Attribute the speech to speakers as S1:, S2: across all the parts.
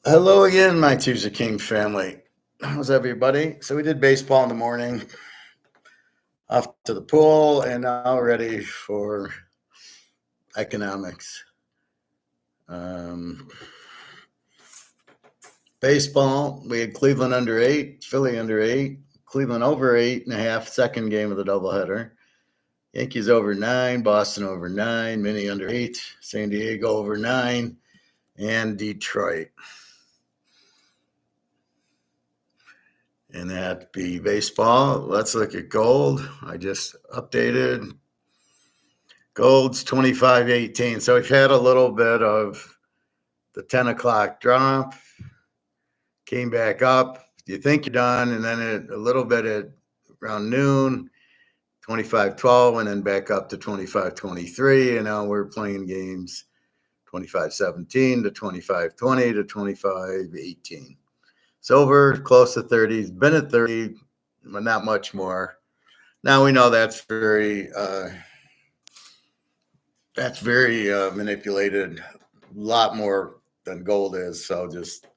S1: Hello again, my Teaserking family. How's everybody? So we did baseball in the morning, off to the pool, and now ready for economics. Um, Baseball, we had Cleveland under 8, Philly under 8, Cleveland over 8.5, second game of the doubleheader. Yankees over 9, Boston over 9, Minnie under 8, San Diego over 9, and Detroit. And that'd be baseball. Let's look at gold. I just updated. Gold's 25.18. So we've had a little bit of the 10 o'clock drop, came back up. You think you're done, and then a little bit at around noon, 25.12, and then back up to 25.23. And now we're playing games 25.17 to 25.20 to 25.18. Silver close to 30. It's been at 30, but not much more. Now we know that's very manipulated, a lot more than gold is. So just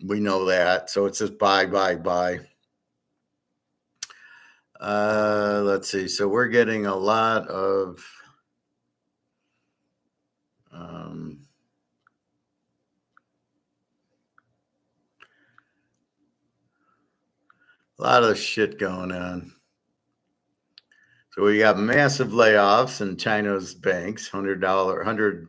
S1: we know that. So it's just buy. Let's see. So we're getting a lot of shit going on. So we got massive layoffs in China's banks, $100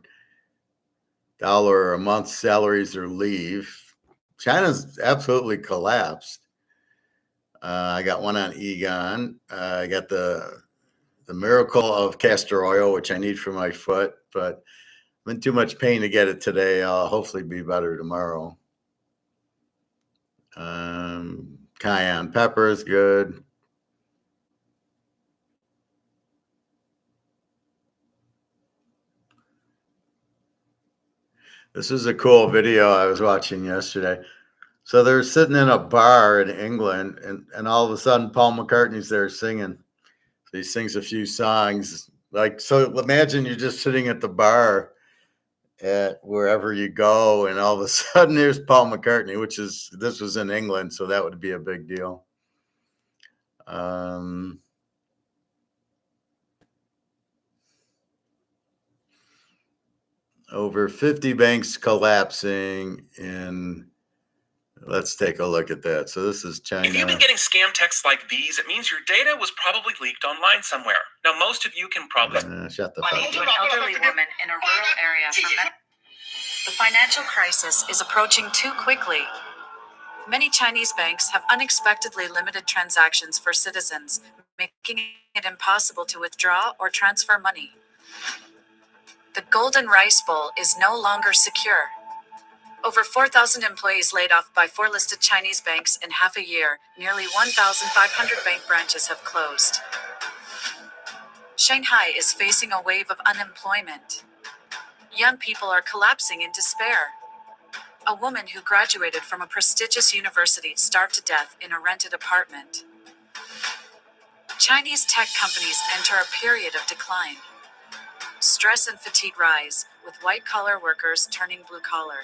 S1: a month salaries or leave. China's absolutely collapsed. I got one on Egon. I got the miracle of castor oil, which I need for my foot, but I'm in too much pain to get it today. I'll hopefully be better tomorrow. Cayenne pepper is good. This is a cool video I was watching yesterday. So they're sitting in a bar in England, and all of a sudden Paul McCartney's there singing. So he sings a few songs. So imagine you're just sitting at the bar at wherever you go, and all of a sudden there's Paul McCartney, this was in England, so that would be a big deal. Over 50 banks collapsing let's take a look at that. So this is China.
S2: If you've been getting scam texts like these, it means your data was probably leaked online somewhere. Now, most of you can probably...
S1: Shut the fuck up.
S3: To an elderly woman in a rural area the financial crisis is approaching too quickly. Many Chinese banks have unexpectedly limited transactions for citizens, making it impossible to withdraw or transfer money. The Golden Rice Bowl is no longer secure. Over 4,000 employees laid off by 4 listed Chinese banks in half a year. Nearly 1,500 bank branches have closed. Shanghai is facing a wave of unemployment. Young people are collapsing in despair. A woman who graduated from a prestigious university starved to death in a rented apartment. Chinese tech companies enter a period of decline. Stress and fatigue rise, with white-collar workers turning blue-collar.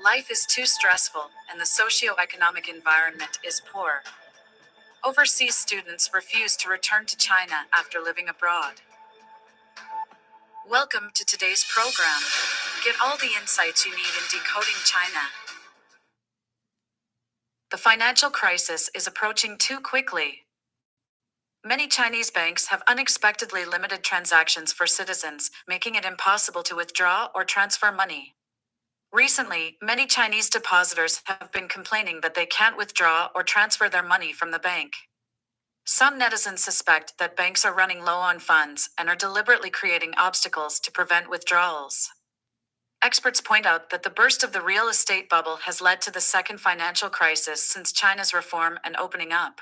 S3: Life is too stressful, and the socio-economic environment is poor. Overseas students refuse to return to China after living abroad. Welcome to today's program. Get all the insights you need in decoding China. The financial crisis is approaching too quickly. Many Chinese banks have unexpectedly limited transactions for citizens, making it impossible to withdraw or transfer money. Recently, many Chinese depositors have been complaining that they can't withdraw or transfer their money from the bank. Some netizens suspect that banks are running low on funds and are deliberately creating obstacles to prevent withdrawals. Experts point out that the burst of the real estate bubble has led to the second financial crisis since China's reform and opening up.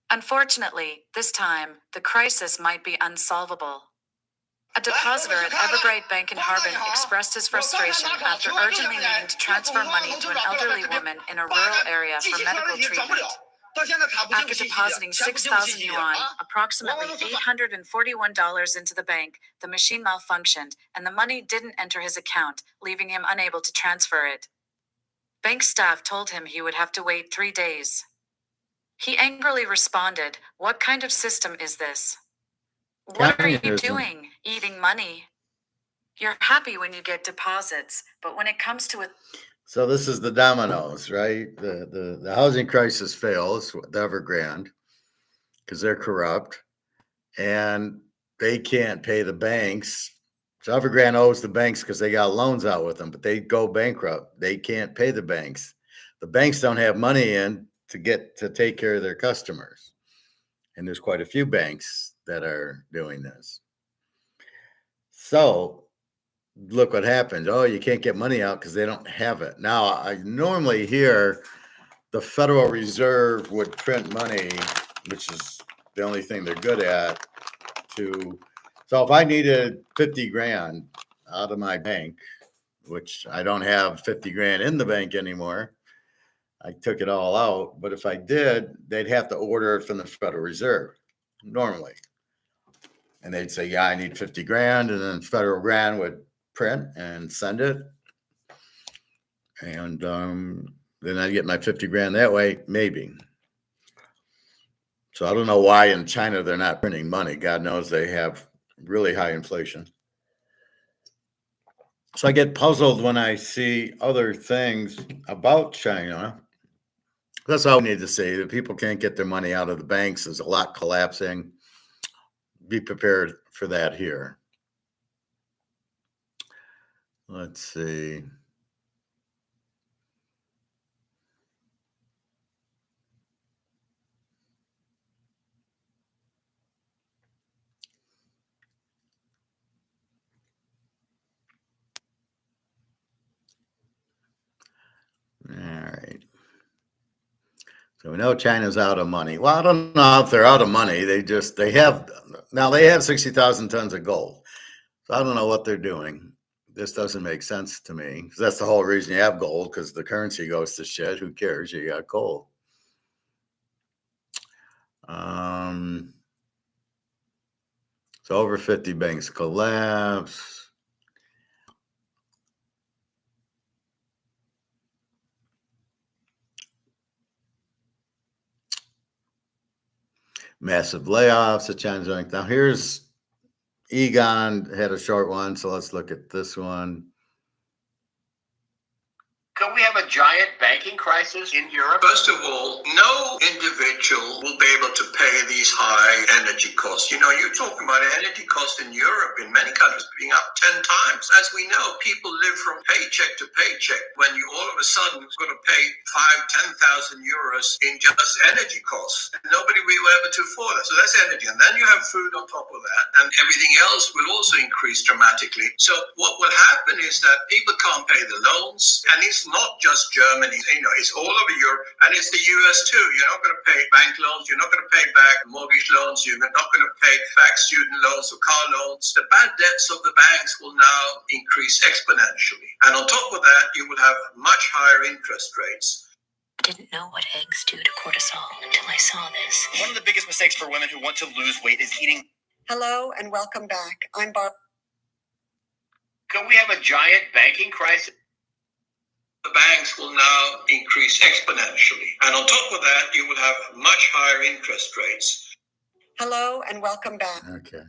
S3: Unfortunately, this time, the crisis might be unsolvable. A depositor at Everbright Bank in Harbin expressed his frustration after urgently needing to transfer money to an elderly woman in a rural area for medical treatment. After depositing 6,000 yuan, approximately $841 into the bank, the machine malfunctioned and the money didn't enter his account, leaving him unable to transfer it. Bank staff told him he would have to wait 3 days. He angrily responded, "What kind of system is this? What are you
S1: Communism.
S3: doing? Eating money? You're happy when you get deposits, but when it comes to it."
S1: So this is the dominoes, right? The housing crisis fails with Evergrande because they're corrupt and they can't pay the banks. So Evergrande owes the banks because they got loans out with them, but they go bankrupt. They can't pay the banks. The banks don't have money in to take care of their customers. And there's quite a few banks that are doing this. So look what happened. Oh, you can't get money out because they don't have it. Now, I normally hear the Federal Reserve would print money, which is the only thing they're good at. So if I needed 50 grand out of my bank, which I don't have 50 grand in the bank anymore, I took it all out. But if I did, they'd have to order it from the Federal Reserve normally. And they'd say, yeah, I need 50 grand. And then Federal Grand would print and send it. And then I'd get my 50 grand that way, maybe. So I don't know why in China they're not printing money. God knows they have really high inflation. So I get puzzled when I see other things about China. That's all we need to see. That people can't get their money out of the banks. There's a lot collapsing. Be prepared for that here. Let's see. All right. So we know China's out of money. Well, I don't know if they're out of money. They have 60,000 tons of gold. So I don't know what they're doing. This doesn't make sense to me. 'Cause that's the whole reason you have gold, because the currency goes to shit. Who cares? You got gold. So over 50 banks collapse. Massive layoffs at China's Bank. Now here's Egon had a short one, so let's look at this one.
S4: Could we have a giant banking crisis in Europe?
S5: First of all, no individual will be able to pay these high energy costs. You know, you're talking about energy costs in Europe, in many countries, being up 10 times. As we know, people live from paycheck to paycheck. When you all of a sudden going to pay 5,000, 10,000 euros in just energy costs, nobody will be able to afford it. So that's energy. And then you have food on top of that. And everything else will also increase dramatically. So what will happen is that people can't pay the loans. And it's not just Germany, you know, it's all over Europe, and it's the US too. You're not going to pay bank loans, you're not going to pay back mortgage loans, you're not going to pay back student loans or car loans. The bad debts of the banks will now increase exponentially. And on top of that, you will have much higher interest rates.
S6: Didn't know what eggs do to cortisol until I saw this.
S2: One of the biggest mistakes for women who want to lose weight is eating.
S7: Hello and welcome back. I'm Barb.
S4: Could we have a giant banking crisis?
S5: The banks will now increase exponentially. And on top of that, you will have much higher interest rates.
S7: Hello and welcome back.
S1: Okay.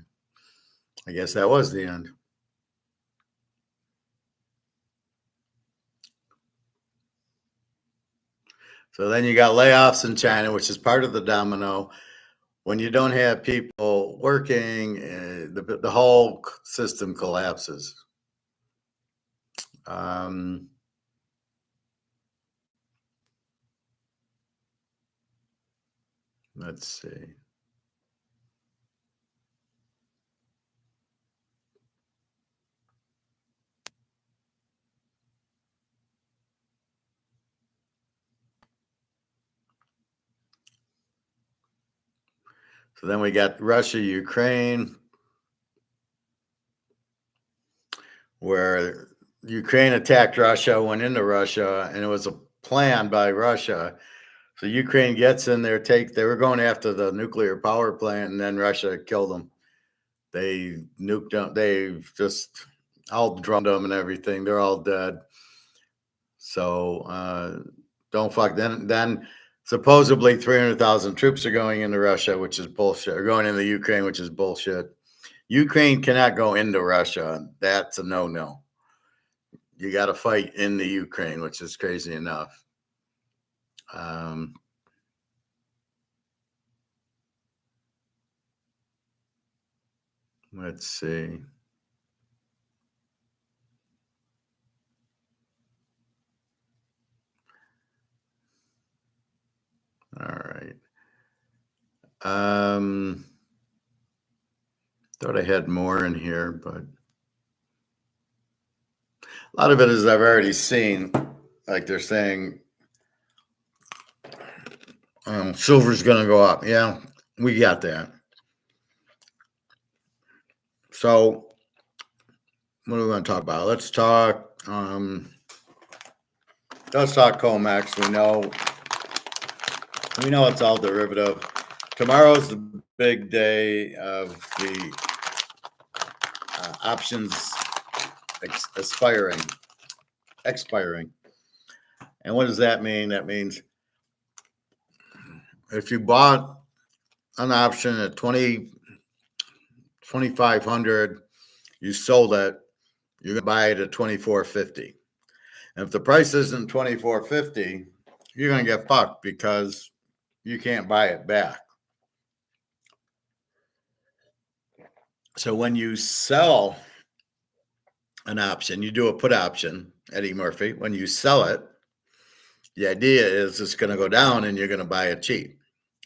S1: I guess that was the end. So then you got layoffs in China, which is part of the domino. When you don't have people working, the whole system collapses. Let's see. So then we got Russia, Ukraine, where Ukraine attacked Russia, went into Russia, and it was a plan by Russia So Ukraine gets in there, they were going after the nuclear power plant, and then Russia killed them. They nuked them. They just all drummed them and everything. They're all dead. So don't fuck. Then supposedly 300,000 troops are going into Russia, which is bullshit. Or going into Ukraine, which is bullshit. Ukraine cannot go into Russia. That's a no-no. You got to fight in the Ukraine, which is crazy enough. Let's see. All right. Thought I had more in here, but a lot of it is I've already seen. Like they're saying, silver's going to go up. Yeah, we got that. So what are we going to talk about? Let's talk comex. We know it's all derivative. Tomorrow's the big day of the options expiring. And what does that mean? That means if you bought an option at 2,500, you sold it, you're going to buy it at 2,450. And if the price isn't 2,450, you're going to get fucked because you can't buy it back. So when you sell an option, you do a put option, Eddie Murphy. When you sell it, the idea is it's going to go down and you're going to buy it cheap.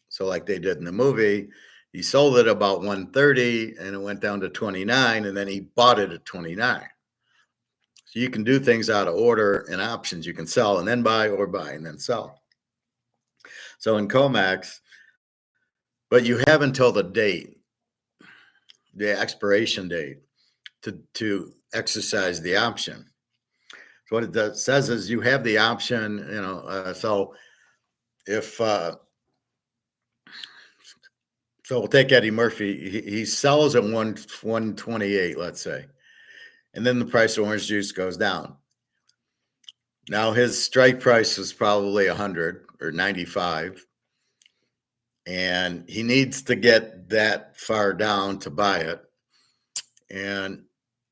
S1: So like they did in the movie, he sold it about 130 and it went down to 29 and then he bought it at 29. So you can do things out of order and options. You can sell and then buy or buy and then sell. So in comex, but you have until the date, the expiration date to exercise the option. So what it says is you have the option, so if, so we'll take Eddie Murphy, he sells at 128, let's say, and then the price of orange juice goes down. Now his strike price is probably 100 or 95, and he needs to get that far down to buy it. And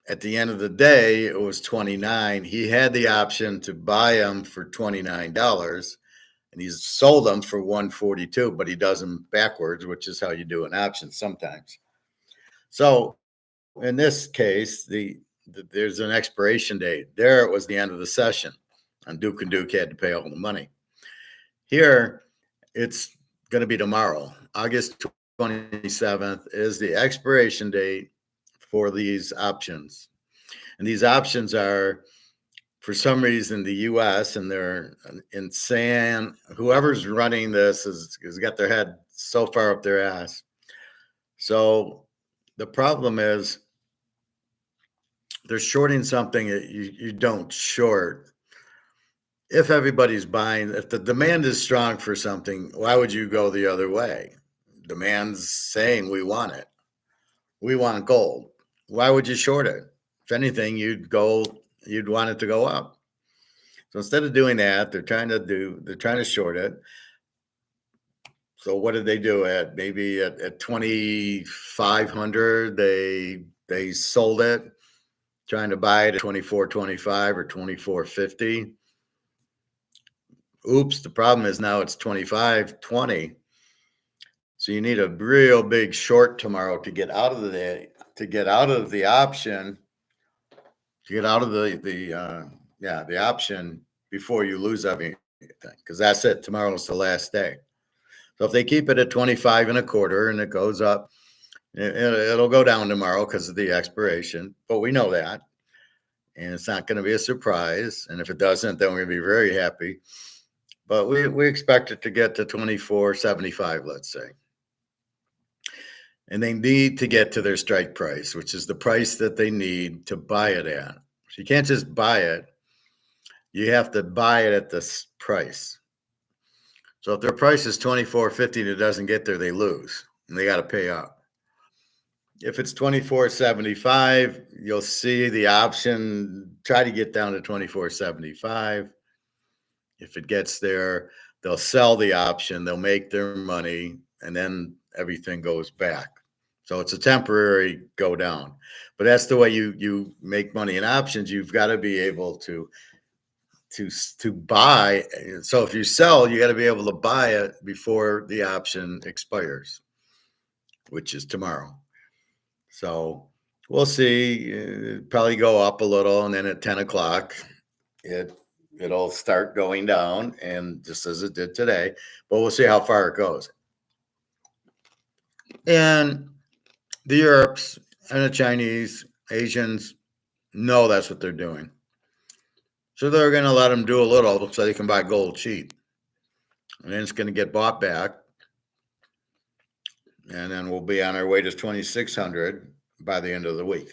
S1: at the end of the day, it was 29. He had the option to buy them for $29, and he's sold them for 142, but he does them backwards, which is how you do an option sometimes. So in this case, there's an expiration date. There it was the end of the session, and Duke and Duke had to pay all the money. Here, it's going to be tomorrow. August 27th is the expiration date for these options. And these options are, for some reason, the U.S., and they're insane. Whoever's running this has got their head so far up their ass. So the problem is they're shorting something that you don't short. If everybody's buying, if the demand is strong for something, why would you go the other way? Demand's saying we want it. We want gold. Why would you short it? If anything, you'd want it to go up. So instead of doing that, they're trying to short it. So what did they do at maybe at 2,500? They sold it, trying to buy it at 2,425 or 2,450. Oops, the problem is now it's 2,520. So you need a real big short tomorrow to get out of the option, to get out of the option before you lose everything, because that's it. Tomorrow's the last day. So if they keep it at 25 and a quarter and it goes up, it'll go down tomorrow because of the expiration, but we know that, and it's not going to be a surprise. And if it doesn't, then we're going to be very happy. But we expect it to get to 24.75, let's say. And they need to get to their strike price, which is the price that they need to buy it at. So you can't just buy it. You have to buy it at this price. So if their price is 24.50 and it doesn't get there, they lose and they got to pay up. If it's 24.75, you'll see the option try to get down to 24.75. If it gets there, they'll sell the option, they'll make their money, and then everything goes back. So it's a temporary go down. But that's the way you make money in options. You've got to be able to buy. So if you sell, you got to be able to buy it before the option expires, which is tomorrow. So we'll see. Probably go up a little, and then at 10 o'clock, it'll start going down, and just as it did today. But we'll see how far it goes. And the Europes and the Chinese, Asians know that's what they're doing. So they're going to let them do a little so they can buy gold cheap. And then it's going to get bought back. And then we'll be on our way to 2,600 by the end of the week.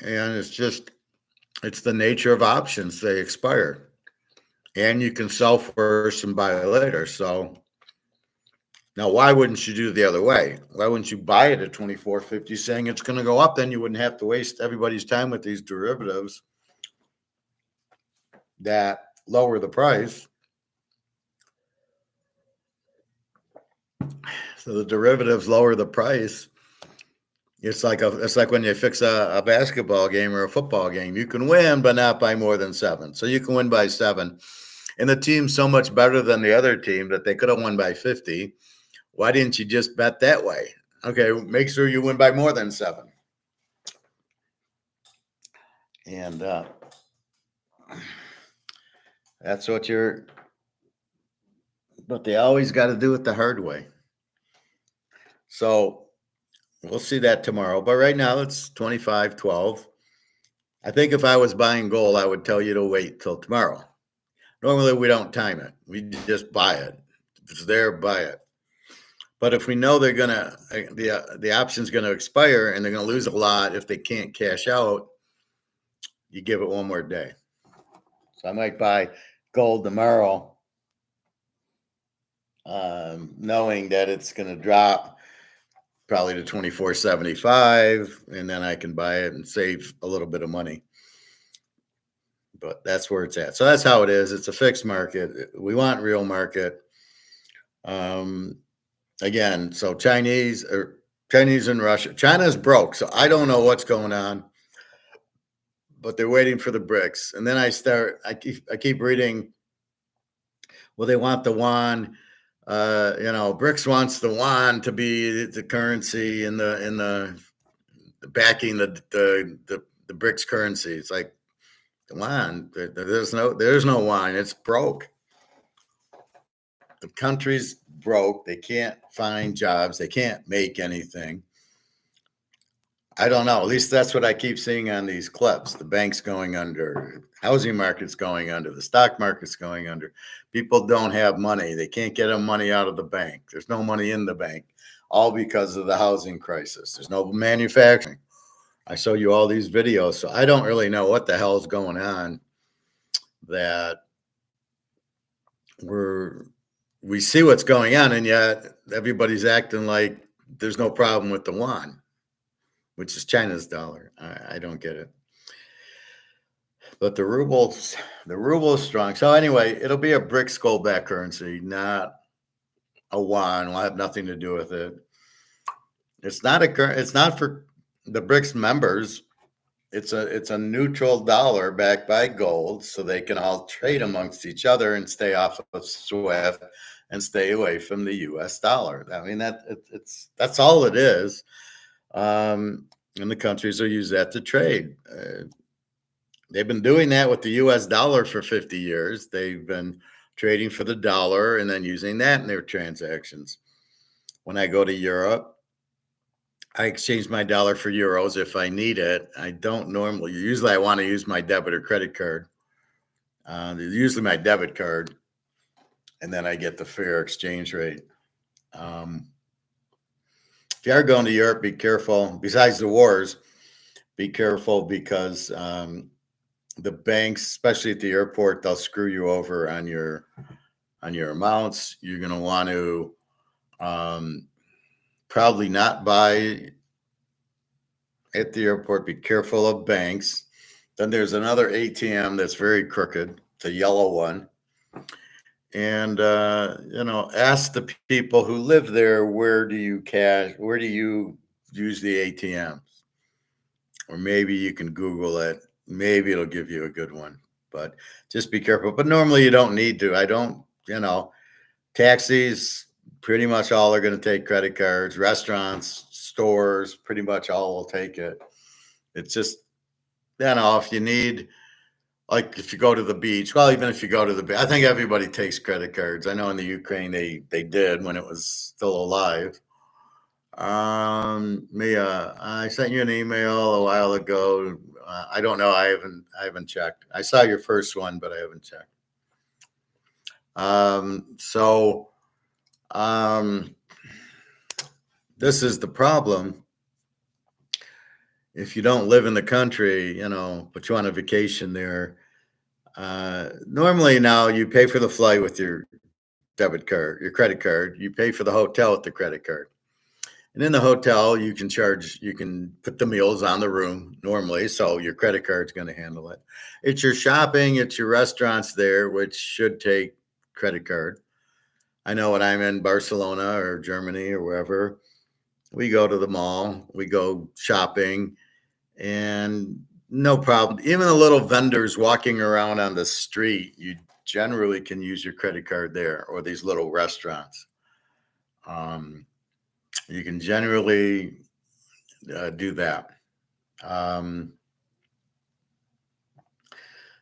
S1: And it's the nature of options. They expire. And you can sell first and buy later. So now, why wouldn't you do it the other way? Why wouldn't you buy it at 24.50 saying it's going to go up? Then you wouldn't have to waste everybody's time with these derivatives that lower the price. So the derivatives lower the price. It's like when you fix a basketball game or a football game. You can win, but not by more than 7. So you can win by 7. And the team's so much better than the other team that they could have won by 50. Why didn't you just bet that way? Okay, make sure you win by more than 7. And that's what but they always got to do it the hard way. So we'll see that tomorrow. But right now it's 25.12. I think if I was buying gold, I would tell you to wait till tomorrow. Normally we don't time it. We just buy it. If it's there, buy it. But if we know they're gonna the option's gonna expire and they're gonna lose a lot if they can't cash out, you give it one more day. So I might buy gold tomorrow, knowing that it's gonna drop probably to 24.75, and then I can buy it and save a little bit of money. But that's where it's at. So that's how it is. It's a fixed market. We want real market. Again, so Chinese and Russia. China's broke, so I don't know what's going on. But they're waiting for the BRICS. And then I keep reading, well, they want the yuan. BRICS wants the yuan to be the currency in the backing the BRICS currency. It's like, the yuan, there's no yuan. It's broke. The country's broke. They can't find jobs. They can't make anything. I don't know. At least that's what I keep seeing on these clips. The bank's going under, housing market's going under, the stock market's going under. People don't have money. They can't get their money out of the bank. There's no money in the bank, all because of the housing crisis. There's no manufacturing. I show you all these videos, so I don't really know what the hell is going on. That we see what's going on, and yet everybody's acting like there's no problem with the yuan, which is China's dollar. I don't get it. But the ruble is strong. So anyway, it'll be a BRICS gold-backed currency, not a yuan. Will have nothing to do with it. It's not for the BRICS members. It's a neutral dollar backed by gold, so they can all trade amongst each other and stay off of SWIFT and stay away from the U.S. dollar. I mean, that's all it is. And the countries will use that to trade. They've been doing that with the U.S. dollar for 50 years. They've been trading for the dollar and then using that in their transactions. When I go to Europe, I exchange my dollar for euros if I need it. I don't normally. Usually, I want to use my debit or credit card. Usually, my debit card, and then I get the fair exchange rate. If you are going to Europe, be careful. Besides the wars, be careful because the banks, especially at the airport, they'll screw you over on your amounts. You're going to want to probably not buy at the airport. Be careful of banks. Then there's another ATM that's very crooked. It's a yellow one. And ask the people who live there, where do you use the ATMs? Or maybe you can Google it. Maybe it'll give you a good one. But just be careful. But normally you don't need to. I don't, taxis, pretty much all are going to take credit cards. Restaurants, stores, pretty much all will take it. It's just, if you need, like if you go to the beach, well, even if you go to the beach, I think everybody takes credit cards. I know in the Ukraine they did when it was still alive. Mia, I sent you an email a while ago. I don't know. I haven't checked. I saw your first one, but I haven't checked. This is the problem. If you don't live in the country, but you're on a vacation there, normally now you pay for the flight with your debit card, your credit card. You pay for the hotel with the credit card. And in the hotel, you can put the meals on the room normally, so your credit card's going to handle it. It's your shopping, it's your restaurants there, which should take credit card. I know when I'm in Barcelona or Germany or wherever, we go to the mall, we go shopping, and no problem. Even the little vendors walking around on the street, you generally can use your credit card there, or these little restaurants. You can generally do that.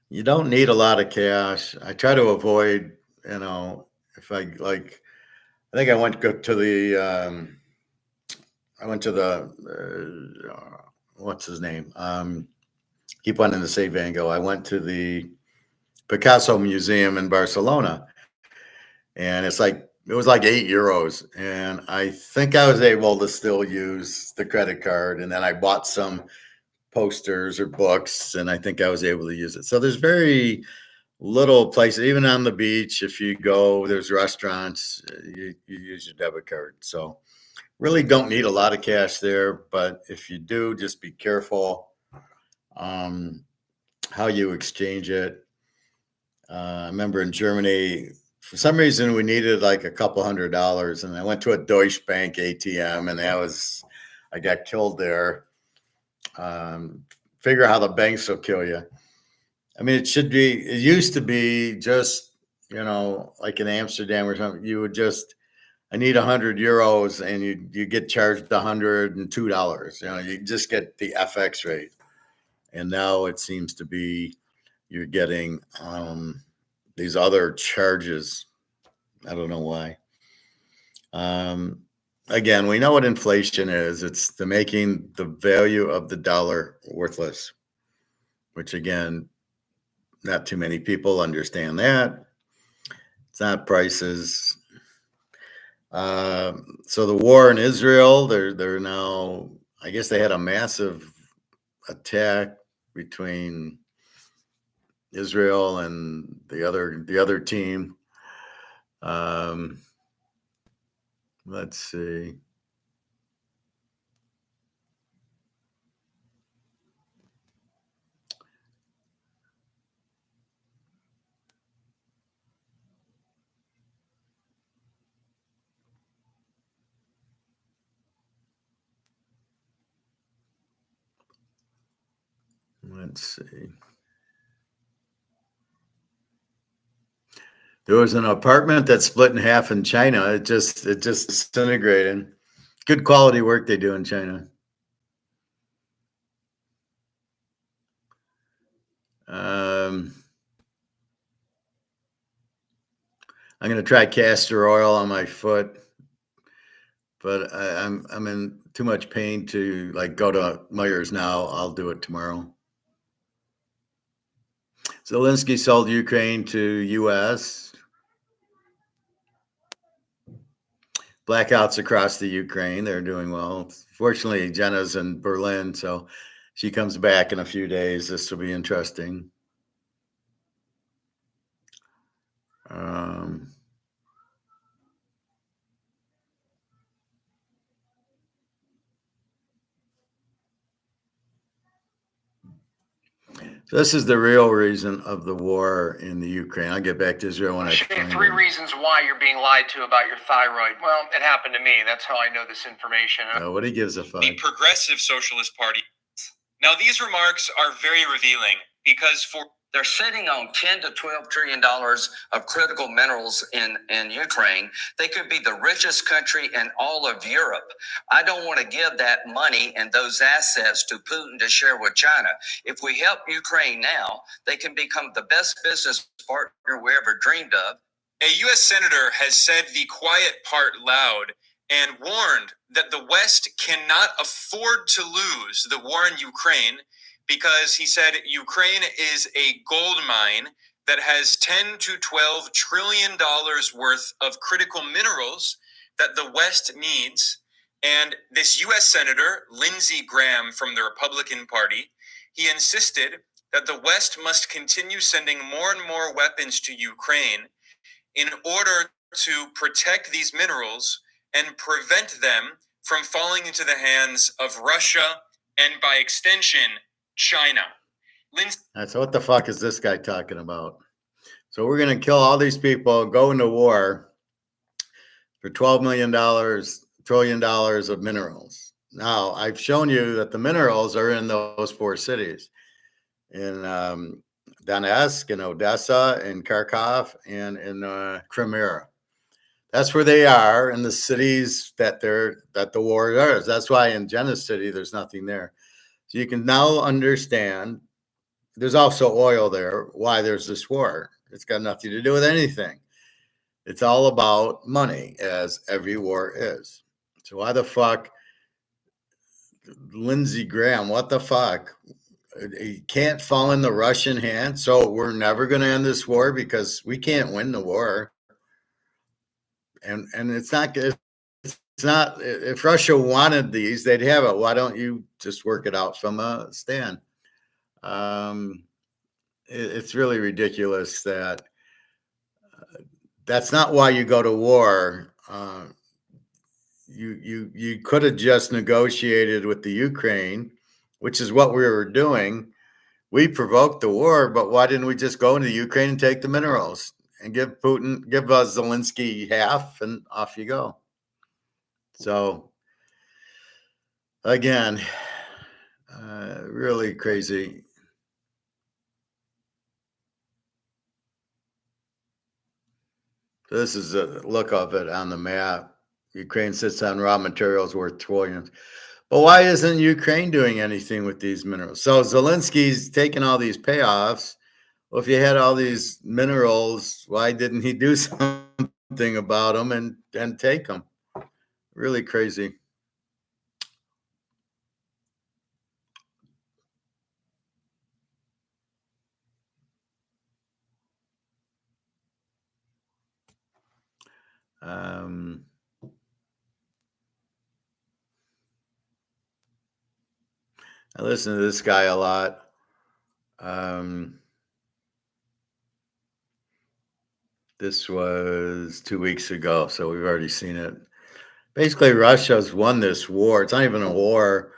S1: You don't need a lot of cash. I try to avoid, if I like, I think I went to the, what's his name? Keep wanting to say Van Gogh. I went to the Picasso Museum in Barcelona, and it was like €8, and I think I was able to still use the credit card. And then I bought some posters or books, and I think I was able to use it. So there's very little places, even on the beach. If you go, there's restaurants, you use your debit card. So really don't need a lot of cash there, but if you do, just be careful how you exchange it. I remember in Germany, for some reason, we needed like a couple $100, and I went to a Deutsche Bank ATM, and I got killed there. Figure how the banks will kill you. I mean, it used to be just, like in Amsterdam or something, I need €100, and you get charged $102. You just get the FX rate. And now it seems to be you're getting these other charges. I don't know why. Again, we know what inflation is. It's making the value of the dollar worthless, which again, not too many people understand that. It's not prices. So the war in Israel, they're now, I guess they had a massive attack between Israel and the other team. Let's see. Let's see. There was an apartment that split in half in China. It just disintegrated. Good quality work they do in China. I'm going to try castor oil on my foot, but I'm in too much pain to go to Meijer's now. I'll do it tomorrow. Zelensky sold Ukraine to U.S. Blackouts across the Ukraine. They're doing well. Fortunately, Jenna's in Berlin, so she comes back in a few days. This will be interesting. Um, this is the real reason of the war in the Ukraine. I'll get back to Israel when
S8: I'll
S1: I
S8: show you
S1: find
S8: 3
S1: it.
S8: reasons why you're being lied to about your thyroid. Well, it happened to me. That's how I know this information.
S1: Nobody gives a fuck.
S2: The Progressive Socialist Party. Now, these remarks are very revealing because
S9: they're sitting on 10 to 12 trillion dollars of critical minerals in Ukraine. They could be the richest country in all of Europe. I don't want to give that money and those assets to Putin to share with China. If we help Ukraine now, they can become the best business partner we ever dreamed of.
S2: a U.S. senator has said the quiet part loud and warned that the West cannot afford to lose the war in Ukraine because he said Ukraine is a gold mine that has 10 to 12 trillion dollars worth of critical minerals that the West needs. And this U.S. Senator, Lindsey Graham from the Republican Party, he insisted that the West must continue sending more and more weapons to Ukraine in order to protect these minerals and prevent them from falling into the hands of Russia and, by extension, China.
S1: So what the fuck is this guy talking about? So we're going to kill all these people, go into war for $12 million, trillion dollars of minerals. Now, I've shown you that the minerals are in those 4 cities, in Donetsk, in Odessa, in Kharkov, and in Crimea. That's where they are in the cities that the war is. That's why in Genesis City there's nothing there. So you can now understand. There's also oil there. Why there's this war? It's got nothing to do with anything. It's all about money, as every war is. So why the fuck, Lindsey Graham? What the fuck? He can't fall in the Russian hand. So we're never going to end this war because we can't win the war. And it's not. It's not. If Russia wanted these, they'd have it. Why don't you just work it out from a stand? It's really ridiculous that that's not why you go to war. You could have just negotiated with the Ukraine, which is what we were doing. We provoked the war, but why didn't we just go into Ukraine and take the minerals and give Zelensky half, and off you go? So again, really crazy. So this is a look of it on the map. Ukraine sits on raw materials worth trillions. But why isn't Ukraine doing anything with these minerals? So Zelensky's taking all these payoffs. Well, if you had all these minerals, why didn't he do something about them and take them? Really crazy. I listen to this guy a lot. This was 2 weeks ago, so we've already seen it. Basically, Russia's won this war. It's not even a war.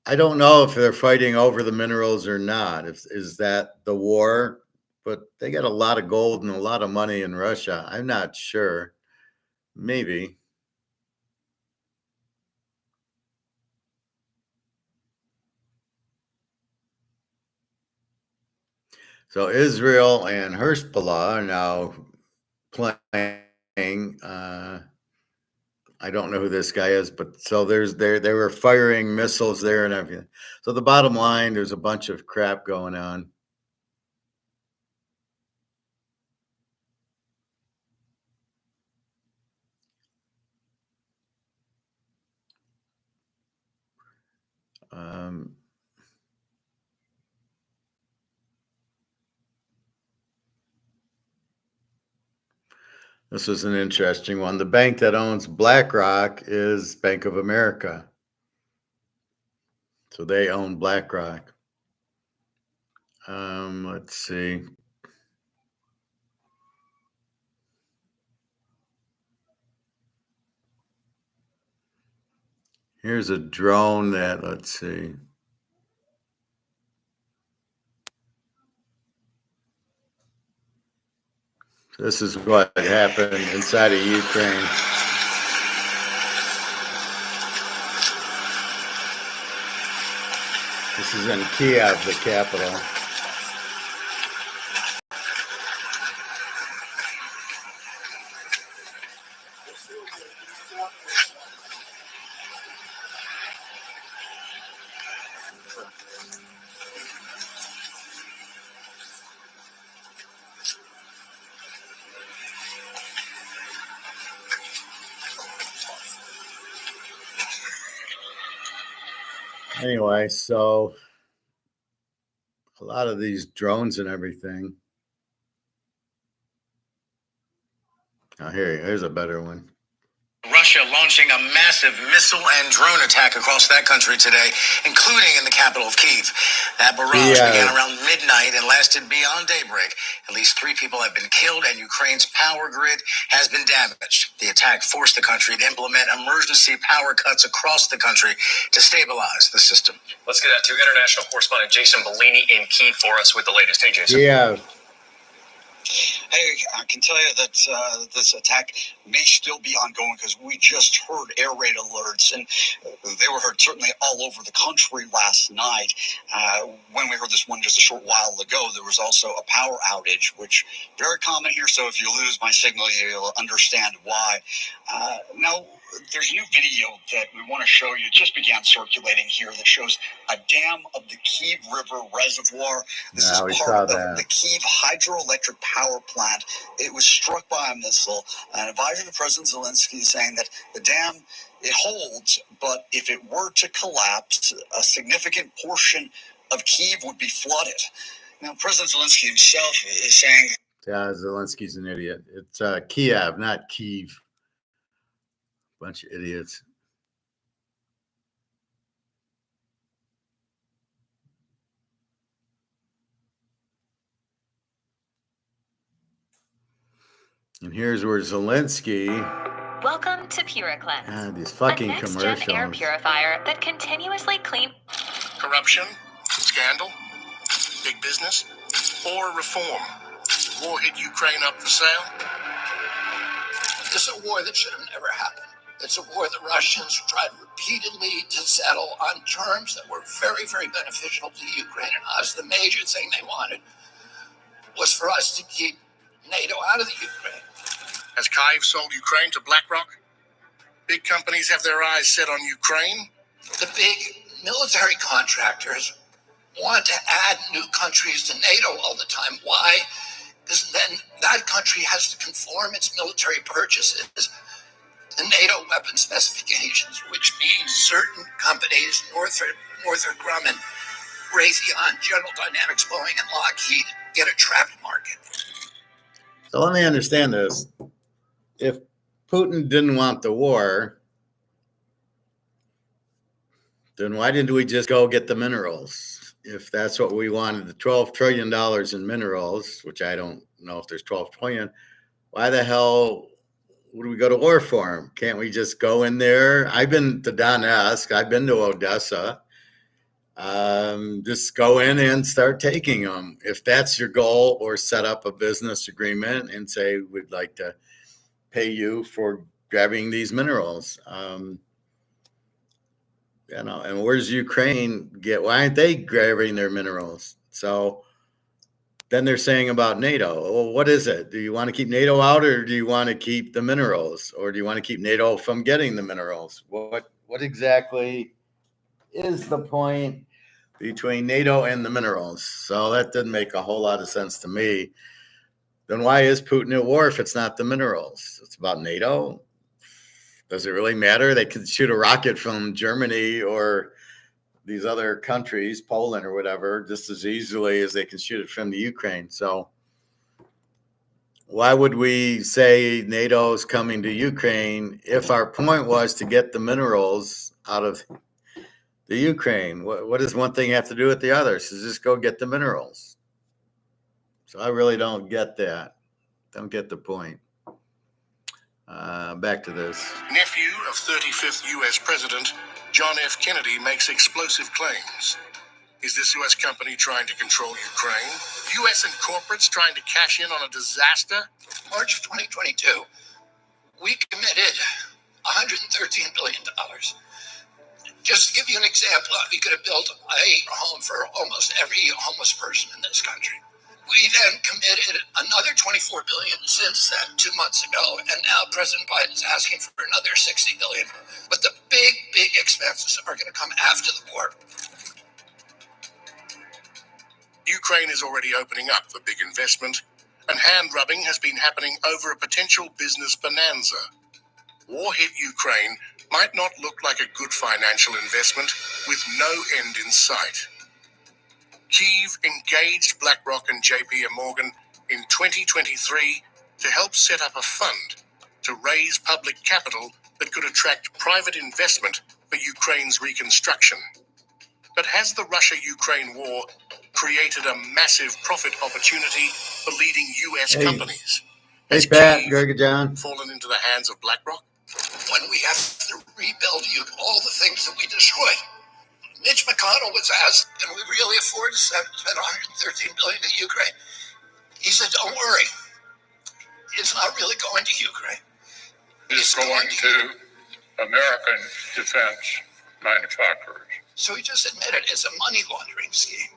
S1: I don't know if they're fighting over the minerals or not. Is that the war? But they got a lot of gold and a lot of money in Russia. I'm not sure. Maybe. So Israel and Hezbollah are now playing. I don't know who this guy is, but so they were firing missiles there and everything. So the bottom line, there's a bunch of crap going on. This is an interesting one. The bank that owns BlackRock is Bank of America. So they own BlackRock. Let's see. Here's a drone that, let's see. This is what happened inside of Ukraine. This is in Kiev, the capital. Anyway, so a lot of these drones and everything. Oh, here's a better one.
S10: Russia launching a massive missile and drone attack across that country today, including in the capital of Kyiv. That barrage began around midnight and lasted beyond daybreak. At least 3 people have been killed and Ukraine's power grid has been damaged. The attack forced the country to implement emergency power cuts across the country to stabilize the system.
S8: Let's get out to international correspondent Jason Bellini in Kyiv for us with the latest. Hey, Jason.
S1: Yeah.
S11: Hey, I can tell you that this attack may still be ongoing because we just heard air raid alerts, and they were heard certainly all over the country last night. When we heard this one just a short while ago, there was also a power outage, which very common here, so if you lose my signal, you'll understand why. Now, there's a new video that we want to show you. It just began circulating here that shows a dam of the Kyiv River Reservoir. This is part of the Kyiv hydroelectric power plant. It was struck by a missile. An advisor to President Zelensky is saying that the dam, it holds, but if it were to collapse, a significant portion of Kyiv would be flooded. Now, President Zelensky himself is saying...
S1: Yeah, Zelensky's an idiot. It's Kiev, not Kyiv. Bunch of idiots.
S12: And here's where Zelensky.
S13: Welcome to PuraCleanse.
S12: These fucking
S13: a next-gen
S12: commercials.
S13: air purifier that continuously cleans.
S10: Corruption, scandal, big business, or reform. War hit Ukraine up for sale. It's a war that should have never happened. It's a war the Russians tried repeatedly to settle on terms that were very, very beneficial to Ukraine and us. The major thing they wanted was for us to keep NATO out of the Ukraine. Has Kyiv sold Ukraine to BlackRock? Big companies have their eyes set on Ukraine. The big military contractors want to add new countries to NATO all the time. Why? Because then that country has to conform its military purchases to NATO weapon specifications, which means certain companies, Northrop Grumman, Raytheon, General Dynamics, Boeing, and Lockheed, get a trapped market.
S1: So let me understand this. If Putin didn't want the war, then why didn't we just go get the minerals? If that's what we wanted, the $12 trillion in minerals, which I don't know if there's 12 trillion, why the hell would we go to war for them? Can't we just go in there? I've been to Donetsk. I've been to Odessa. Just go in and start taking them. If that's your goal, or set up a business agreement and say, we'd like to pay you for grabbing these minerals. And where's Ukraine why aren't they grabbing their minerals? So then they're saying about NATO. Well, what is it? Do you want to keep NATO out, or do you want to keep the minerals, or do you want to keep NATO from getting the minerals? What exactly is the point between NATO and the minerals? So that didn't make a whole lot of sense to me. Then why is Putin at war if it's not the minerals? It's about NATO. Does it really matter? They could shoot a rocket from Germany or these other countries, Poland or whatever, just as easily as they can shoot it from the Ukraine. So why would we say NATO's coming to Ukraine if our point was to get the minerals out of the Ukraine? What does one thing have to do with the other? So just go get the minerals. So I really don't get that. Don't get the point. Back to this.
S10: Nephew of 35th U.S. President John F. Kennedy makes explosive claims. Is this U.S. company trying to control Ukraine? U.S. and corporates trying to cash in on a disaster?
S11: March of 2022, we committed $113 billion. Just to give you an example, we could have built a home for almost every homeless person in this country. We then committed another $24 billion since then, 2 months ago, and now President Biden is asking for another $60 billion. But the big expenses are going to come after the war.
S10: Ukraine is already opening up for big investment, and hand-rubbing has been happening over a potential business bonanza. War hit Ukraine might not look like a good financial investment with no end in sight. Kyiv engaged BlackRock and JP Morgan in 2023 to help set up a fund to raise public capital that could attract private investment for Ukraine's reconstruction. But has the Russia-Ukraine war created a massive profit opportunity for leading U.S. companies?
S1: Hey, Pat, Greg, John.
S10: Fallen into the hands of BlackRock?
S11: When we have to rebuild all the things that we destroyed. Mitch McConnell was asked, can we really afford to spend $113 billion in Ukraine? He said, don't worry. It's not really going to Ukraine.
S14: It's going to American defense manufacturers.
S11: So he just admitted it's a money laundering scheme.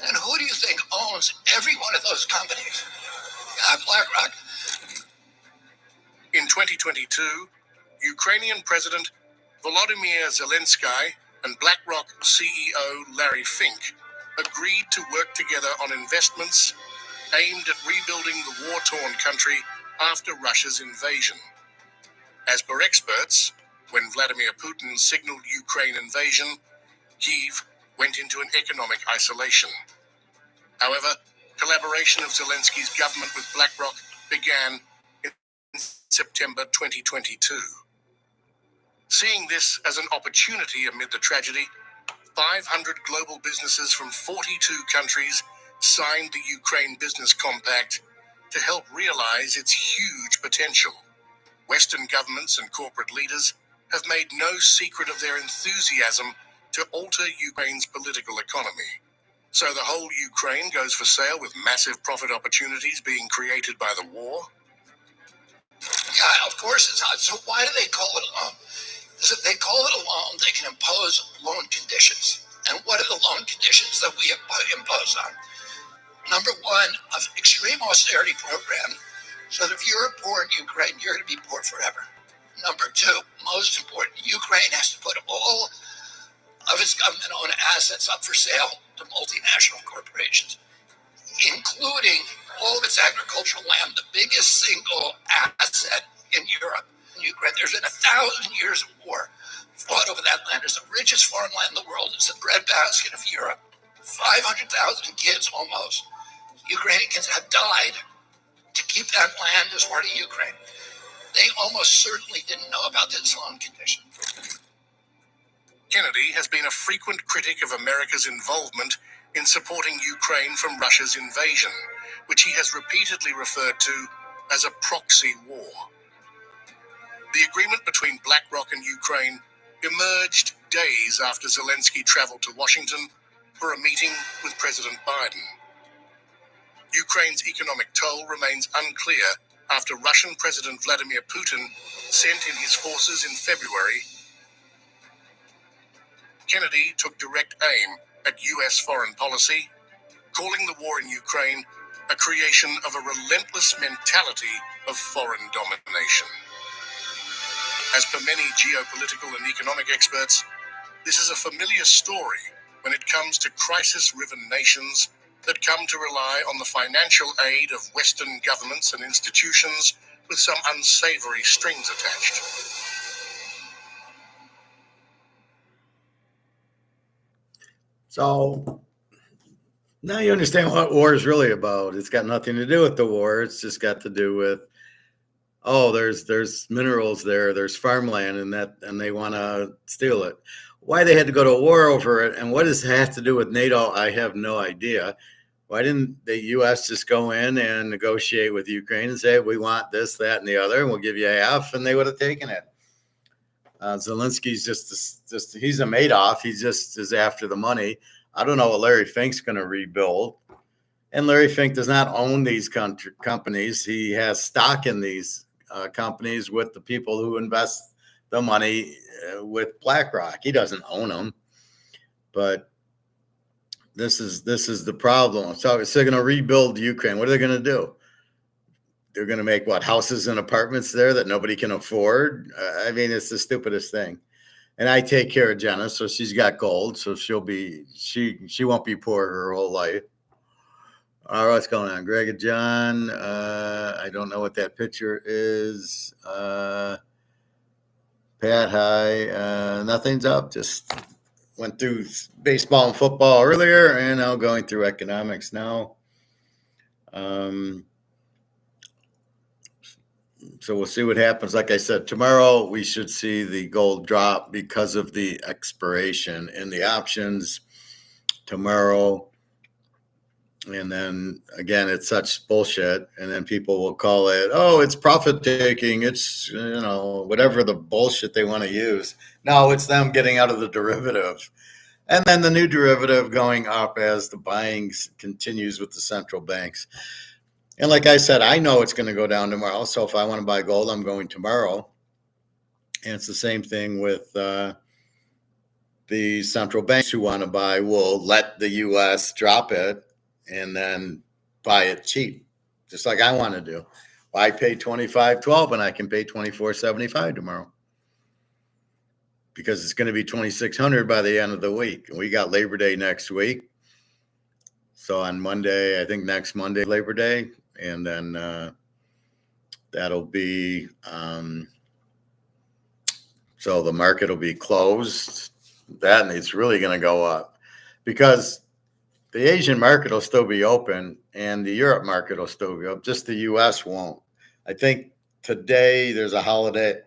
S11: And who do you think owns every one of those companies? BlackRock.
S10: In 2022, Ukrainian President Volodymyr Zelensky and BlackRock CEO Larry Fink agreed to work together on investments aimed at rebuilding the war-torn country after Russia's invasion. As per experts, when Vladimir Putin signaled Ukraine invasion, Kyiv went into an economic isolation. However, collaboration of Zelensky's government with BlackRock began in September 2022. Seeing this as an opportunity amid the tragedy, 500 global businesses from 42 countries signed the Ukraine Business Compact to help realize its huge potential. Western governments and corporate leaders have made no secret of their enthusiasm to alter Ukraine's political economy. So the whole Ukraine goes for sale with massive profit opportunities being created by the war?
S11: Yeah, of course it's not. So why do they call it a loan? Because if they call it a loan, they can impose loan conditions. And what are the loan conditions that we impose on? Number one, an extreme austerity program, so that if you're poor in Ukraine, you're going to be poor forever. Number two, most important, Ukraine has to put all of its government-owned assets up for sale to multinational corporations, including all of its agricultural land, the biggest single asset in Europe. In Ukraine, there's been 1,000 years of war fought over that land. It's the richest farmland in the world. It's the breadbasket of Europe. 500,000 kids almost. Ukrainians have died to keep that land as part of Ukraine. They almost certainly didn't know about this loan condition.
S10: Kennedy has been a frequent critic of America's involvement in supporting Ukraine from Russia's invasion, which he has repeatedly referred to as a proxy war. The agreement between BlackRock and Ukraine emerged days after Zelensky traveled to Washington for a meeting with President Biden. Ukraine's economic toll remains unclear after Russian President Vladimir Putin sent in his forces in February. Kennedy took direct aim at U.S. foreign policy, calling the war in Ukraine a creation of a relentless mentality of foreign domination. As per many geopolitical and economic experts, this is a familiar story when it comes to crisis-riven nations that come to rely on the financial aid of Western governments and institutions with some unsavory strings attached.
S1: So now you understand what war is really about. It's got nothing to do with the war. It's just got to do with, there's minerals there, there's farmland, and they want to steal it. Why they had to go to war over it, and what does it have to do with NATO, I have no idea. Why didn't the U.S. just go in and negotiate with Ukraine and say, we want this, that, and the other, and we'll give you half, and they would have taken it. Zelensky's just he's a Madoff. He just is after the money. I don't know what Larry Fink's going to rebuild. And Larry Fink does not own these companies. He has stock in these companies with the people who invest the money with BlackRock. He doesn't own them. But this is the problem. So they're going to rebuild Ukraine. What are they going to do? They're going to make houses and apartments there that nobody can afford. I mean, it's the stupidest thing. And I take care of Jenna, so she's got gold, so she won't be poor her whole life. All right, what's going on, Greg and John? I don't know what that picture is. Pat, hi. Nothing's up. Just went through baseball and football earlier, and now going through economics now. So we'll see what happens. Like I said, tomorrow we should see the gold drop because of the expiration in the options tomorrow. And then again, it's such bullshit. And then people will call it, oh, it's profit taking. It's, whatever the bullshit they want to use. No, it's them getting out of the derivative. And then the new derivative going up as the buying continues with the central banks. And like I said, I know it's going to go down tomorrow. So if I want to buy gold, I'm going tomorrow. And it's the same thing with the central banks who want to buy will let the U.S. drop it and then buy it cheap, just like I want to do. I pay $25.12 and I can pay $24.75 tomorrow because it's going to be $2,600 by the end of the week. And we got Labor Day next week. So on Monday, I think next Monday, Labor Day. And then that'll be, so the market will be closed. And it's really going to go up because the Asian market will still be open and the Europe market will still be up. Just the U.S. won't. I think today there's a holiday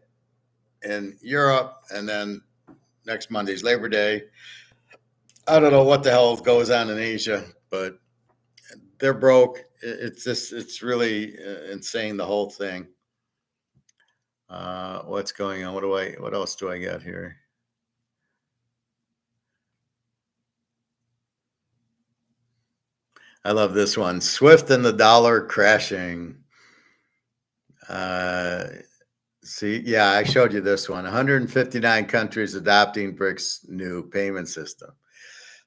S1: in Europe and then next Monday's Labor Day. I don't know what the hell goes on in Asia, but they're broke. It's really insane, the whole thing. What's going on? What else do I got here? I love this one. Swift and the dollar crashing. See, yeah, I showed you this one. 159 countries adopting BRICS new payment system.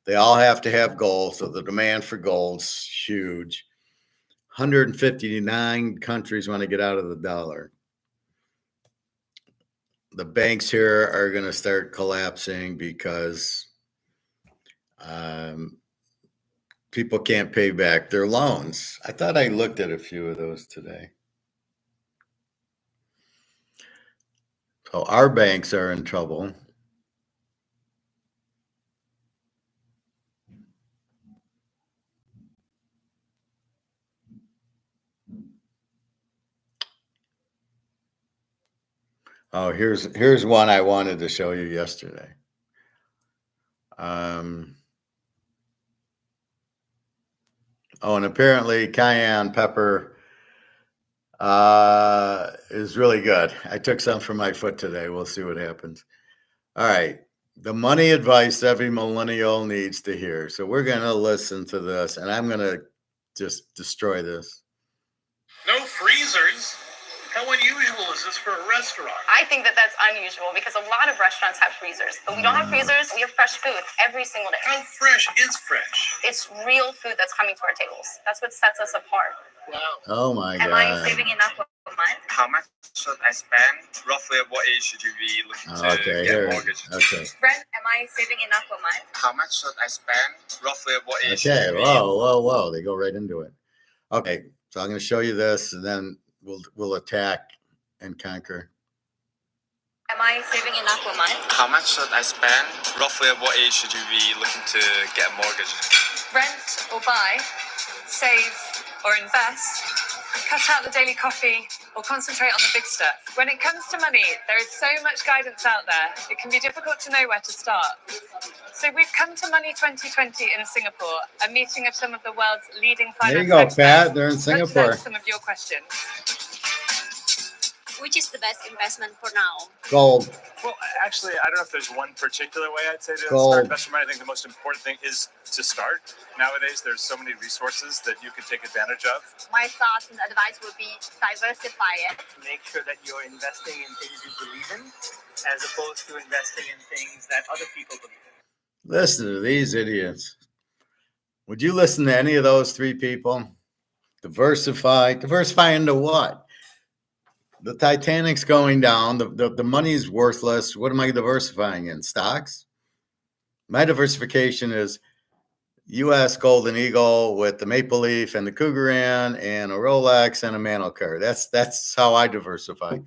S1: They all have to have gold, so the demand for gold's huge. 159 countries want to get out of the dollar. The banks here are going to start collapsing because people can't pay back their loans. I thought I looked at a few of those today. So our banks are in trouble. Oh, here's one I wanted to show you yesterday. And apparently cayenne pepper is really good. I took some for my foot today. We'll see what happens. All right. The money advice every millennial needs to hear. So we're going to listen to this, and I'm going to just destroy this.
S10: No freezers? How unusual is this for a restaurant?
S15: I think that that's unusual because a lot of restaurants have freezers. But we don't have freezers. We have fresh food every single day.
S10: How fresh is fresh?
S15: It's real food that's coming to our tables. That's what sets us apart.
S10: Wow.
S1: Oh, my God.
S15: Am I saving enough a month?
S16: How much should I spend? Roughly at what age should you be looking to get a mortgage?
S1: Okay.
S15: Brent, am I saving enough a month?
S16: How much should I spend? Roughly at what age should
S1: Okay.
S16: you be?
S1: Whoa. They go right into it. Okay. So I'm going to show you this, and then we'll attack and conquer.
S15: Am I saving enough a month?
S16: How much should I spend? Roughly at what age should you be looking to get a mortgage?
S3: Rent or buy, save or invest, cut out the daily coffee or concentrate on the big stuff. When it comes to money, there is so much guidance out there, it can be difficult to know where to start. So So we've come to Money 2020 in Singapore, a meeting of some of the world's leading finance
S1: There you go,
S3: experts.
S1: Pat. They're in
S3: Let's
S1: Singapore.
S3: answer some of your questions.
S17: Which is the best investment for now?
S1: Gold.
S18: Well, actually, I don't know if there's one particular way I'd say to
S1: Gold.
S18: start investing money. I think the most important thing is to start. Nowadays, there's so many resources that you can take advantage of.
S17: My thoughts and advice would be diversify it.
S19: Make sure that you're investing in things you believe in, as opposed to investing in things that other people believe in.
S1: Listen to these idiots. Would you listen to any of those three people? Diversify into what? The Titanic's going down. The money's worthless. What am I diversifying in? Stocks? My diversification is U.S. Golden Eagle with the Maple Leaf and the Cougaran and a Rolex and a Mantelcar. That's how I diversify.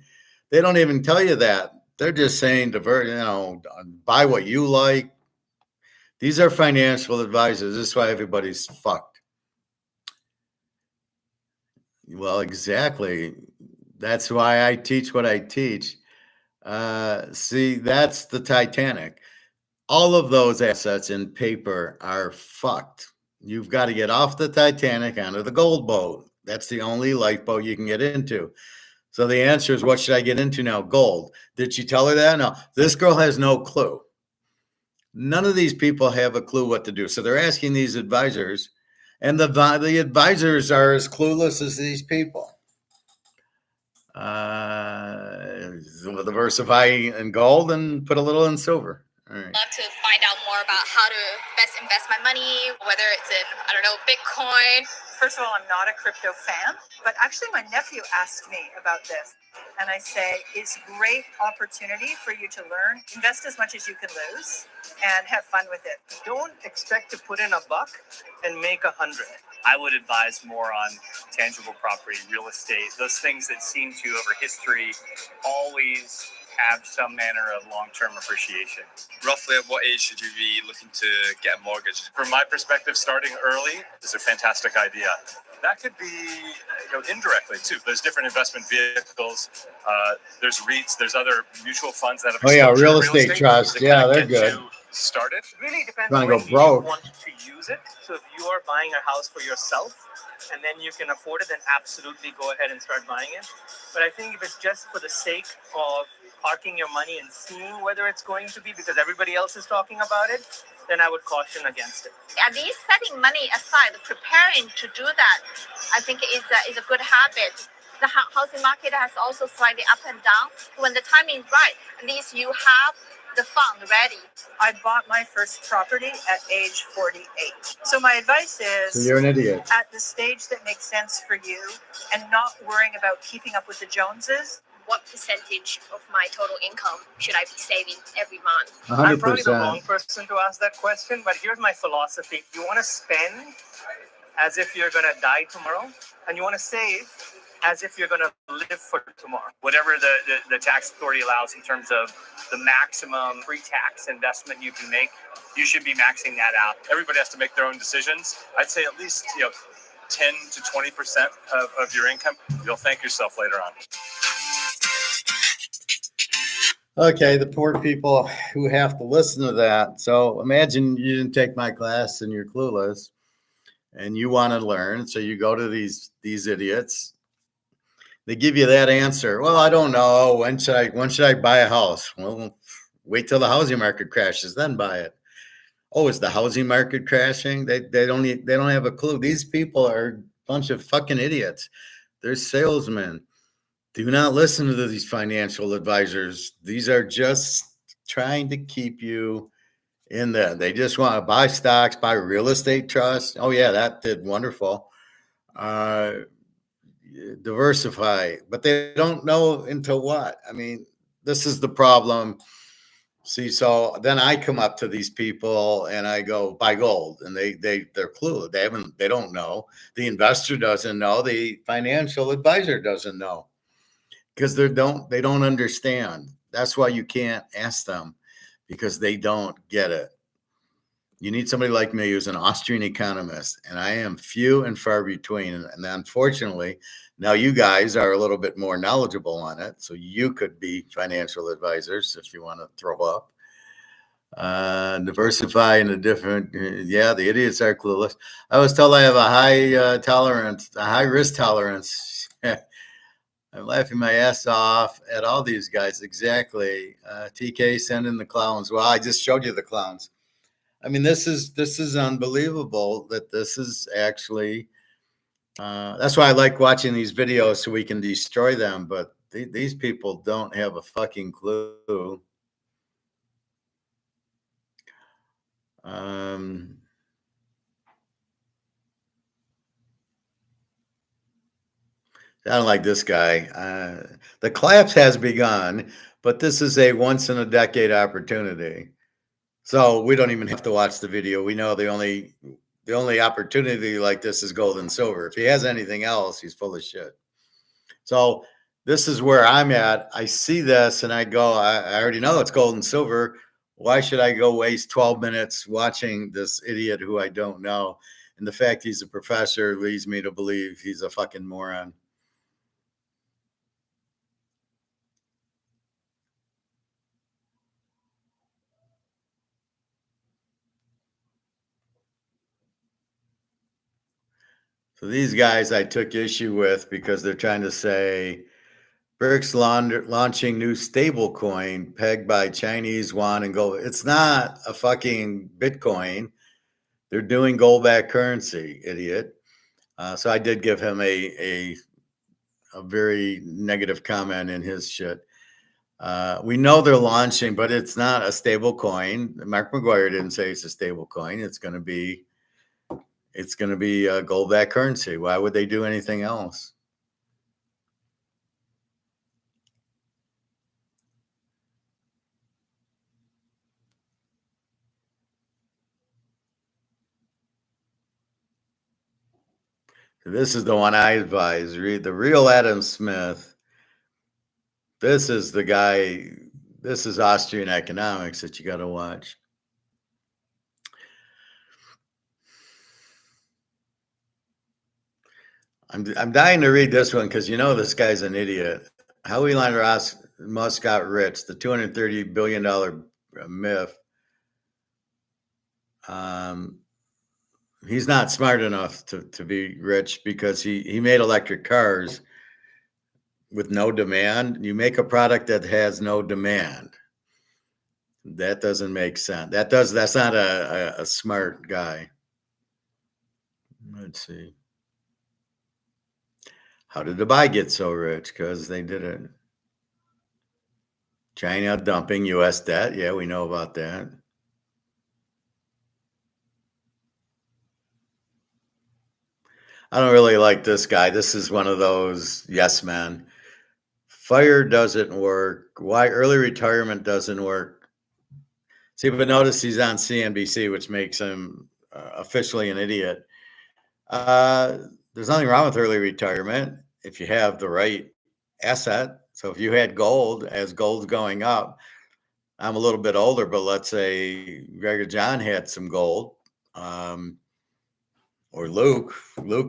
S1: They don't even tell you that. They're just saying buy what you like. These are financial advisors. This is why everybody's fucked. Well, exactly. That's why I teach what I teach. See, that's the Titanic. All of those assets in paper are fucked. You've got to get off the Titanic onto the gold boat. That's the only lifeboat you can get into. So the answer is, what should I get into now? Gold. Did she tell her that? No. This girl has no clue. None of these people have a clue what to do. So they're asking these advisors, and the advisors are as clueless as these people. Diversify in gold and put a little in silver. All right.
S17: Love to find out more about how to best invest my money, whether it's in, Bitcoin.
S3: First of all, I'm not a crypto fan, but actually my nephew asked me about this. And I say, it's a great opportunity for you to learn. Invest as much as you can lose and have fun with it.
S19: Don't expect to put in $1 and make 100. I would advise more on tangible property, real estate, those things that seem to, over history, always have some manner of long-term appreciation.
S16: Roughly at what age should you be looking to get a mortgage?
S18: From my perspective, starting early is a fantastic idea. That could be indirectly too. There's different investment vehicles. There's REITs. There's other mutual funds that have.
S1: Oh yeah, real estate trust. Yeah, they're good.
S19: Started. It really depends
S1: on when
S19: you want to use it. So if you are buying a house for yourself and then you can afford it, then absolutely go ahead and start buying it. But I think if it's just for the sake of parking your money and seeing whether it's going to be because everybody else is talking about it, then I would caution against it.
S17: At least setting money aside, preparing to do that, I think is a good habit. The housing market has also slightly up and down. When the timing is right, at least you have the fund ready.
S3: I bought my first property at age 48. So my advice is,
S1: so you're an idiot.
S3: At the stage that makes sense for you and not worrying about keeping up with the Joneses.
S17: What percentage of my total income should I be saving every month?
S1: 100%.
S19: I'm probably the wrong person to ask that question, but here's my philosophy. You want to spend as if you're going to die tomorrow, and you want to save as if you're going to live for tomorrow. Whatever the tax authority allows in terms of the maximum pre-tax investment you can make, you should be maxing that out.
S18: Everybody has to make their own decisions. I'd say at least 10 to 20% of your income. You'll thank yourself later on.
S1: Okay, the poor people who have to listen to that. So imagine you didn't take my class and you're clueless and you want to learn. So you go to these idiots. They give you that answer. Well, I don't know. When should I buy a house? Well, wait till the housing market crashes, then buy it. Oh, is the housing market crashing? They don't have a clue. These people are a bunch of fucking idiots. They're salesmen. Do not listen to these financial advisors. These are just trying to keep you in there. They just want to buy stocks, buy real estate trusts. Oh yeah, that did wonderful. Diversify, but they don't know into what. I mean, this is the problem. See, so then I come up to these people and I go, buy gold, and they're clueless. They don't know. The investor doesn't know. The financial advisor doesn't know. Because they don't understand. That's why you can't ask them, because they don't get it. You need somebody like me who's an Austrian economist, and I am few and far between. And unfortunately, now you guys are a little bit more knowledgeable on it, so you could be financial advisors if you want to throw up. Diversify into different. Yeah, the idiots are clueless. I was told I have a high tolerance, a high risk tolerance. I'm laughing my ass off at all these guys. Exactly. TK sending the clowns. Well, I just showed you the clowns. I mean, this is unbelievable that this is actually. That's why I like watching these videos so we can destroy them. But these people don't have a fucking clue. I don't like this guy. The collapse has begun, but this is a once in a decade opportunity. So we don't even have to watch the video. We know the only opportunity like this is gold and silver. If he has anything else, he's full of shit. So this is where I'm at. I see this and I go, I already know it's gold and silver. Why should I go waste 12 minutes watching this idiot who I don't know? And the fact he's a professor leads me to believe he's a fucking moron. So these guys I took issue with because they're trying to say brics launching new stable coin pegged by Chinese yuan and gold. It's not a fucking Bitcoin. They're doing gold-backed currency, idiot. So I did give him a very negative comment in his shit. We know they're launching, but it's not a stable coin. Mark McGuire didn't say it's a stable coin. It's going to be a gold-backed currency. Why would they do anything else? This is the one I advise. Read the real Adam Smith. This is the guy. This is Austrian economics that you got to watch. I'm dying to read this one because you know this guy's an idiot. How Elon Musk got rich, the $230 billion myth. He's not smart enough to be rich because he made electric cars with no demand. You make a product that has no demand. That doesn't make sense. That's not a smart guy. Let's see. How did Dubai get so rich? Because they did it. China dumping U.S. debt. Yeah, we know about that. I don't really like this guy. This is one of those yes men. Fire doesn't work. Why early retirement doesn't work? See, but notice he's on CNBC, which makes him officially an idiot. There's nothing wrong with early retirement if you have the right asset. So if you had gold, as gold's going up, I'm a little bit older, but let's say Gregor John had some gold, or Luke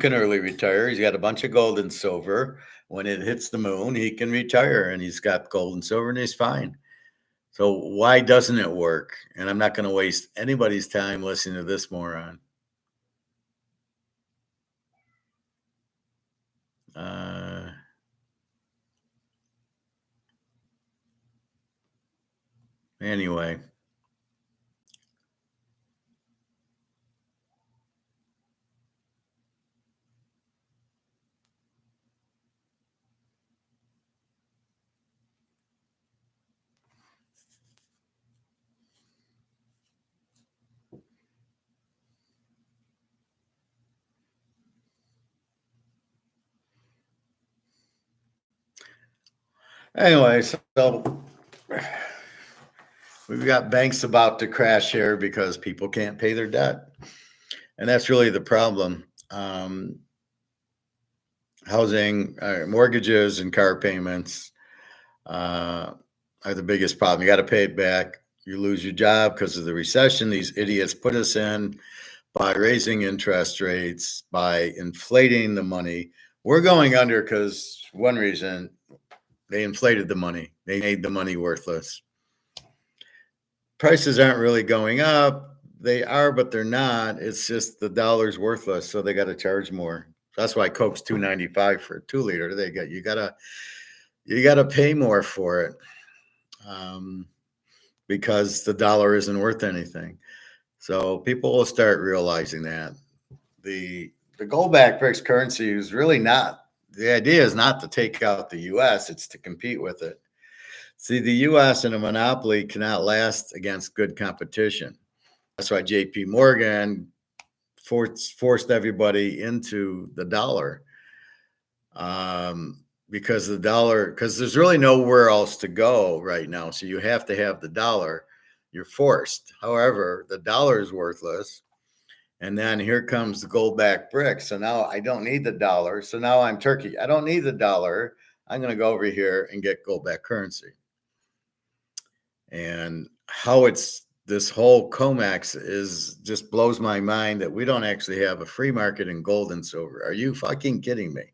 S1: can early retire. He's got a bunch of gold and silver. When it hits the moon, he can retire, and he's got gold and silver, and he's fine. So why doesn't it work? And I'm not going to waste anybody's time listening to this moron. Anyway. Anyway, so we've got banks about to crash here because people can't pay their debt. And that's really the problem. Housing, mortgages, and car payments are the biggest problem. You got to pay it back. You lose your job because of the recession these idiots put us in by raising interest rates, by inflating the money. We're going under because one reason, they inflated the money. They made the money worthless. prices aren't really going up. They are, but they're not. It's just the dollar's worthless, so they got to charge more. That's why Coke's $2.95 for a 2-liter. You gotta pay more for it, because the dollar isn't worth anything. So people will start realizing that the gold-backed BRICS currency is really not. The idea is not to take out the U.S. It's to compete with it. See, the U.S. in a monopoly cannot last against good competition. That's why J.P. Morgan forced everybody into the dollar, because there's really nowhere else to go right now. So you have to have the dollar. You're forced. However, the dollar is worthless. And then here comes the gold-backed BRICS. So now I don't need the dollar. So now I'm Turkey. I don't need the dollar. I'm going to go over here and get gold-backed currency. And how this whole comex is just blows my mind that we don't actually have a free market in gold and silver. Are you fucking kidding me?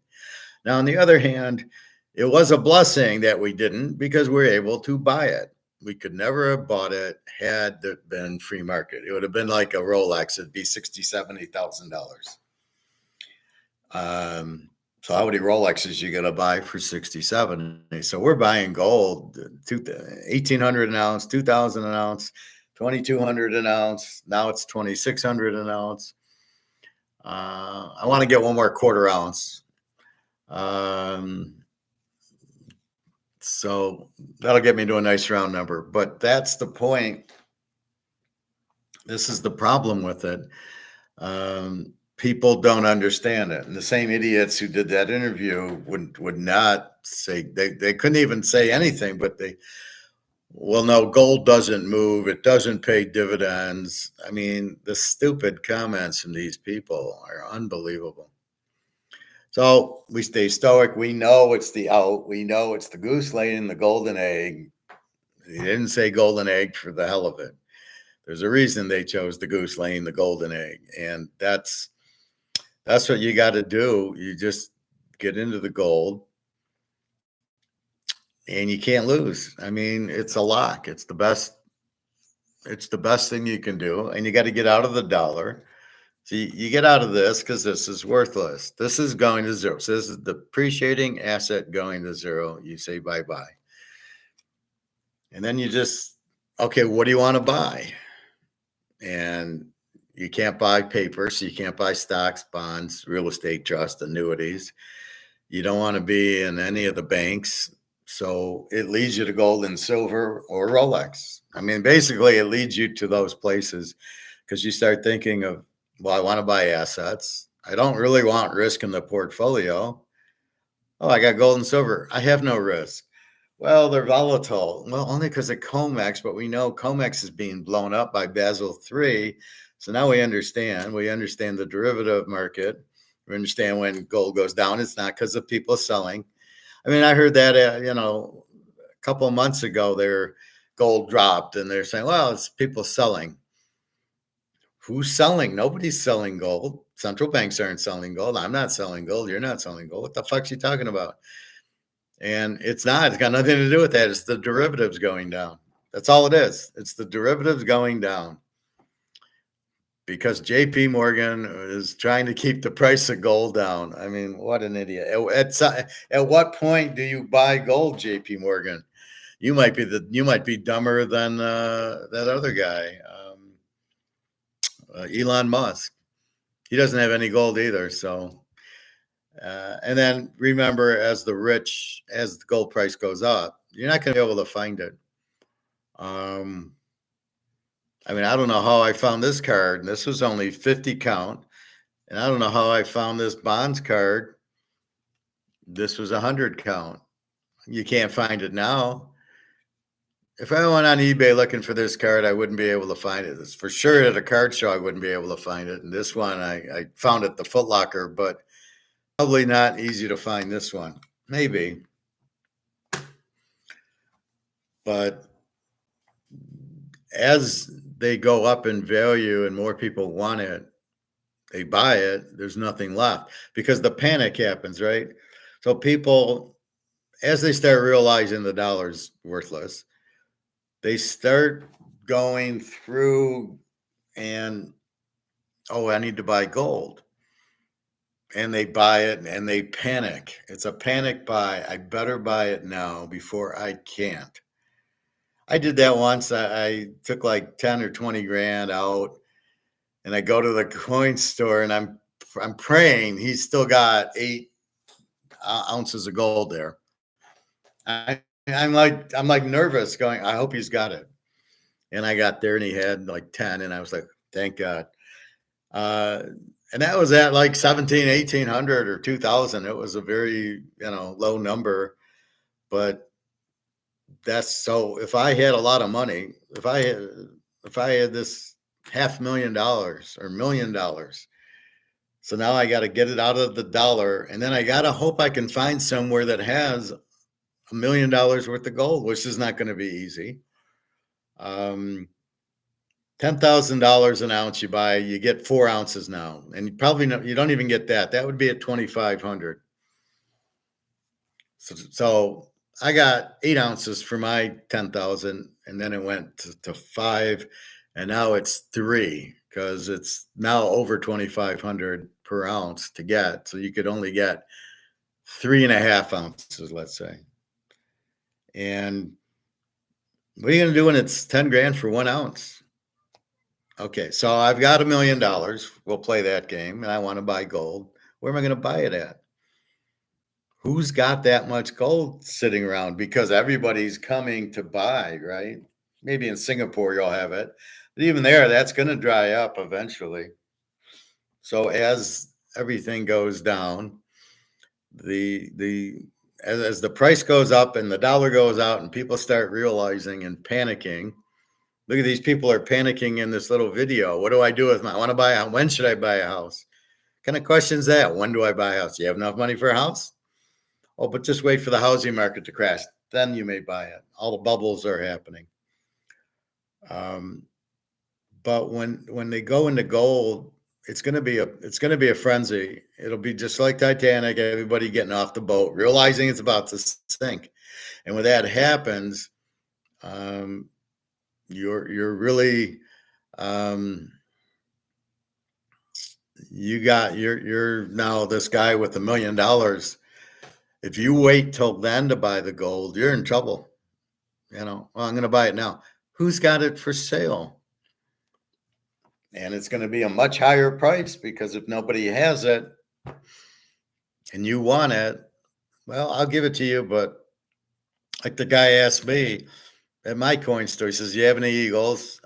S1: Now, on the other hand, it was a blessing that we didn't, because we're able to buy it. We could never have bought it had there been free market. It would have been like a Rolex. It'd be $60,000, $70,000. So how many Rolexes you gonna buy for $67,000? So we're buying gold, 1,800 an ounce, 2,000 an ounce, 2,200 an ounce. Now it's 2,600 an ounce. I want to get one more quarter ounce. So that'll get me to a nice round number. But that's the point. This is the problem with it. People don't understand it. And the same idiots who did that interview would not say, they couldn't even say anything, but well, no, gold doesn't move. It doesn't pay dividends. I mean, the stupid comments from these people are unbelievable. So we stay stoic. We know it's the out. We know it's the goose laying the golden egg. He didn't say golden egg for the hell of it. There's a reason they chose the goose laying the golden egg. And that's what you got to do. You just get into the gold and you can't lose. I mean, it's a lock. It's the best thing you can do. And you got to get out of the dollar. So you get out of this because this is worthless. This is going to zero. So this is the depreciating asset going to zero. You say bye-bye. And then you just, okay, what do you want to buy? And you can't buy paper, so you can't buy stocks, bonds, real estate trust, annuities. You don't want to be in any of the banks. So it leads you to gold and silver or Rolex. I mean, basically, it leads you to those places because you start thinking of, well, I want to buy assets. I don't really want risk in the portfolio. Oh, I got gold and silver. I have no risk. Well, they're volatile. Well, only because of COMEX, but we know COMEX is being blown up by Basel III. So now we understand. We understand the derivative market. We understand when gold goes down, it's not because of people selling. I mean, I heard that, a couple of months ago, their gold dropped and they're saying, well, it's people selling. Who's selling? Nobody's selling gold. Central banks aren't selling gold. I'm not selling gold. You're not selling gold. What the fuck's you talking about? And it's got nothing to do with that. It's the derivatives going down. That's all it is. It's the derivatives going down because JP Morgan is trying to keep the price of gold down. I mean, what an idiot. At what point do you buy gold, JP Morgan? You might be dumber than that other guy, Elon Musk. He doesn't have any gold either. So, and then remember, as the gold price goes up, you're not going to be able to find it. I mean, I don't know how I found this card. And this was only 50 count. And I don't know how I found this bonds card. This was 100 count. You can't find it now. If I went on eBay looking for this card, I wouldn't be able to find it. It's for sure at a card show, I wouldn't be able to find it. And this one, I found at the Foot Locker, but probably not easy to find this one. Maybe. But as they go up in value and more people want it, they buy it, there's nothing left because the panic happens, right? So people, as they start realizing the dollar's worthless, they start going through and, oh, I need to buy gold. And they buy it and they panic. It's a panic buy. I better buy it now before I can't. I did that once. I took like 10 or 20 grand out, and I go to the coin store and I'm praying he's still got 8 ounces of gold there. I'm like nervous going, I hope he's got it. And I got there and he had like 10, and I was like, thank God. And that was at like 1800 or 2000. It was a very, low number, but that's so if I had a lot of money, if I had this $500,000 or $1 million, so now I got to get it out of the dollar, and then I got to hope I can find somewhere that has $1 million worth of gold, which is not going to be easy. $10,000 an ounce you get 4 ounces now, and you don't even get that. That would be at 2,500. So I got 8 ounces for my 10,000, and then it went to 5, and now it's 3 because it's now over 2,500 per ounce to get. So you could only get 3.5 ounces, let's say. And what are you going to do when it's 10 grand for 1 ounce? Okay, so I've got $1 million. We'll play that game, and I want to buy gold. Where am I going to buy it at? Who's got that much gold sitting around? Because everybody's coming to buy, right? Maybe in Singapore you'll have it, but even there, that's going to dry up eventually. So as everything goes down, as the price goes up and the dollar goes out, and people start realizing and panicking. Look at these people are panicking in this little video. What do I do with I want to buy a house? When should I buy a house? What kind of question is that? When do I buy a house? Do you have enough money for a house? Oh, but just wait for the housing market to crash. Then you may buy it. All the bubbles are happening. But when they go into gold, it's going to be a frenzy. It'll be just like Titanic. Everybody getting off the boat, realizing it's about to sink. And when that happens, you're really you're now this guy with $1 million. If you wait till then to buy the gold, you're in trouble. Well, I'm going to buy it now. Who's got it for sale? And it's going to be a much higher price, because if nobody has it and you want it, well, I'll give it to you. But like the guy asked me at my coin store, he says, you have any eagles?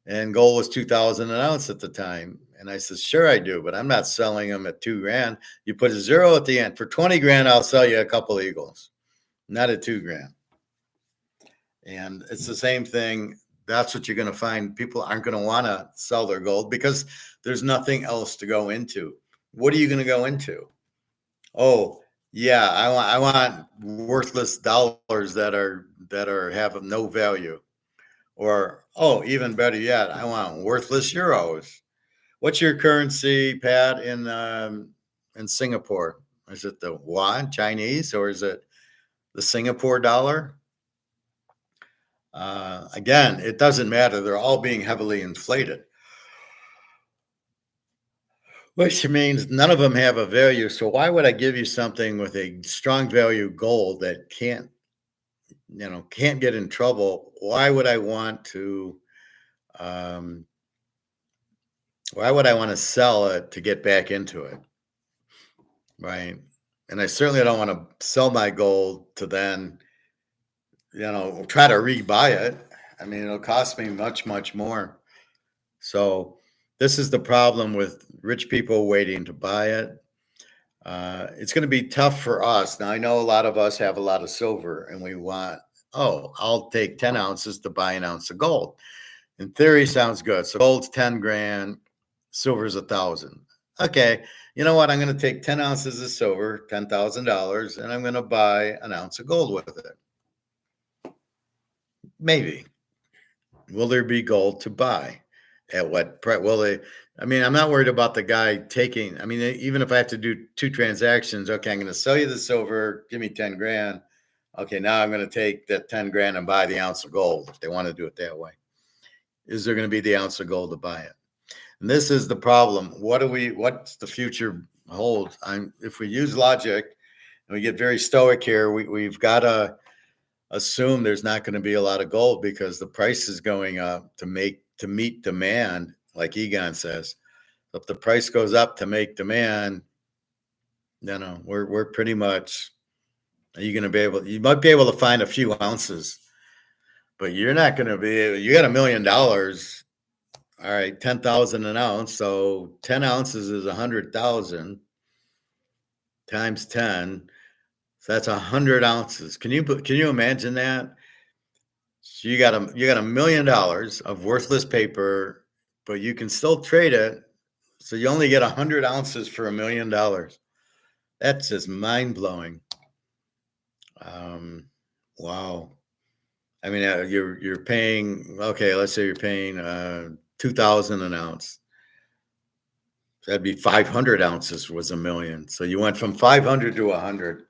S1: And gold was 2,000 an ounce at the time. And I said, sure I do, but I'm not selling them at 2 grand. You put a 0 at the end. For 20 grand, I'll sell you a couple eagles, not at 2 grand. And it's the same thing. That's what you're going to find. People aren't going to want to sell their gold because there's nothing else to go into. What are you going to go into? Oh, yeah, I want worthless dollars that have no value. Or, oh, even better yet, I want worthless euros. What's your currency, Pat, in Singapore? Is it the yuan, Chinese, or is it the Singapore dollar? Again, it doesn't matter. They're all being heavily inflated, which means none of them have a value. So why would I give you something with a strong value gold that can't get in trouble? Why would I want to sell it to get back into it? Right. And I certainly don't want to sell my gold to then, try to rebuy it. I mean, it'll cost me much, much more. So this is the problem with rich people waiting to buy it. It's going to be tough for us. Now, I know a lot of us have a lot of silver, and we want, I'll take 10 ounces to buy an ounce of gold. In theory, sounds good. So gold's 10 grand, silver's 1,000. Okay, you know what? I'm going to take 10 ounces of silver, $10,000, and I'm going to buy an ounce of gold with it. Maybe. Will there be gold to buy? At what price? I'm not worried about the guy taking, even if I have to do 2 transactions, okay, I'm going to sell you the silver, give me 10 grand. Okay, now I'm going to take that 10 grand and buy the ounce of gold if they want to do it that way. is there going to be the ounce of gold to buy it? And this is the problem. What's the future hold? If we use logic and we get very stoic here, we've got to assume there's not going to be a lot of gold because the price is going up to meet demand, like Egon says. If the price goes up to make demand, we're pretty much. You might be able to find a few ounces, but you're not going to be able. You got $1 million. All right, 10,000 an ounce. So 10 ounces is 100,000 times 10. So that's 100 ounces. Can you imagine that? So you got $1 million of worthless paper, but you can still trade it. So you only get 100 ounces for $1 million. That's just mind blowing. Wow. I mean, you're paying. Okay, let's say you're paying $2,000 an ounce. That'd be 500 ounces was $1 million. So you went from 500 to 100.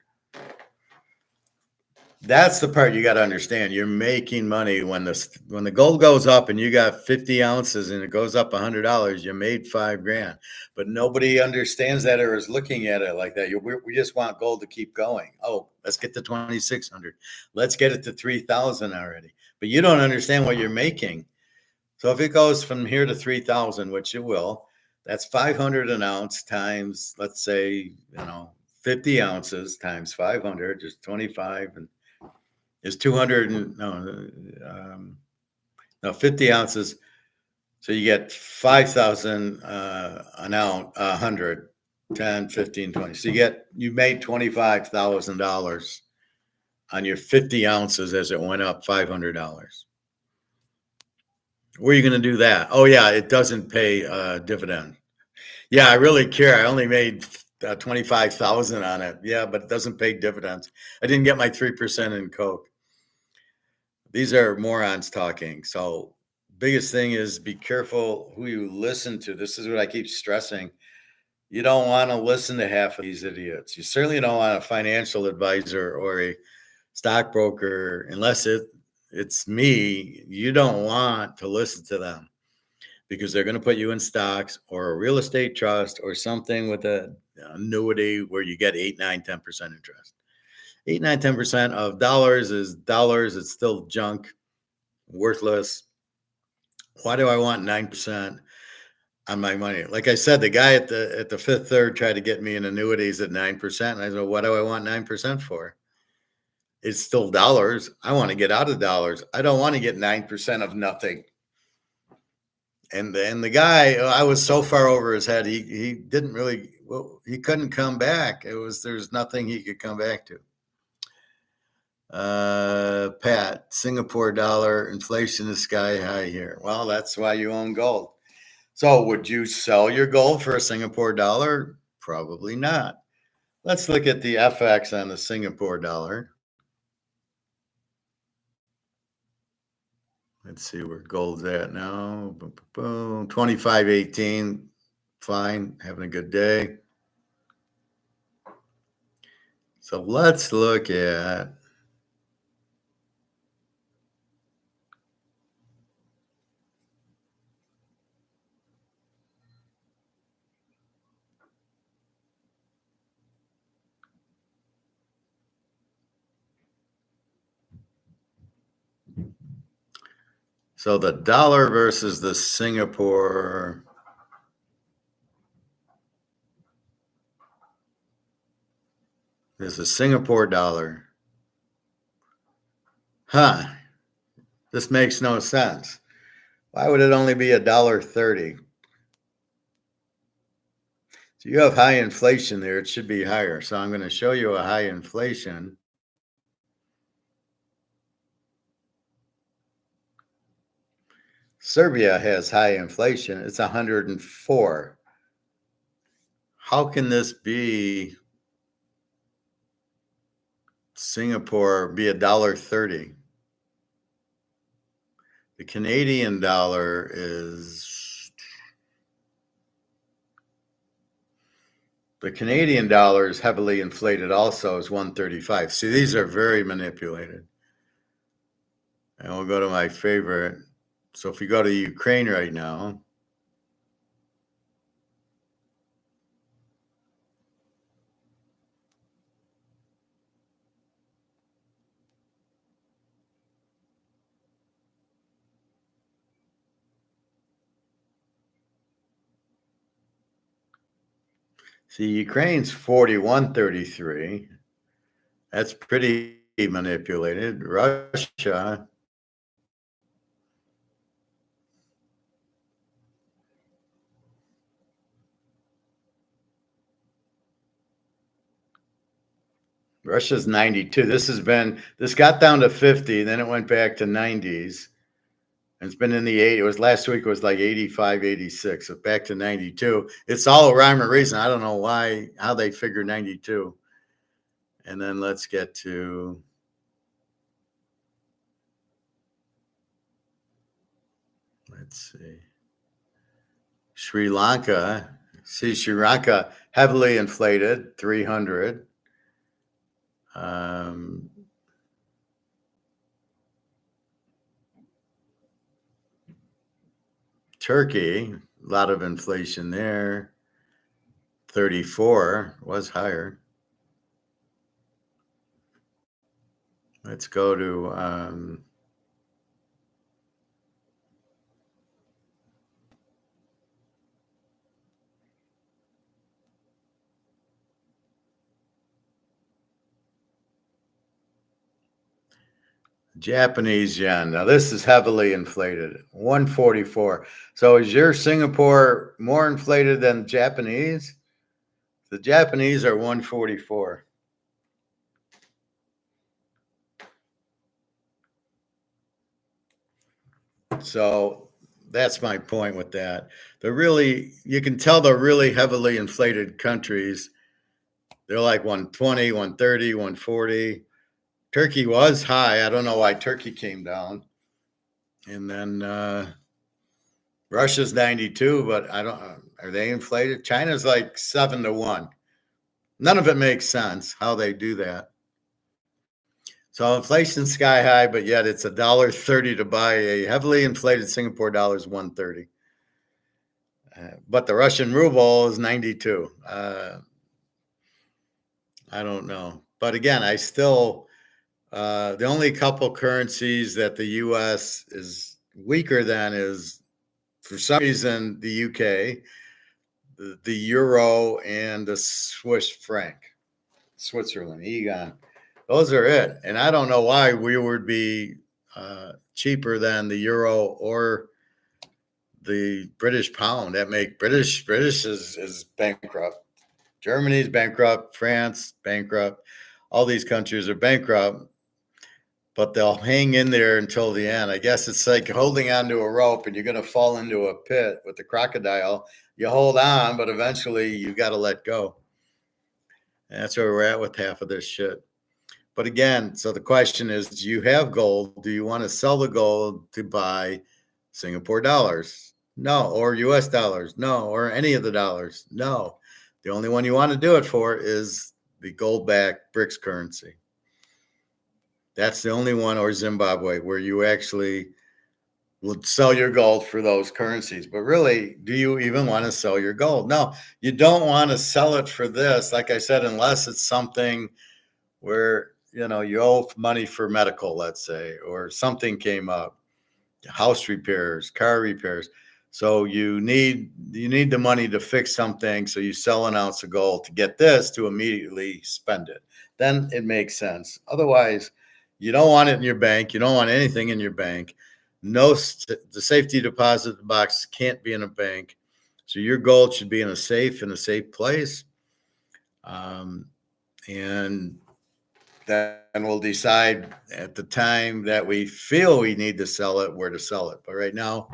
S1: That's the part you got to understand. You're making money when the gold goes up and you got 50 ounces and it goes up $100. You made $5,000, but nobody understands that or is looking at it like that. We just want gold to keep going. Oh, let's get to 2,600. Let's get it to 3,000 already. But you don't understand what you're making. So if it goes from here to 3,000, which it will, that's 500 an ounce times, let's say, 50 ounces times 500 is 25 and is 200 and 50 ounces. So you get 5,000 an ounce, 100, 10, 15, 20. So you made $25,000 on your 50 ounces as it went up $500. Where are you going to do that? Oh yeah, it doesn't pay dividend. Yeah, I really care. I only made 25,000 on it. Yeah, but it doesn't pay dividends. I didn't get my 3% in Coke. These are morons talking. So biggest thing is be careful who you listen to. This is what I keep stressing. You don't want to listen to half of these idiots. You certainly don't want a financial advisor or a stockbroker, unless it's me. You don't want to listen to them because they're going to put you in stocks or a real estate trust or something with an annuity where you get 8, 9, 10% interest. 8, 9, 10% of dollars is dollars. It's still junk, worthless. Why do I want 9% on my money? Like I said, the guy at the Fifth Third tried to get me in annuities at 9%. And I said, what do I want 9% for? It's still dollars. I want to get out of dollars. I don't want to get 9% of nothing. And the guy, I was so far over his head, he didn't really, he couldn't come back. There's nothing he could come back to. Pat, Singapore dollar, inflation is sky high here. Well, that's why you own gold. So would you sell your gold for a Singapore dollar? Probably not. Let's look at the FX on the Singapore dollar. Let's see where gold's at now. Boom, boom, boom. 25.18. Fine. Having a good day. So let's look at so the dollar versus the Singapore. There's a Singapore dollar. This makes no sense. Why would it only be $1.30? So you have high inflation there. It should be higher. So I'm going to show you a high inflation. Serbia has high inflation. It's 104. How can this be Singapore be $1.30? The Canadian dollar is heavily inflated also, is 135. See, these are very manipulated. And we'll go to my favorite So if you go to Ukraine right now, see, Ukraine's 41.33. That's pretty manipulated. Russia, Russia's 92. This got down to 50, then it went back to 90s. And it's been in the 80s. It was last week, it was like 85, 86. So back to 92. It's all a rhyme or reason. I don't know how they figure 92. And then let's get to let's see. Sri Lanka. See, Sri Lanka heavily inflated, 300. Turkey, a lot of inflation there. 34 was higher. Let's go to Japanese yen. Now this is heavily inflated, 144. So is your Singapore more inflated than Japanese? The Japanese are 144. So that's my point with that. You can tell the really heavily inflated countries, they're like 120, 130, 140. Turkey was high. I don't know why Turkey came down. And then Russia's 92, but are they inflated? China's like 7-1. None of it makes sense how they do that. So inflation's sky high, but yet it's $1.30 to buy a heavily inflated Singapore dollar is 130. But the Russian ruble is 92. I don't know. But again, I still, the only couple currencies that the U.S. is weaker than is, for some reason, the UK, the euro, and the Swiss franc, Switzerland, Egon. Those are it. And I don't know why we would be cheaper than the euro or the British pound. That make British is bankrupt. Germany's bankrupt. France bankrupt. All these countries are bankrupt, but they'll hang in there until the end. I guess it's like holding onto a rope and you're going to fall into a pit with the crocodile. You hold on, but eventually you got to let go. And that's where we're at with half of this shit. But again, so the question is, do you have gold? Do you want to sell the gold to buy Singapore dollars? No. Or US dollars? No. Or any of the dollars? No. The only one you want to do it for is the gold-backed BRICS currency. That's the only one, or Zimbabwe, where you actually will sell your gold for those currencies. But really, do you even want to sell your gold? No, you don't want to sell it for this. Like I said, unless it's something where, you owe money for medical, let's say, or something came up, house repairs, car repairs. So you need the money to fix something. So you sell an ounce of gold to get this to immediately spend it. Then it makes sense. Otherwise, you don't want it in your bank. You don't want anything in your bank. The safety deposit box can't be in a bank. So your gold should be in a safe place. And then we'll decide at the time that we feel we need to sell it, where to sell it. But right now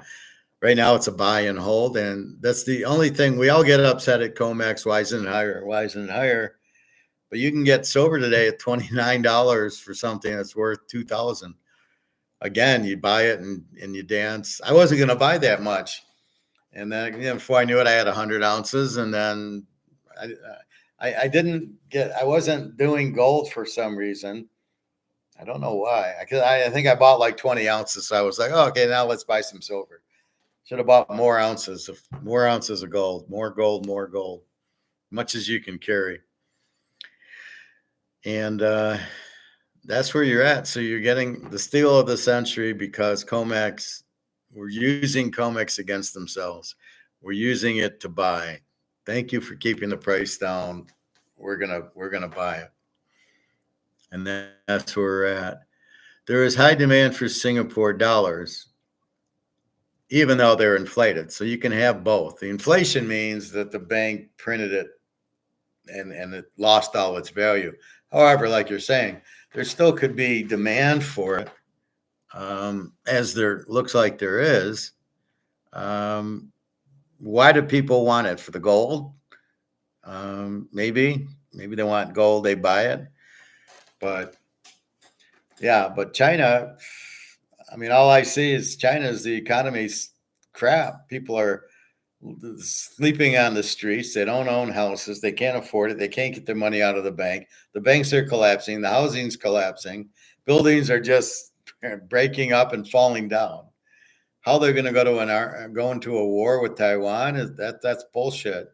S1: it's a buy and hold. And that's the only thing. We all get upset at COMEX. Why isn't it higher? But you can get silver today at $29 for something that's worth $2,000. Again, you buy it and you dance. I wasn't going to buy that much. And then before I knew it, I had 100 ounces. And then I wasn't doing gold for some reason. I don't know why. I think I bought like 20 ounces. So I was like, oh, okay, now let's buy some silver. Should have bought more ounces of gold, more gold, much as you can carry. And that's where you're at. So you're getting the steal of the century because comex, we're using comex against themselves. We're using it to buy. Thank you for keeping the price down. We're gonna buy it. And that's where we're at. There is high demand for Singapore dollars, even though they're inflated. So you can have both. The inflation means that the bank printed it and it lost all its value. However, like you're saying, there still could be demand for it, as there looks like there is. Why do people want it? For the gold? Maybe they want gold, they buy it. But yeah, but China, I mean, all I see is China's the economy's crap. People are sleeping on the streets. They don't own houses. They can't afford it. They can't get their money out of the bank. The banks are collapsing. The housing's collapsing. Buildings are just breaking up and falling down. How they're going to go into a war with Taiwan that's bullshit.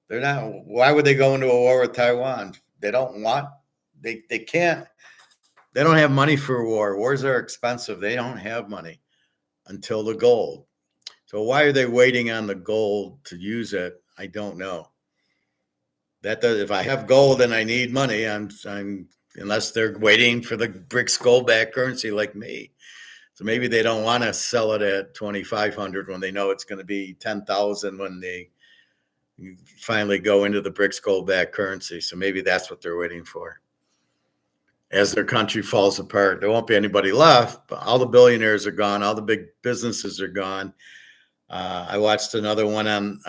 S1: They're not. Why would they go into a war with Taiwan? They don't want. They can't. They don't have money for war. Wars are expensive. They don't have money until the gold. So why are they waiting on the gold to use it? I don't know. If I have gold and I need money, I'm unless they're waiting for the BRICS gold-backed currency like me. So maybe they don't want to sell it at 2,500 when they know it's going to be 10,000 when they finally go into the BRICS gold-backed currency. So maybe that's what they're waiting for. As their country falls apart, there won't be anybody left. But all the billionaires are gone. All the big businesses are gone. I watched another one on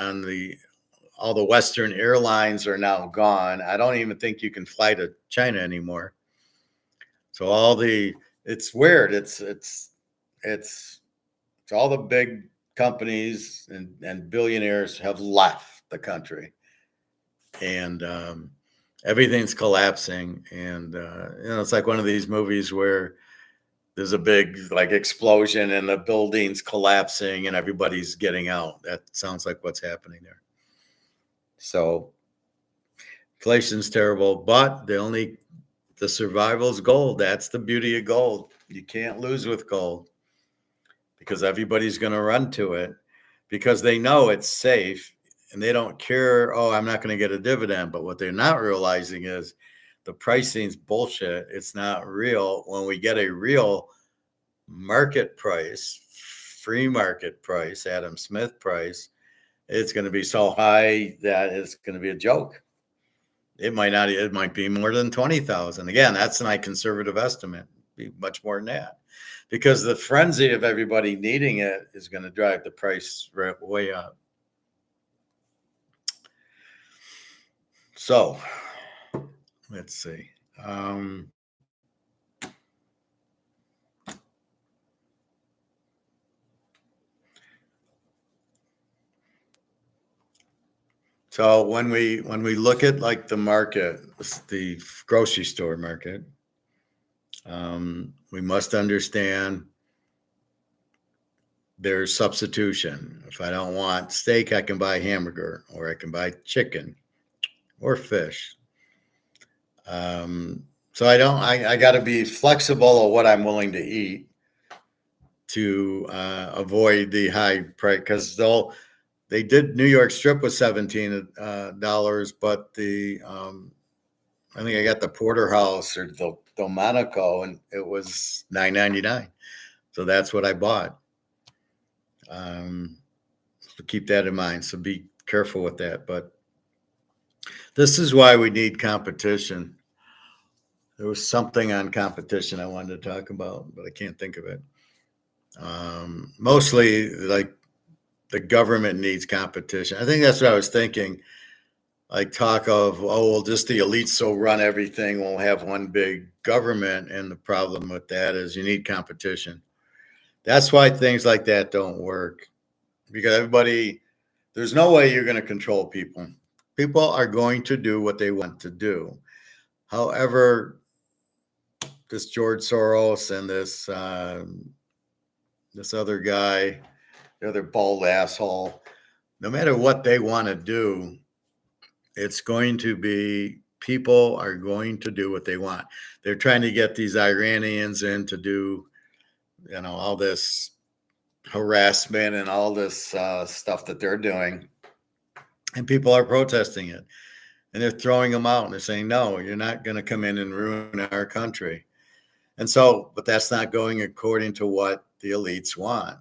S1: all the Western airlines are now gone. I don't even think you can fly to China anymore. So it's weird. It's all the big companies and billionaires have left the country, and everything's collapsing. And it's like one of these movies where there's a big explosion and the building's collapsing and everybody's getting out. That sounds like what's happening there. So inflation's terrible, but the survival's gold. That's the beauty of gold. You can't lose with gold because everybody's going to run to it because they know it's safe and they don't care. Oh, I'm not going to get a dividend. But what they're not realizing is the pricing's bullshit. It's not real. When we get a real market price, free market price, Adam Smith price, it's going to be so high that it's going to be a joke. It might be more than 20,000. Again, that's my conservative estimate. It'd be much more than that because the frenzy of everybody needing it is going to drive the price way up. So let's see. So when we look at the market, the grocery store market, we must understand there's substitution. If I don't want steak, I can buy hamburger, or I can buy chicken or fish. So I got to be flexible of what I'm willing to eat to avoid the high price because they did New York strip was $17, but I think I got the porterhouse or the Delmonico and it was $9.99. So that's what I bought. So keep that in mind. So be careful with that. But this is why we need competition. There was something on competition I wanted to talk about, but I can't think of it. Mostly the government needs competition. I think that's what I was thinking. Talk of, just the elites will run everything. We'll have one big government. And the problem with that is you need competition. That's why things like that don't work because there's no way you're going to control people. People are going to do what they want to do. However, this George Soros and this other guy, the other bald asshole, no matter what they want to do, it's going to be, people are going to do what they want. They're trying to get these Iranians in to do, all this harassment and all this stuff that they're doing. And people are protesting it. And they're throwing them out and they're saying, no, you're not going to come in and ruin our country. And so, but that's not going according to what the elites want.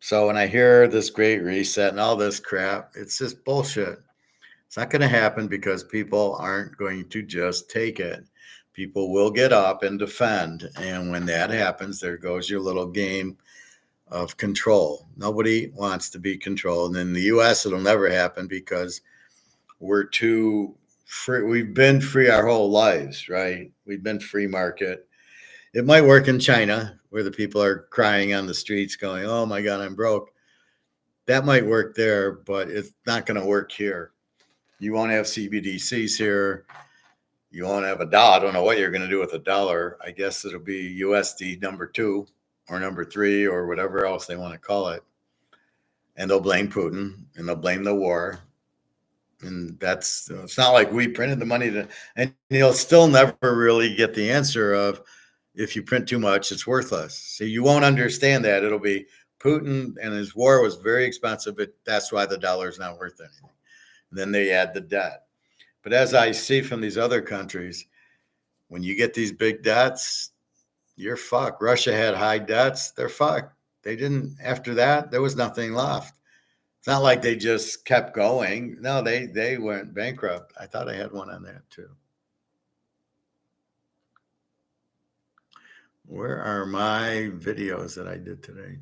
S1: So when I hear this great reset and all this crap, it's just bullshit. It's not going to happen because people aren't going to just take it. People will get up and defend. And when that happens, there goes your little game of control. Nobody wants to be controlled. And in the US, it'll never happen because we're too free. We've been free our whole lives, right? We've been free market. It might work in China where the people are crying on the streets going, oh my God, I'm broke. That might work there, but it's not going to work here. You won't have CBDCs here. You won't have a dollar. I don't know what you're going to do with a dollar. I guess it'll be USD number 2 or number 3 or whatever else they want to call it. And they'll blame Putin and they'll blame the war. And it's not like we printed the money and you'll still never really get the answer of, if you print too much, it's worthless. So you won't understand that. It'll be Putin and his war was very expensive, but that's why the dollar is not worth anything. And then they add the debt. But as I see from these other countries, when you get these big debts, you're fucked. Russia had high debts. They're fucked. They didn't, after that, there was nothing left. It's not like they just kept going. No, they went bankrupt. I thought I had one on that too. Where are my videos that I did today?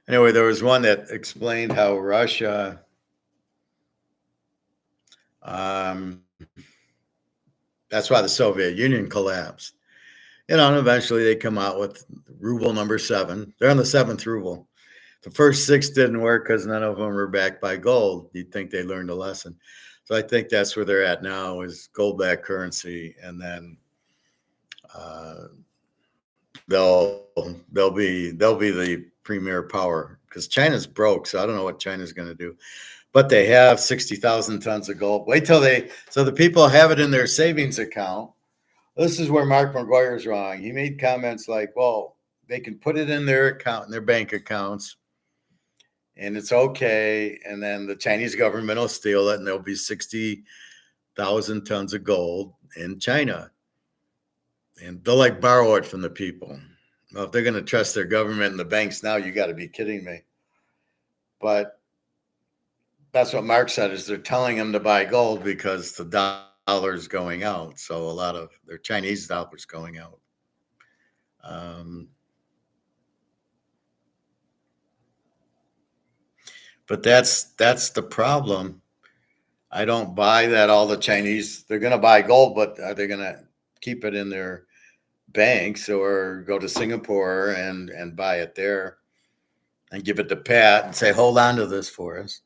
S1: Anyway, there was one that explained how Russia, that's why the Soviet Union collapsed. And eventually they come out with ruble number 7. They're on the 7th ruble. The first 6 didn't work because none of them were backed by gold. You'd think they learned a lesson. So I think that's where they're at now, is gold-backed currency, and then they'll be the premier power, because China's broke. So I don't know what China's going to do. But they have 60,000 tons of gold. Wait till so the people have it in their savings account. This is where Mark McGuire's wrong. He made comments like, well, they can put it in their account, in their bank accounts, and it's okay. And then the Chinese government will steal it, and there'll be 60,000 tons of gold in China. And they'll borrow it from the people. Well, if they're going to trust their government and the banks now, you got to be kidding me. But that's what Mark said, is they're telling them to buy gold because the dollar's going out. So a lot of their Chinese dollars going out. But that's the problem. I don't buy that all the Chinese, they're going to buy gold, but are they going to keep it in their banks or go to Singapore and buy it there and give it to Pat and say, hold on to this for us?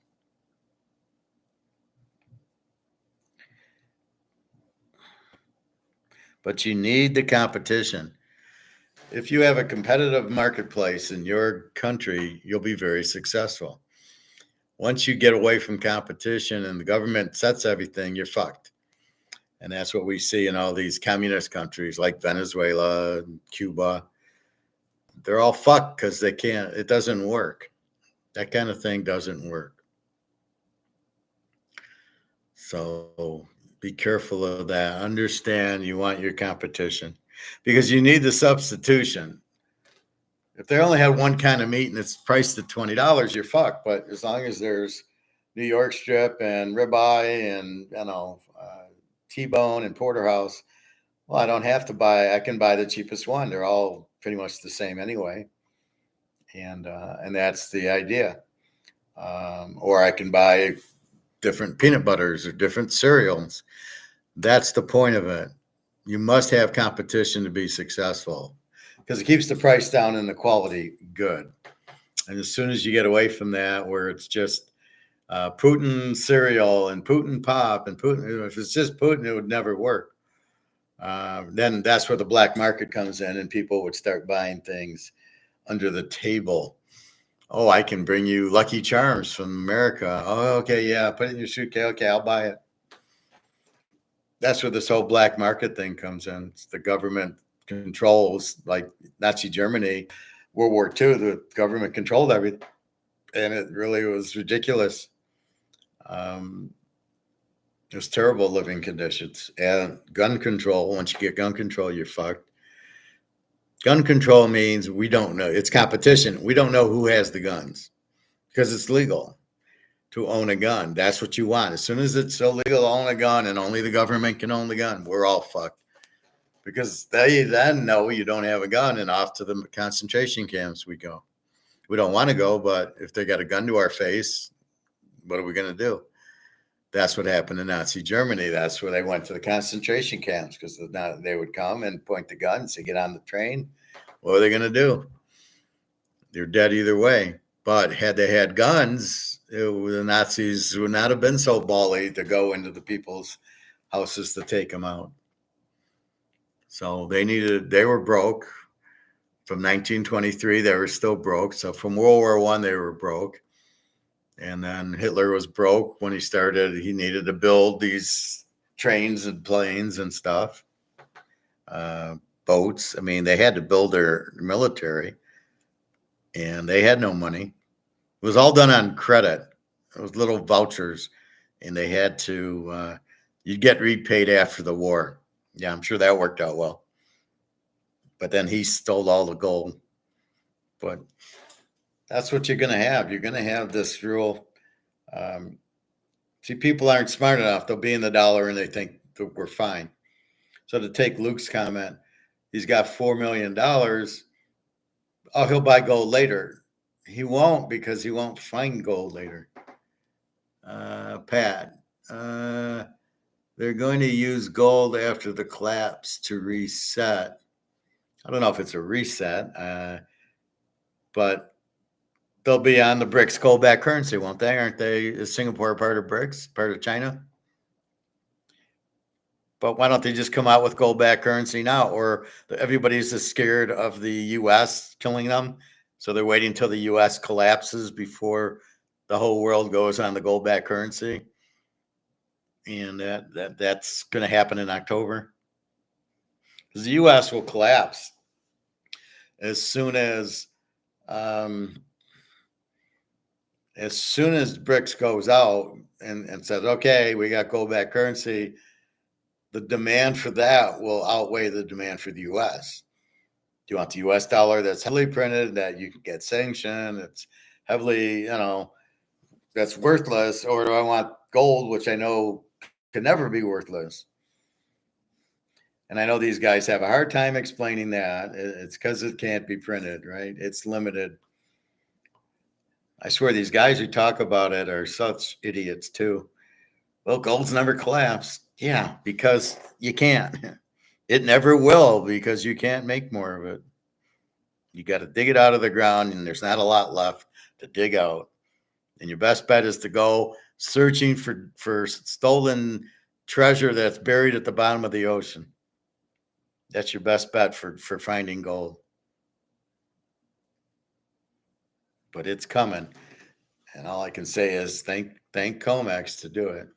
S1: But you need the competition. If you have a competitive marketplace in your country, you'll be very successful. Once you get away from competition and the government sets everything, you're fucked. And that's what we see in all these communist countries like Venezuela, Cuba. They're all fucked because it doesn't work. That kind of thing doesn't work. So be careful of that. Understand you want your competition because you need the substitution. If they only had one kind of meat and it's priced at $20, you're fucked. But as long as there's New York strip and ribeye and T-bone and porterhouse, well, I don't have to buy. I can buy the cheapest one. They're all pretty much the same anyway, and that's the idea. Or I can buy different peanut butters or different cereals. That's the point of it. You must have competition to be successful because it keeps the price down and the quality good. And as soon as you get away from that, where it's just Putin cereal and Putin pop and Putin, if it's just Putin, it would never work. Then that's where the black market comes in and people would start buying things under the table. Oh, I can bring you Lucky Charms from America. Oh, okay, yeah, put it in your suitcase. Okay, I'll buy it. That's where this whole black market thing comes in. It's the government controls, like Nazi Germany, World War II, the government controlled everything. And it really was ridiculous. It was terrible living conditions. And gun control, once you get gun control, you're fucked. Gun control means we don't know. It's competition. We don't know who has the guns because it's legal to own a gun. That's what you want. As soon as it's illegal to own a gun and only the government can own the gun, we're all fucked. Because they then know you don't have a gun and off to the concentration camps we go. We don't want to go, but if they got a gun to our face, what are we going to do? That's what happened in Nazi Germany. That's where they went to the concentration camps because they would come and point the gun and say, get on the train. What are they going to do? They're dead either way. But had they had guns, the Nazis would not have been so bally to go into the people's houses to take them out. So they were broke. From 1923, they were still broke. So from World War I, they were broke. And then Hitler was broke when he needed to build these trains and planes and stuff, boats. I mean, they had to build their military and they had no money. It was all done on credit. It was little vouchers and they had to, you'd get repaid after the war. Yeah, I'm sure that worked out well. But then he stole all the gold. But that's what you're going to have. You're going to have this real, see, people aren't smart enough. They'll be in the dollar and they think that we're fine. So to take Luke's comment, he's got $4 million. Oh, he'll buy gold later. He won't because he won't find gold later. Pat, they're going to use gold after the collapse to reset. I don't know if it's a reset, but they'll be on the BRICS gold-backed currency, won't they? Aren't they? Is Singapore part of BRICS, part of China? But why don't they just come out with gold-backed currency now? Or everybody's just scared of the U.S. killing them, so they're waiting until the U.S. collapses before the whole world goes on the gold-backed currency. And that's going to happen in October. Because the U.S. will collapse as soon as BRICS goes out and says, okay, we got gold-backed currency, the demand for that will outweigh the demand for the U.S. Do you want the U.S. dollar that's heavily printed, that you can get sanctioned, it's heavily, that's worthless, or do I want gold, which I know can never be worthless? And I know these guys have a hard time explaining that. It's because it can't be printed, right? It's limited. I swear these guys who talk about it are such idiots too. Well, gold's never collapsed. Yeah, because you can't. It never will because you can't make more of it. You got to dig it out of the ground and there's not a lot left to dig out. And your best bet is to go searching for stolen treasure that's buried at the bottom of the ocean. That's your best bet for finding gold. But it's coming. And all I can say is thank COMEX to do it.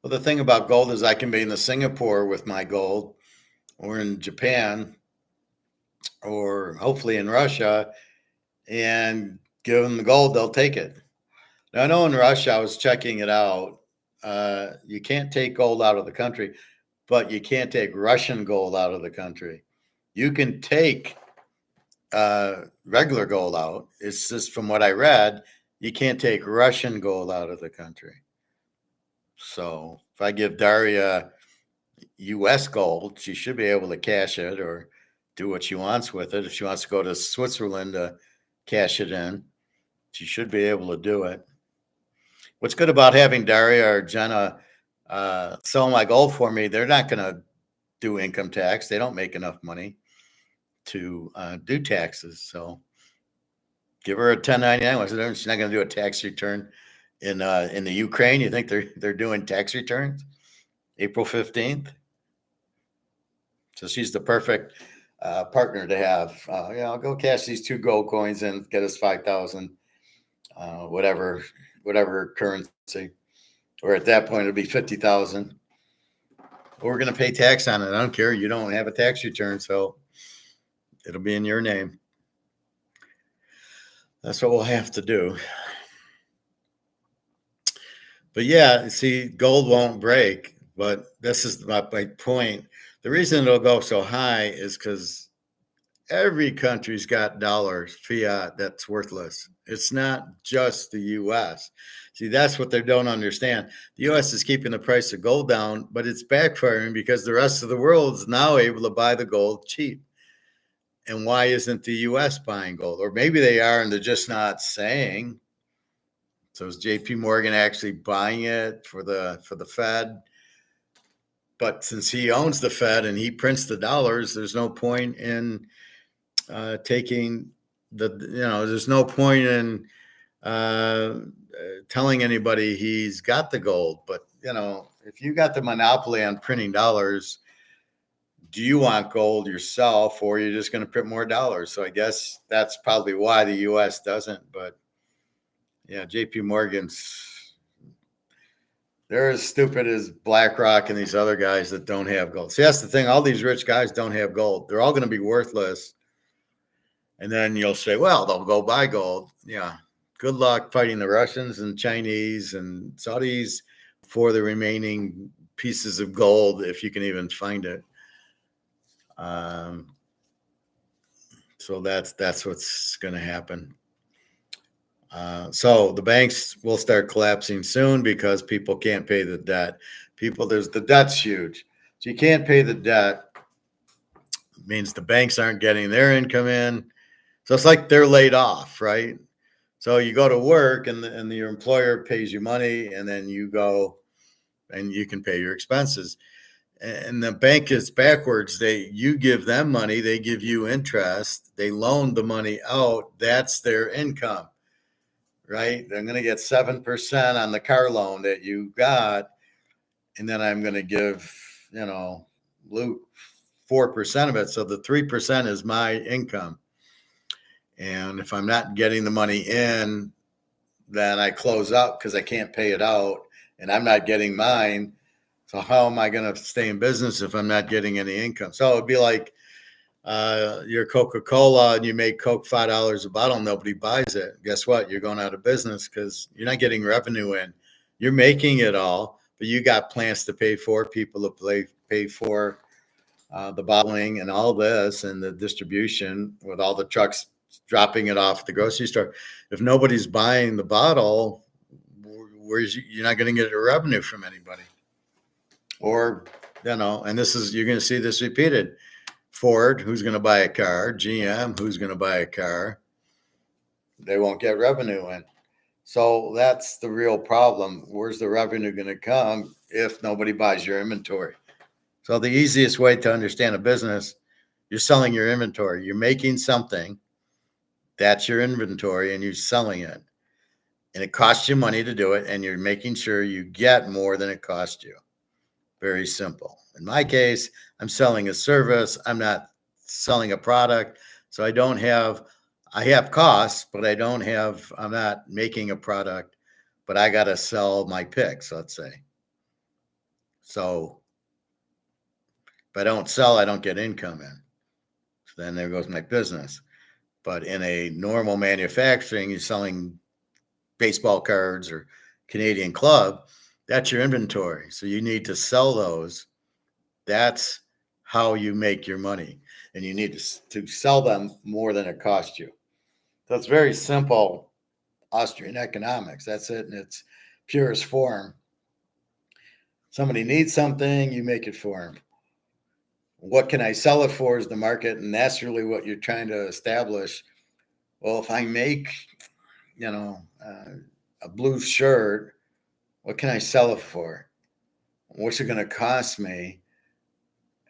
S1: Well, the thing about gold is I can be in Singapore with my gold, or in Japan, or hopefully in Russia, and give them the gold, they'll take it. Now, I know in Russia, I was checking it out. You can't take gold out of the country, but you can't take Russian gold out of the country. You can take regular gold out. It's just from what I read, you can't take Russian gold out of the country. So if I give Daria U.S. gold, she should be able to cash it or do what she wants with it. If she wants to go to Switzerland to cash it in, She should be able to do it. What's good about having Daria or Jenna selling my gold for me, they're not going to do income tax. They don't make enough money to do taxes. So give her a 1099. She's not going to do a tax return in the Ukraine. You think they're doing tax returns April 15th? So she's the perfect partner to have. I'll go cash these 2 gold coins and get us 5,000, whatever currency. Or at that point, it'll be 50,000. We're going to pay tax on it. I don't care. You don't have a tax return, so it'll be in your name. That's what we'll have to do. But yeah, see, gold won't break. But this is my point. The reason it'll go so high is because every country's got dollars, fiat, that's worthless. It's not just the U.S. See, that's what they don't understand. The U.S. is keeping the price of gold down, but it's backfiring because the rest of the world is now able to buy the gold cheap. And why isn't the U.S. buying gold? Or maybe they are and they're just not saying. So is JP Morgan actually buying it for the Fed? But since he owns the Fed and he prints the dollars, there's no point in taking there's no point in telling anybody he's got the gold. But, if you got the monopoly on printing dollars, do you want gold yourself, or you're just going to print more dollars? So I guess that's probably why the U.S. doesn't. But yeah, JP Morgan's, they're as stupid as BlackRock and these other guys that don't have gold. See, that's the thing. All these rich guys don't have gold. They're all going to be worthless. And then you'll say, well, they'll go buy gold. Yeah. Good luck fighting the Russians and Chinese and Saudis for the remaining pieces of gold, if you can even find it. So that's what's going to happen. So the banks will start collapsing soon because people can't pay the debt. The debt's huge. So you can't pay the debt. It means the banks aren't getting their income in. So it's like they're laid off, right? So you go to work and your employer pays you money, and then you go and you can pay your expenses. And the bank is backwards. You give them money, they give you interest, they loan the money out. That's their income, right? They're going to get 7% on the car loan that you got, and then I'm going to give, Luke 4% of it. So the 3% is my income. And if I'm not getting the money in, then I close up because I can't pay it out, and I'm not getting mine. So how am I going to stay in business if I'm not getting any income? So it'd be like you're Coca-Cola and you make Coke $5 a bottle, nobody buys it. Guess what? You're going out of business because you're not getting revenue in. You're making it all, but you got plants to pay for, people to pay for the bottling and all this and the distribution with all the trucks dropping it off at the grocery store. If nobody's buying the bottle, you're not going to get a revenue from anybody. Or, and you're going to see this repeated. Ford, who's going to buy a car? GM, who's going to buy a car? They won't get revenue in. So that's the real problem. Where's the revenue going to come if nobody buys your inventory? So the easiest way to understand a business, you're selling your inventory. You're making something. That's your inventory, and you're selling it. And it costs you money to do it, and you're making sure you get more than it cost you. Very simple. In my case, I'm selling a service. I'm not selling a product. So I have costs, but I'm not making a product, but I got to sell my picks, let's say. So if I don't sell, I don't get income in. So then there goes my business. But in a normal manufacturing, you're selling baseball cards or Canadian Club, that's your inventory. So you need to sell those. That's how you make your money. And you need to sell them more than it cost you. So it's very simple Austrian economics. That's it in its purest form. Somebody needs something, you make it for them. What can I sell it for is the market, and that's really what you're trying to establish. Well, if I make a blue shirt. What can I sell it for? What's it going to cost me?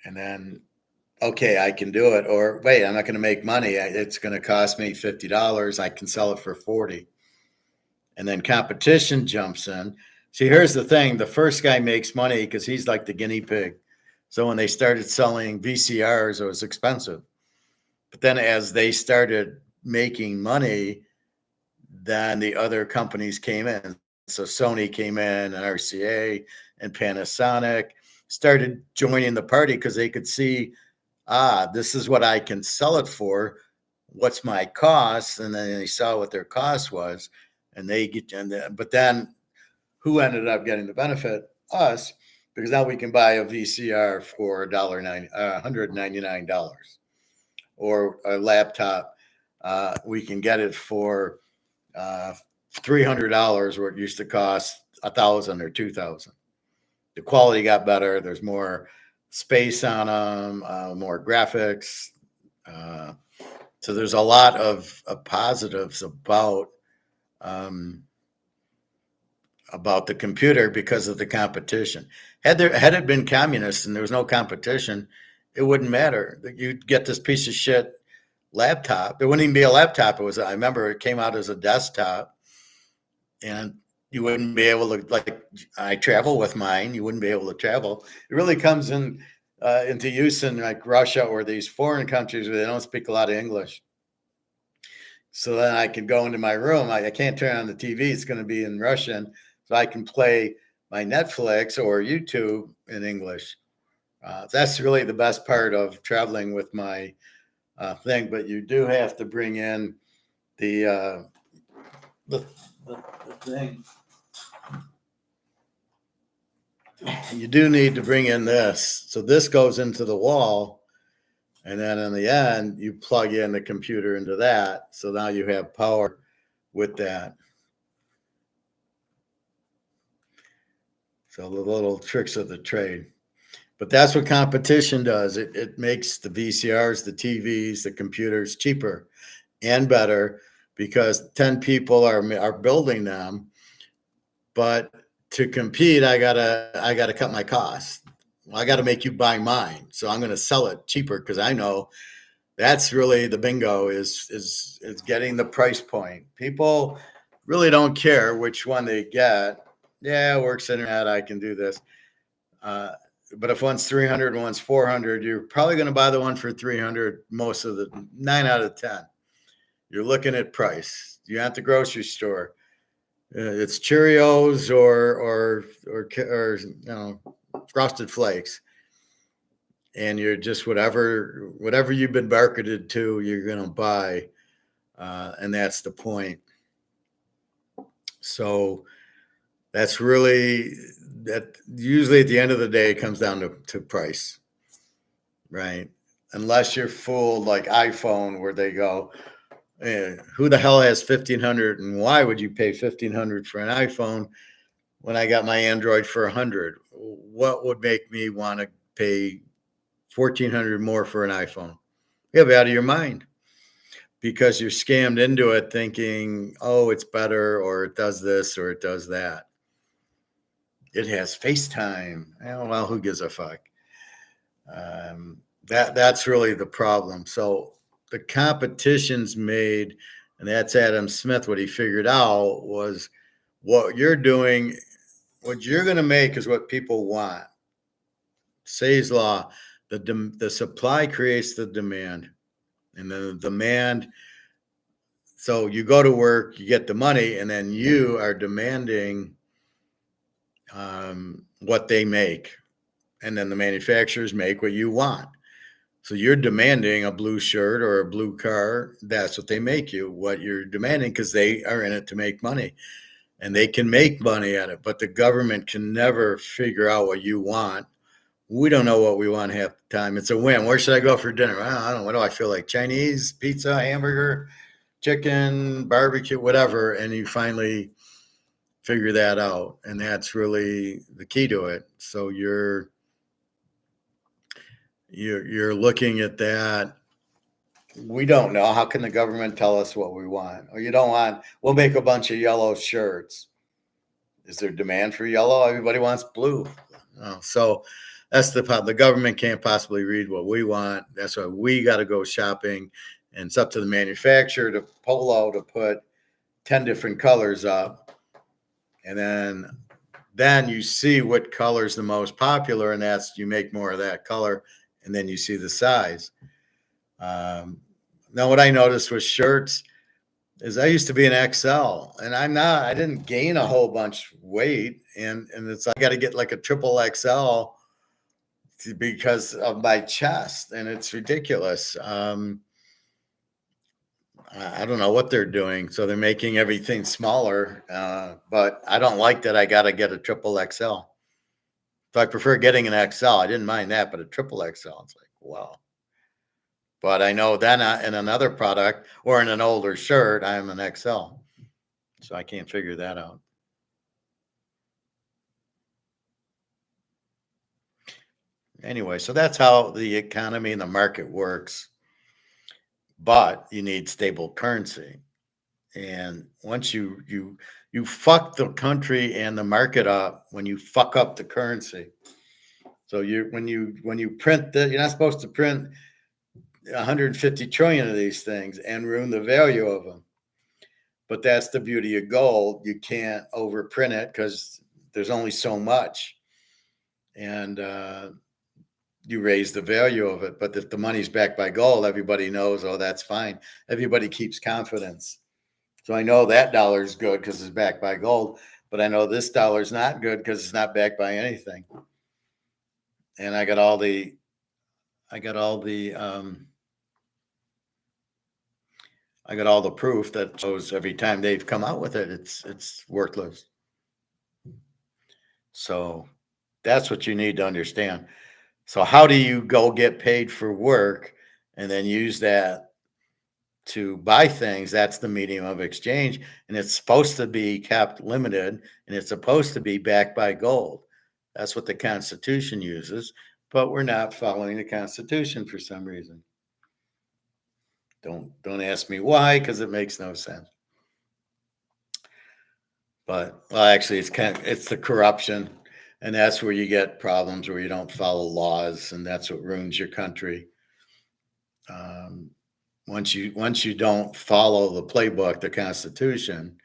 S1: And then, okay, I can do it. Or wait, I'm not going to make money. It's going to cost me $50. I can sell it for 40. And then competition jumps in. See, here's the thing. The first guy makes money because he's like the guinea pig. So when they started selling VCRs, it was expensive. But then as they started making money, then the other companies came in. So Sony came in, and RCA and Panasonic started joining the party because they could see, this is what I can sell it for. What's my cost? And then they saw what their cost was, and but then who ended up getting the benefit? Us, because now we can buy a VCR for $199, or a laptop. We can get it for $300 where it used to cost $1,000 or $2,000. The quality got better. There's more space on them, more graphics. So there's a lot of positives about the computer because of the competition. Had it been communist and there was no competition, it wouldn't matter. You'd get this piece of shit laptop. It wouldn't even be a laptop. I remember it came out as a desktop, and you wouldn't be able to, like, I travel with mine. You wouldn't be able to travel. It really comes into use in like Russia or these foreign countries where they don't speak a lot of English. So then I can go into my room. I can't turn on the TV. It's going to be in Russian. So I can play my Netflix or YouTube in English. That's really the best part of traveling with my thing. But you do have to bring in the thing. You do need to bring in this. So this goes into the wall. And then in the end, you plug in the computer into that. So now you have power with that. So the little tricks of the trade. But that's what competition does. It makes the VCRs, the TVs, the computers cheaper and better because 10 people are building them. But to compete, I gotta cut my costs. Well, I got to make you buy mine. So I'm going to sell it cheaper because I know that's really the bingo is getting the price point. People really don't care which one they get. Yeah, works internet. I can do this. But if one's 300 and one's 400, you're probably going to buy the one for 300 most of the 9 out of 10. You're looking at price. You're at the grocery store. It's Cheerios or Frosted Flakes. And you're just whatever you've been marketed to, you're going to buy. And that's the point. So that's really that. Usually at the end of the day, it comes down to price, right? Unless you're fooled like iPhone, where they go, who the hell has 1,500 and why would you pay 1,500 for an iPhone when I got my Android for 100? What would make me want to pay 1,400 more for an iPhone? You'll be out of your mind because you're scammed into it thinking, oh, it's better, or it does this, or it does that. It has FaceTime. Well, who gives a fuck? That's really the problem. So the competition's made, and that's Adam Smith. What he figured out was what you're doing, what you're going to make is what people want. Say's law. The supply creates the demand, and then the demand. So you go to work, you get the money, and then you are demanding what they make, and then the manufacturers make what you want. So you're demanding a blue shirt or a blue car. That's what they make you. What you're demanding, because they are in it to make money, and they can make money at it. But the government can never figure out what you want. We don't know what we want half the time. It's a whim. Where should I go for dinner? I don't know. What do I feel like? Chinese, pizza, hamburger, chicken, barbecue, whatever. And you finally figure that out. And that's really the key to it. So you're looking at that we don't know. How can the government tell us what we want? Or you don't want, we'll make a bunch of yellow shirts. Is there demand for yellow? Everybody wants blue. So that's the problem. The government can't possibly read what we want. That's why we got to go shopping. And it's up to the manufacturer to Polo to put 10 different colors up. And then you see what color is the most popular, and that's you make more of that color, and then you see the size. Now, what I noticed with shirts is I used to be an XL, and I didn't gain a whole bunch weight, and it's I got to get like a triple XL because of my chest, and it's ridiculous. I don't know what they're doing, so they're making everything smaller, but I don't like that. I got to get a triple XL. So I prefer getting an XL. I didn't mind that, but a triple XL, it's like wow. But I know then in another product or in an older shirt, I'm an XL. So I can't figure that out. Anyway, so that's how the economy and the market works. But you need stable currency. And once you fuck the country and the market up when you fuck up the currency. So when you print you're not supposed to print 150 trillion of these things and ruin the value of them. But that's the beauty of gold. You can't overprint it because there's only so much. And you raise the value of it. But if the money's backed by gold, everybody knows, oh, that's fine. Everybody keeps confidence. So I know that dollar is good because it's backed by gold. But I know this dollar is not good because it's not backed by anything. And I got all the proof that shows every time they've come out with it, it's worthless. So that's what you need to understand. So how do you go get paid for work and then use that to buy things? That's the medium of exchange. And it's supposed to be kept limited, and it's supposed to be backed by gold. That's what the Constitution uses, but we're not following the Constitution for some reason. Don't ask me why, because it makes no sense. But actually, it's the corruption, and that's where you get problems where you don't follow laws, and that's what ruins your country. Once you don't follow the playbook, the Constitution,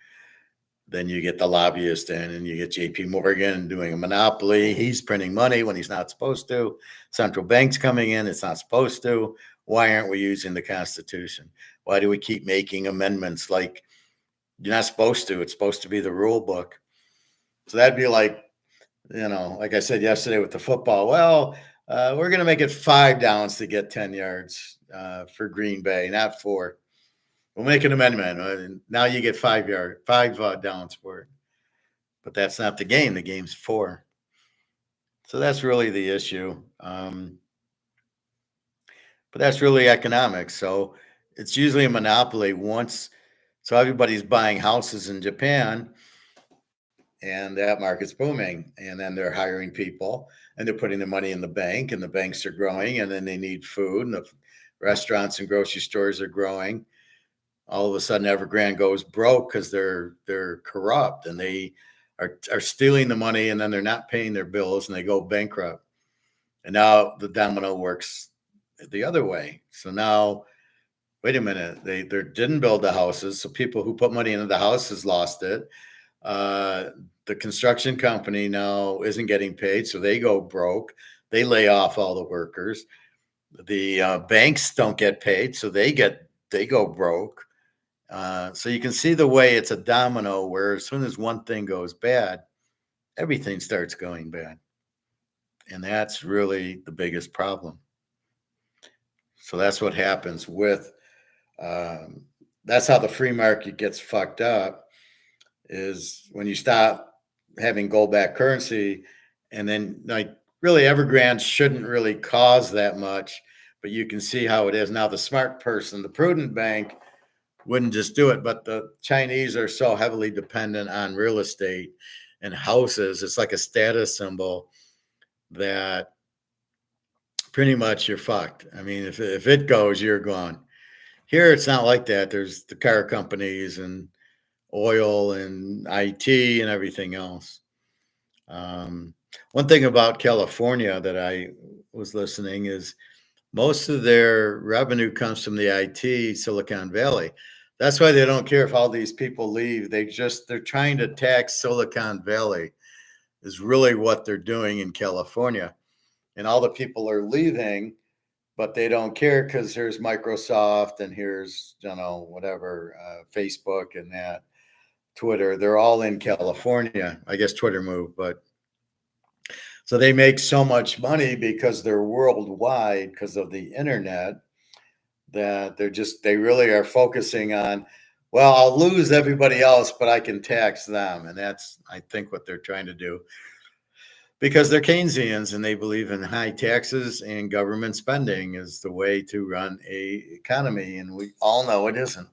S1: then you get the lobbyist in, and you get J.P. Morgan doing a monopoly. He's printing money when he's not supposed to. Central banks coming in, it's not supposed to. Why aren't we using the Constitution? Why do we keep making amendments like you're not supposed to? It's supposed to be the rule book. So that'd be like, like I said yesterday with the football. Well, we're going to make it 5 downs to get 10 yards for Green Bay, not 4. We'll make an amendment. Now you get 5 downs for it. But that's not the game. The game's 4. So that's really the issue. But that's really economics. So it's usually a monopoly so everybody's buying houses in Japan, and that market's booming. And then they're hiring people, and they're putting the money in the bank, and the banks are growing, and then they need food, and the restaurants and grocery stores are growing. All of a sudden, Evergrande goes broke because they're corrupt, and they are stealing the money, and then they're not paying their bills, and they go bankrupt. And now the domino works the other way. So now, wait a minute, they didn't build the houses, so people who put money into the houses lost it. The construction company now isn't getting paid, so they go broke. They lay off all the workers. The banks don't get paid, so they go broke. So you can see the way it's a domino where as soon as one thing goes bad, everything starts going bad. And that's really the biggest problem. So that's what happens with, that's how the free market gets fucked up, is when you stop having gold-backed currency, and then like really Evergrande shouldn't really cause that much, but you can see how it is. Now the smart person, the prudent bank, wouldn't just do it, but the Chinese are so heavily dependent on real estate and houses. It's like a status symbol that pretty much you're fucked. I mean, if it goes, you're gone. Here, it's not like that. There's the car companies and oil and IT and everything else. One thing about California that I was listening is most of their revenue comes from the IT Silicon Valley. That's why they don't care if all these people leave. They're trying to tax Silicon Valley is really what they're doing in California. And all the people are leaving, but they don't care because here's Microsoft and here's, whatever, Facebook and that, Twitter. They're all in California. I guess Twitter moved, but so they make so much money because they're worldwide because of the internet that they really are focusing on, well, I'll lose everybody else, but I can tax them. And that's, I think, what they're trying to do because they're Keynesians and they believe in high taxes and government spending is the way to run a economy. And we all know it isn't.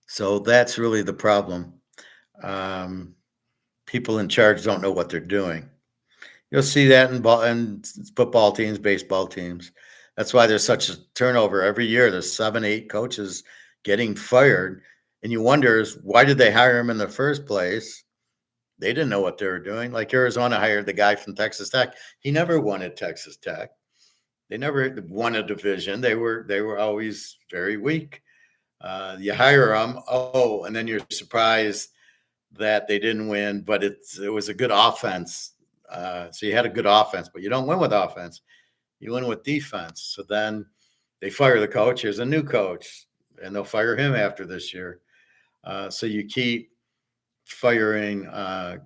S1: So that's really the problem. People in charge don't know what they're doing. You'll see that in football teams, baseball teams. That's why there's such a turnover every year. There's 7, 8 coaches getting fired. And you wonder, why did they hire them in the first place? They didn't know what they were doing. Like Arizona hired the guy from Texas Tech. He never won at Texas Tech. They never won a division. They were always very weak. You hire them, and then you're surprised that they didn't win, but it was a good offense. So you had a good offense, but you don't win with offense. You win with defense. So then they fire the coach. Here's a new coach, and they'll fire him after this year. So you keep firing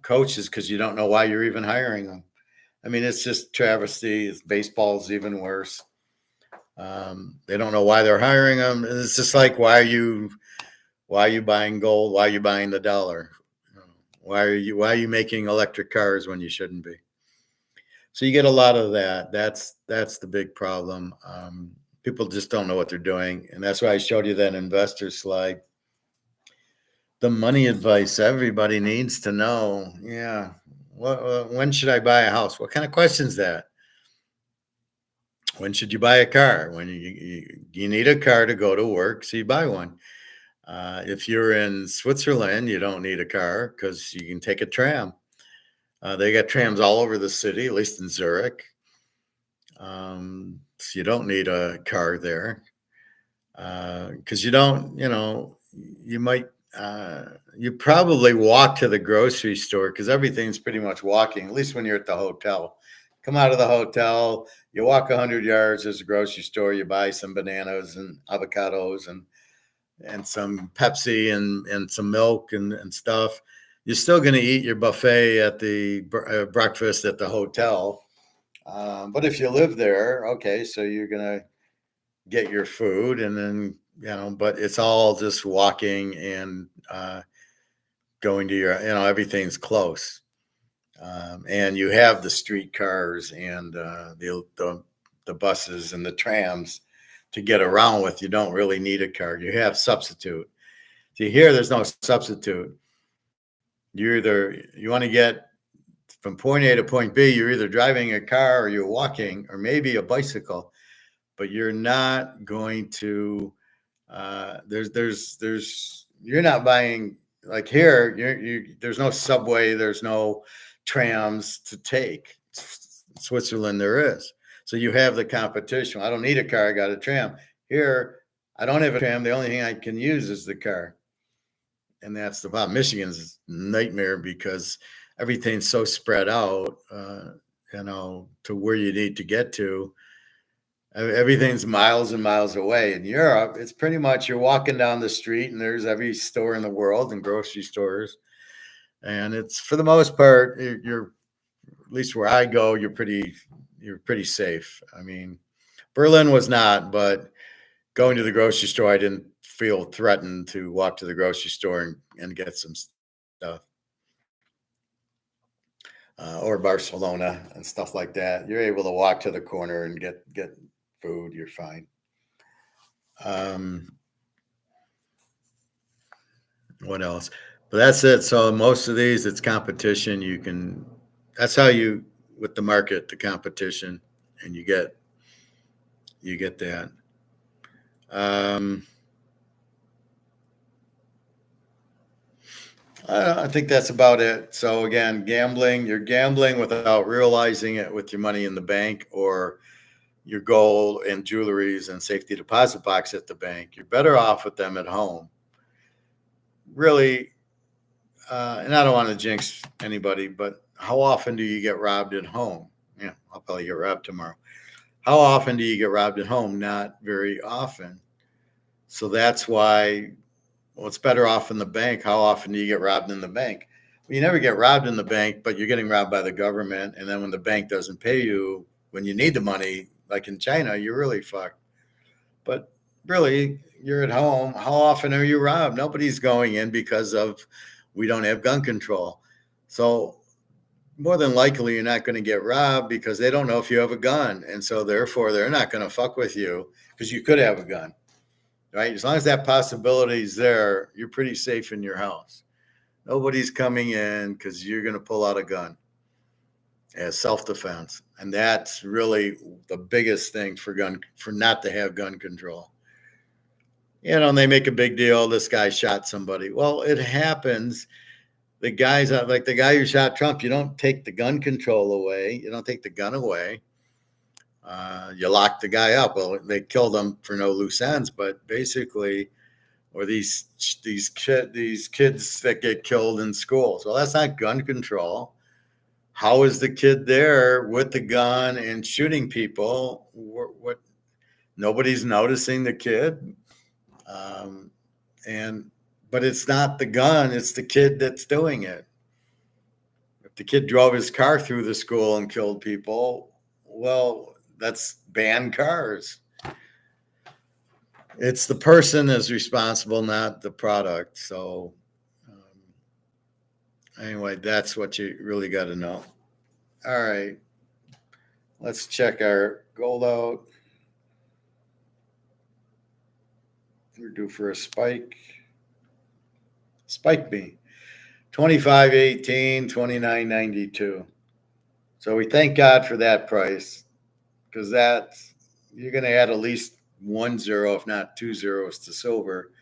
S1: coaches because you don't know why you're even hiring them. I mean, it's just travesty. Baseball's even worse. They don't know why they're hiring them. It's just like, why are you buying gold? Why are you buying the dollar? Why are you making electric cars when you shouldn't be? So you get a lot of that. That's the big problem. People just don't know what they're doing. And that's why I showed you that investor slide. The money advice everybody needs to know. Yeah. When should I buy a house? What kind of question is that? When should you buy a car? When you need a car to go to work, so you buy one. If you're in Switzerland, you don't need a car because you can take a tram. They got trams all over the city, at least in Zurich. So you don't need a car there because you don't, you might, you probably walk to the grocery store because everything's pretty much walking, at least when you're at the hotel. Come out of the hotel, you walk 100 yards, there's a grocery store, you buy some bananas and avocados and some Pepsi and some milk and stuff. You're still going to eat your buffet at the breakfast at the hotel. But if you live there, okay, so you're going to get your food and then, but it's all just walking and going to your, everything's close. And you have the streetcars and the buses and the trams to get around with. You don't really need a car. You have substitute. See, here there's no substitute. You want to get from point A to point B, you're either driving a car or you're walking or maybe a bicycle, but you're not going to you're not buying, like here, there's no subway, there's no trams to take. Switzerland there is. So you have the competition. I don't need a car, I got a tram. Here, I don't have a tram. The only thing I can use is the car. And that's the problem. Michigan's a nightmare because everything's so spread out, to where you need to get to. Everything's miles and miles away. In Europe, it's pretty much you're walking down the street and there's every store in the world and grocery stores. And it's, for the most part, you're, at least where I go, you're pretty safe. I mean, Berlin was not, but going to the grocery store, I didn't feel threatened to walk to the grocery store and get some stuff. Or Barcelona and stuff like that. You're able to walk to the corner and get food. You're fine. What else? But that's it. So most of these, it's competition. That's how with the market, the competition, and you get you get that. I think that's about it. So again, gambling, you're gambling without realizing it with your money in the bank or your gold and jewelries and safety deposit box at the bank. You're better off with them at home. Really, and I don't want to jinx anybody, but how often do you get robbed at home? Yeah, I'll probably get robbed tomorrow. How often do you get robbed at home? Not very often. So that's why, well, it's better off in the bank. How often do you get robbed in the bank? Well, you never get robbed in the bank, but you're getting robbed by the government. And then when the bank doesn't pay you, when you need the money, like in China, you're really fucked. But really, you're at home. How often are you robbed? Nobody's going in because of we don't have gun control. So more than likely, you're not going to get robbed because they don't know if you have a gun. And so therefore, they're not going to fuck with you because you could have a gun. Right? As long as that possibility is there, you're pretty safe in your house. Nobody's coming in because you're going to pull out a gun as self-defense. And that's really the biggest thing for not to have gun control. You know, and they make a big deal, this guy shot somebody. Well, it happens. The guys, like the guy who shot Trump, you don't take the gun control away. You don't take the gun away. You lock the guy up. Well, they killed him for no loose ends, but basically, or these kids that get killed in schools. Well, that's not gun control. How is the kid there with the gun and shooting people? What? Nobody's noticing the kid, but it's not the gun; it's the kid that's doing it. If the kid drove his car through the school and killed people, well, that's banned cars. It's the person is responsible, not the product. So anyway, that's what you really got to know. All right. Let's check our gold out. We're due for a spike. Spike me. 25.18, 29.92. So we thank God for that price because that's, you're going to add at least 1 0, if not 2 zeros to silver.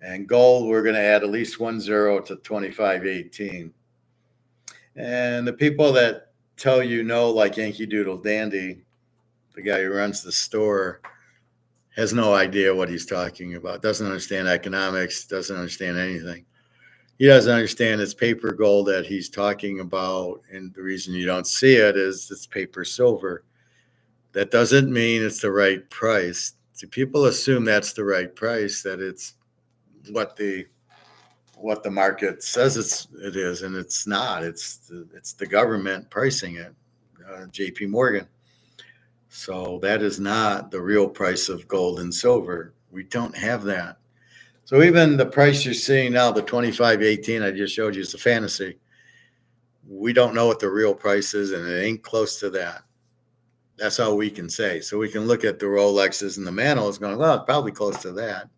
S1: And gold, we're going to add at least 1 0 to 25.18. And the people that tell you no, like Yankee Doodle Dandy, the guy who runs the store, has no idea what he's talking about, doesn't understand economics, doesn't understand anything. He doesn't understand it's paper gold that he's talking about. And the reason you don't see it is it's paper silver. That doesn't mean it's the right price. See, people assume that's the right price, that it's what the market says it is, and it's not. It's the government pricing it, J.P. Morgan. So that is not the real price of gold and silver. We don't have that. So even the price you're seeing now, the 25.18 I just showed you, is a fantasy. We don't know what the real price is, and it ain't close to that. That's all we can say. So we can look at the Rolexes and the Manos going, well, it's probably close to that,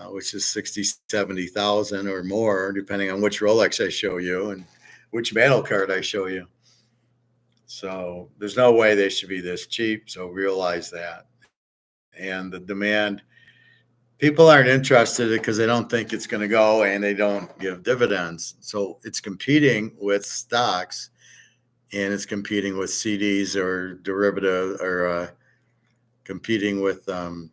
S1: which is 60, 70,000 or more, depending on which Rolex I show you and which metal card I show you. So there's no way they should be this cheap. So realize that. And the demand, people aren't interested because they don't think it's going to go and they don't give dividends. So it's competing with stocks and it's competing with CDs or derivative or competing with the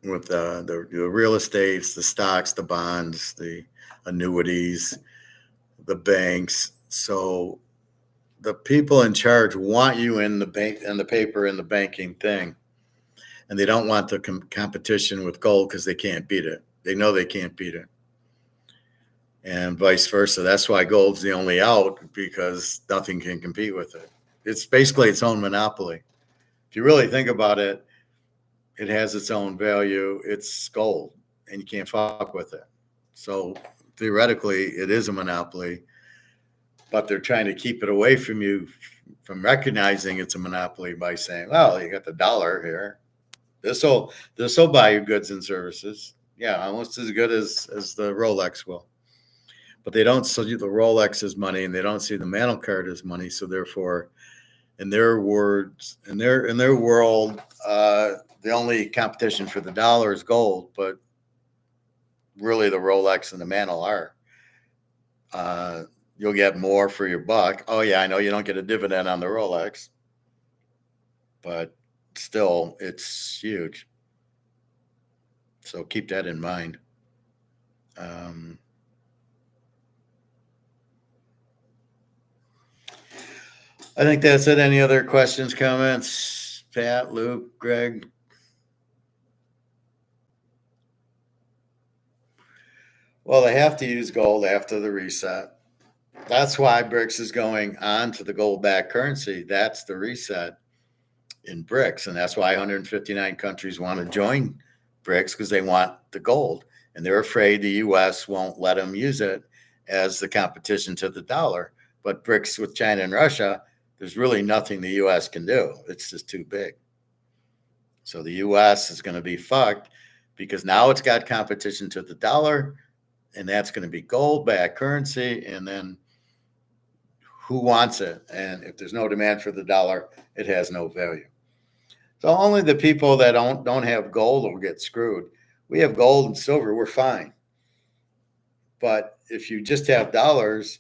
S1: real estates, the stocks, the bonds, the annuities, the banks. So the people in charge want you in the bank and the paper and the banking thing. And they don't want the competition with gold because they can't beat it. They know they can't beat it. And vice versa. That's why gold's the only out, because nothing can compete with it. It's basically its own monopoly. If you really think about it, it has its own value. It's gold, and you can't fuck with it. So theoretically, it is a monopoly, but they're trying to keep it away from you from recognizing it's a monopoly by saying, well, you got the dollar here. This will buy you goods and services. Yeah, almost as good as the Rolex will. But they don't see the Rolex as money, and they don't see the mantle card as money. So therefore, in their words, in their world, the only competition for the dollar is gold, but really the Rolex and the Mantle are. You'll get more for your buck. Oh yeah, I know you don't get a dividend on the Rolex, but still, it's huge. So keep that in mind. I think that's it. Any other questions, comments? Pat, Luke, Greg? Well, they have to use gold after the reset. That's why BRICS is going on to the gold-backed currency. That's the reset in BRICS. And that's why 159 countries want to join BRICS, because they want the gold. And they're afraid the U.S. won't let them use it as the competition to the dollar. But BRICS with China and Russia, there's really nothing the U.S. can do. It's just too big. So the U.S. is going to be fucked, because now it's got competition to the dollar, and that's going to be gold-backed currency. And then who wants it? And if there's no demand for the dollar, it has no value. So only the people that don't have gold will get screwed. We have gold and silver, we're fine. But if you just have dollars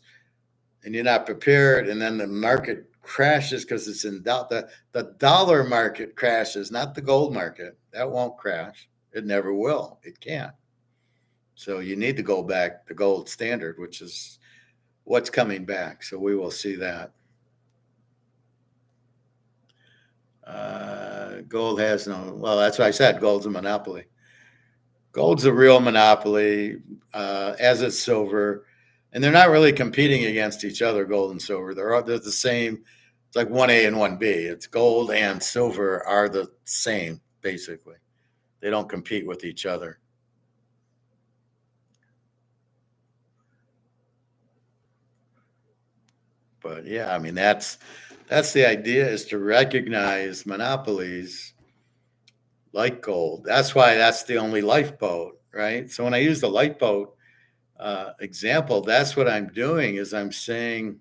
S1: and you're not prepared, and then the market crashes because it's in doubt, the dollar market crashes, not the gold market. That won't crash. It never will. It can't. So you need to go back the gold standard, which is what's coming back. So we will see that. Gold has no, well, that's what I said. Gold's a monopoly. Gold's a real monopoly, as is silver. And they're not really competing against each other, gold and silver. They're the same. It's like 1A and 1B. It's gold and silver are the same, basically. They don't compete with each other. But yeah, I mean, that's the idea, is to recognize monopolies like gold. That's why that's the only lifeboat, right? So when I use the lifeboat example, that's what I'm doing, is I'm saying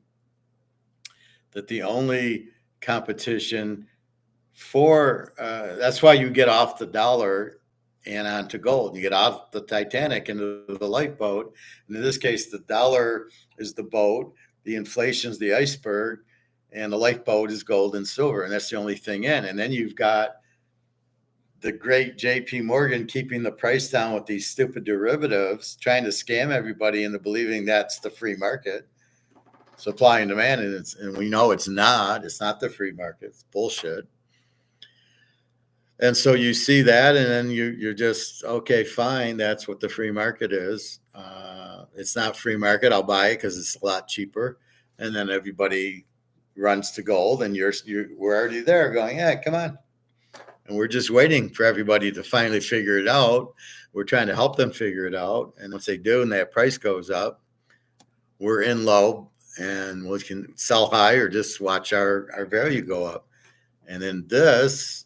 S1: that the only competition for, that's why you get off the dollar and onto gold. You get off the Titanic into the lifeboat. And in this case, the dollar is the boat, the inflation's the iceberg, and the lifeboat is gold and silver. And that's the only thing in. And then you've got the great JP Morgan keeping the price down with these stupid derivatives, trying to scam everybody into believing that's the free market, supply and demand. And we know it's not the free market. It's bullshit. And so you see that, and then you're just, okay, fine. That's what the free market is. It's not free market. I'll buy it because it's a lot cheaper. And then everybody runs to gold, and we're already there going, yeah, come on. And we're just waiting for everybody to finally figure it out. We're trying to help them figure it out. And once they do, and that price goes up, we're in low, and we can sell high or just watch our value go up. And in this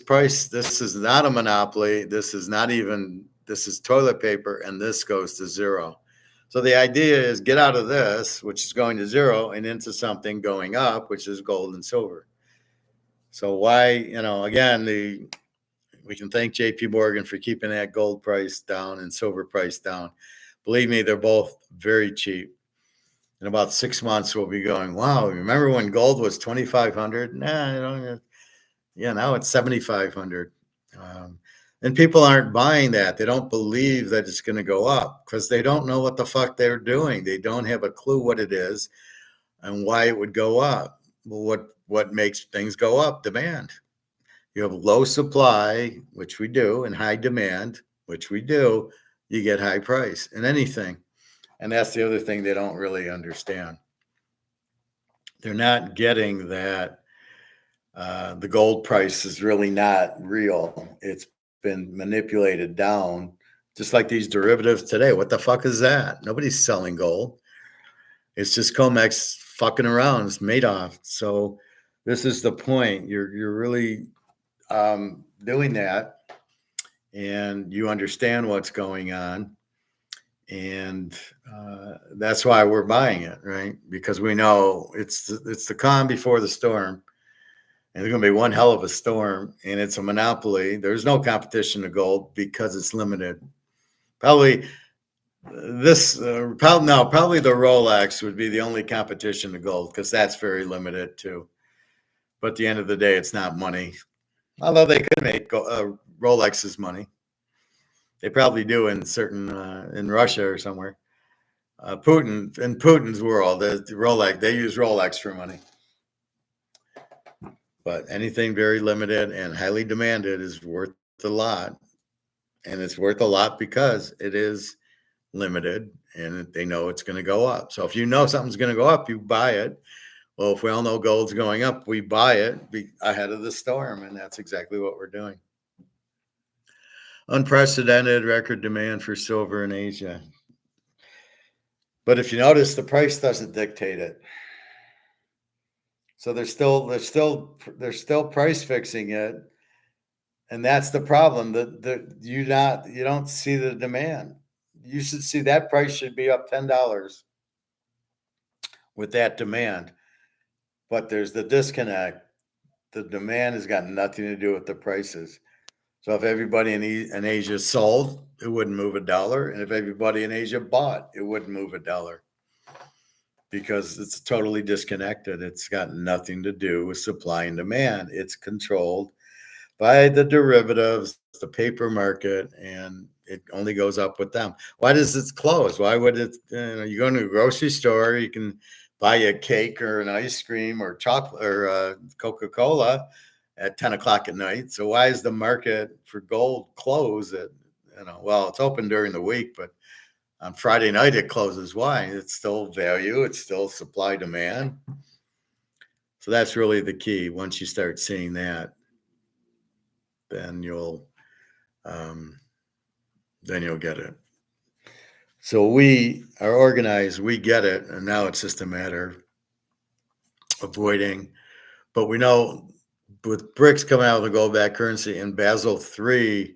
S1: price, this is not a monopoly. This is toilet paper, and this goes to zero. So the idea is get out of this, which is going to zero, and into something going up, which is gold and silver. So why, again, we can thank JP Morgan for keeping that gold price down and silver price down. Believe me, they're both very cheap. In about 6 months, we'll be going, wow, remember when gold was 2,500? Nah, now it's 7,500. And people aren't buying that. They don't believe that it's going to go up because they don't know what the fuck they're doing. They don't have a clue what it is and why it would go up. Well, what makes things go up? Demand. You have low supply, which we do, and high demand, which we do. You get high price in anything. And that's the other thing they don't really understand. They're not getting that the gold price is really not real. It's been manipulated down, just like these derivatives today. What the fuck is that? Nobody's selling gold. It's just comex fucking around. It's Madoff. So this is the point. You're really doing that, and you understand what's going on. And that's why we're buying it, right? Because we know it's the calm before the storm. And there's going to be one hell of a storm, and it's a monopoly. There's no competition to gold because it's limited. Probably probably the Rolex would be the only competition to gold because that's very limited too. But at the end of the day, it's not money. Although they could make Rolex's money. They probably do in certain in Russia or somewhere. Putin's world, the Rolex, they use Rolex for money. But anything very limited and highly demanded is worth a lot. And it's worth a lot because it is limited and they know it's going to go up. So if you know something's going to go up, you buy it. Well, if we all know gold's going up, we buy it ahead of the storm. And that's exactly what we're doing. Unprecedented record demand for silver in Asia. But if you notice, the price doesn't dictate it. So they're still price fixing it. And that's the problem. You don't see the demand. You should see that price should be up $10 with that demand. But there's the disconnect. The demand has got nothing to do with the prices. So if everybody in Asia sold, it wouldn't move $1. And if everybody in Asia bought, it wouldn't move $1. Because it's totally disconnected. It's got nothing to do with supply and demand. It's controlled by the derivatives, the paper market, and it only goes up with them. Why does it close? Why would it? You go to a grocery store, you can buy a cake or an ice cream or chocolate or Coca-Cola at 10 o'clock at night. So why is the market for gold closed at, well, it's open during the week, but on Friday night it closes. Why? It's still value. It's still supply demand. So that's really the key. Once you start seeing that, then you'll get it. So we are organized, we get it, and now it's just a matter of avoiding. But we know with BRICS coming out of the gold-backed currency and Basel III,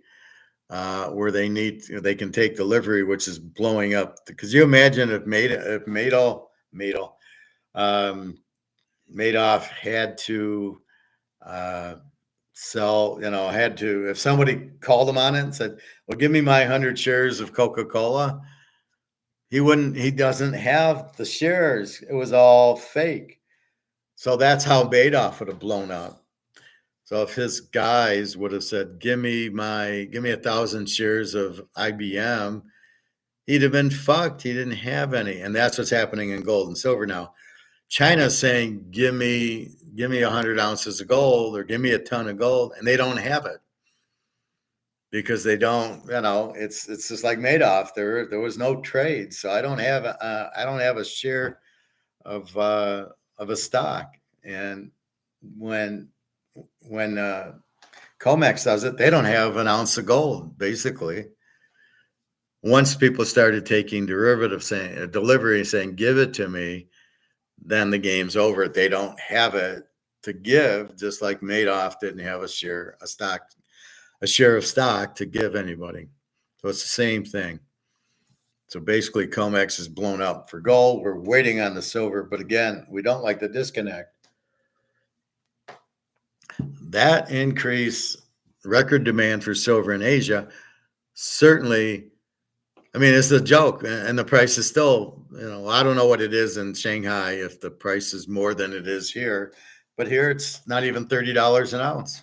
S1: where they can take delivery, which is blowing up. Because you imagine if Madoff had to sell, if somebody called him on it and said, well, give me my 100 shares of Coca-Cola, he doesn't have the shares. It was all fake. So that's how Madoff would have blown up. So if his guys would have said, give me 1,000 shares of IBM, he'd have been fucked. He didn't have any. And that's what's happening in gold and silver now. China's saying, give me 100 ounces of gold or give me a ton of gold, and they don't have it because they don't. It's just like Madoff. There was no trade, so I don't have a share of a stock. And when Comex does it, they don't have an ounce of gold basically. Once people started taking delivery saying, give it to me, then the game's over. They don't have it to give, just like Madoff didn't have a share of stock to give anybody. So it's the same thing. So basically COMEX is blown up for gold. We're waiting on the silver, but again, we don't like the disconnect. That increased record demand for silver in Asia certainly, it's a joke, and the price is still, I don't know what it is in Shanghai if the price is more than it is here, but here it's not even $30 an ounce.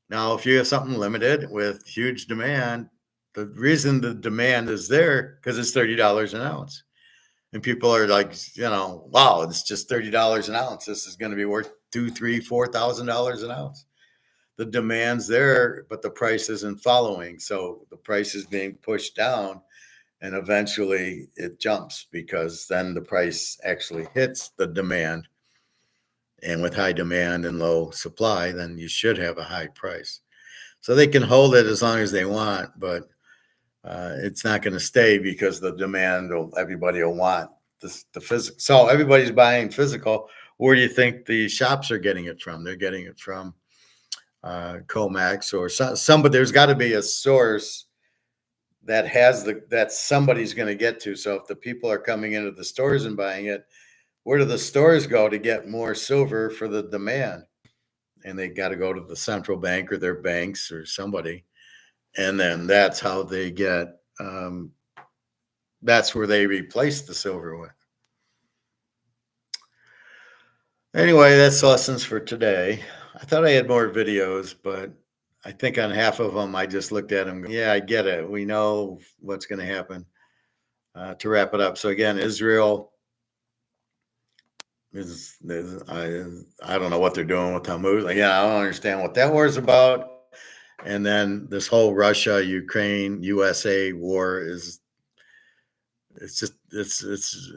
S1: Now, if you have something limited with huge demand, the reason the demand is there because it's $30 an ounce. And people are like, wow, it's just $30 an ounce. This is going to be worth $2,000, $3,000, $4,000 an ounce. The demand's there, but the price isn't following. So the price is being pushed down, and eventually it jumps because then the price actually hits the demand. And with high demand and low supply, then you should have a high price. So they can hold it as long as they want, but it's not going to stay because the demand, everybody will want the physical. So everybody's buying physical. Where do you think the shops are getting it from? They're getting it from Comex or somebody. There's got to be a source that somebody's going to get to. So if the people are coming into the stores and buying it, where do the stores go to get more silver for the demand? And they got to go to the central bank or their banks or somebody. And then that's how they get, that's where they replace the silver with. Anyway, that's lessons for today. I thought I had more videos, but I think on half of them, I just looked at them. Yeah, I get it. We know what's going to happen. To wrap it up. So again, Israel is I don't know what they're doing with Tammuz. I don't understand what that war is about. And then this whole Russia, Ukraine, USA war it's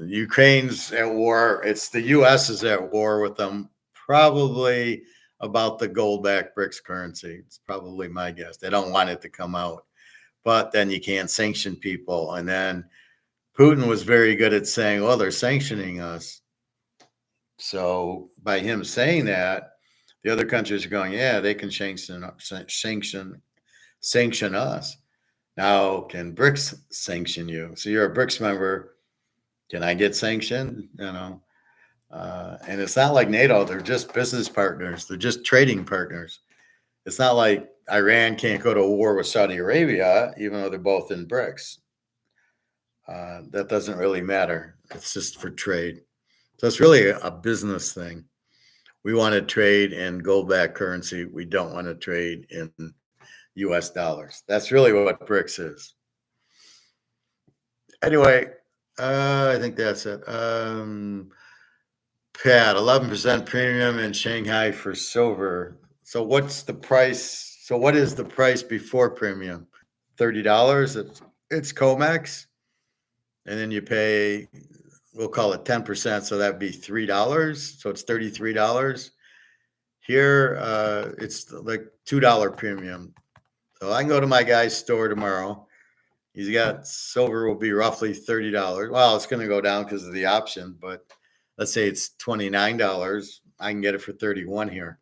S1: Ukraine's at war. It's the US is at war with them, probably about the gold-backed BRICS currency. It's probably my guess. They don't want it to come out, but then you can't sanction people. And then Putin was very good at saying, well, they're sanctioning us. So by him saying that, the other countries are going, yeah, they can sanction us. Now, can BRICS sanction you? So you're a BRICS member. Can I get sanctioned? And it's not like NATO. They're just business partners. They're just trading partners. It's not like Iran can't go to war with Saudi Arabia, even though they're both in BRICS. That doesn't really matter. It's just for trade. So it's really a business thing. We want to trade in gold-backed currency. We don't want to trade in US dollars. That's really what BRICS is. Anyway, I think that's it. Pat, 11% premium in Shanghai for silver. So what's the price? So what is the price before premium? $30. It's comex. And then you pay, we'll call it 10%. So that'd be $3. So it's $33. Here, it's like $2 premium. So I can go to my guy's store tomorrow. He's got silver will be roughly $30. Well, it's going to go down because of the option, but let's say it's $29. I can get it for $31 here.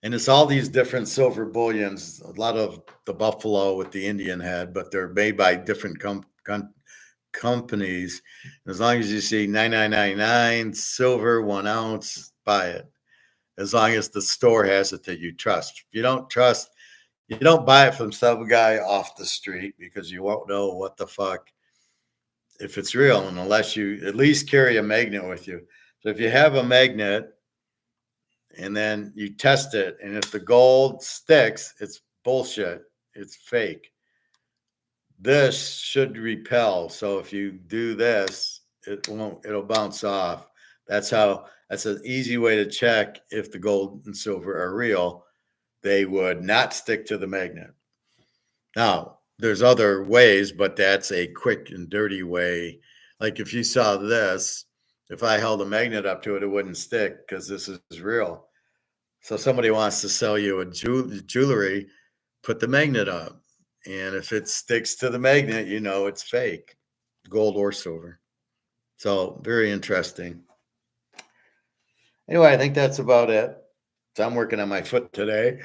S1: And it's all these different silver bullions, a lot of the buffalo with the Indian head, but they're made by different companies. As long as you see 9999 silver 1 ounce, buy it. As long as the store has it that you trust. If you don't trust, you don't buy it from some guy off the street because you won't know what the fuck if it's real, and unless you at least carry a magnet with you. So if you have a magnet and then you test it, and if the gold sticks, it's bullshit. It's fake. This should repel. So if you do this, it'll bounce off. That's an easy way to check if the gold and silver are real. They would not stick to the magnet. Now, there's other ways, but that's a quick and dirty way. Like if you saw this, if I held a magnet up to it, it wouldn't stick because this is real. So somebody wants to sell you a jewelry, put the magnet up. And if it sticks to the magnet, you know it's fake, gold or silver. So very interesting. Anyway, I think that's about it. So I'm working on my foot today.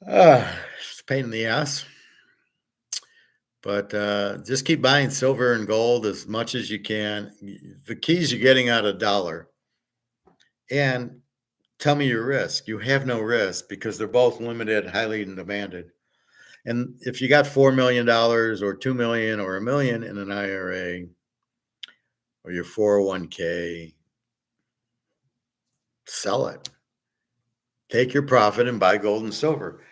S1: It's a pain in the ass. But just keep buying silver and gold as much as you can. The key is you're getting out $1. And tell me your risk. You have no risk because they're both limited, highly demanded. And if you got $4 million or $2 million or $1 million in an IRA or your 401k, sell it. Take your profit and buy gold and silver.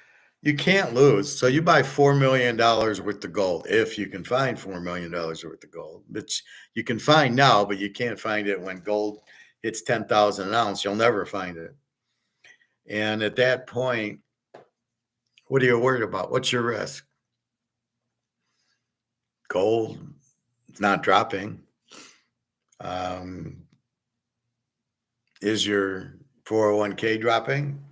S1: You can't lose. So you buy $4 million worth of gold, if you can find $4 million worth of gold, which you can find now, but you can't find it when gold hits 10,000 an ounce. You'll never find it. And at that point, what are you worried about? What's your risk? Gold, it's not dropping. Is your 401k dropping?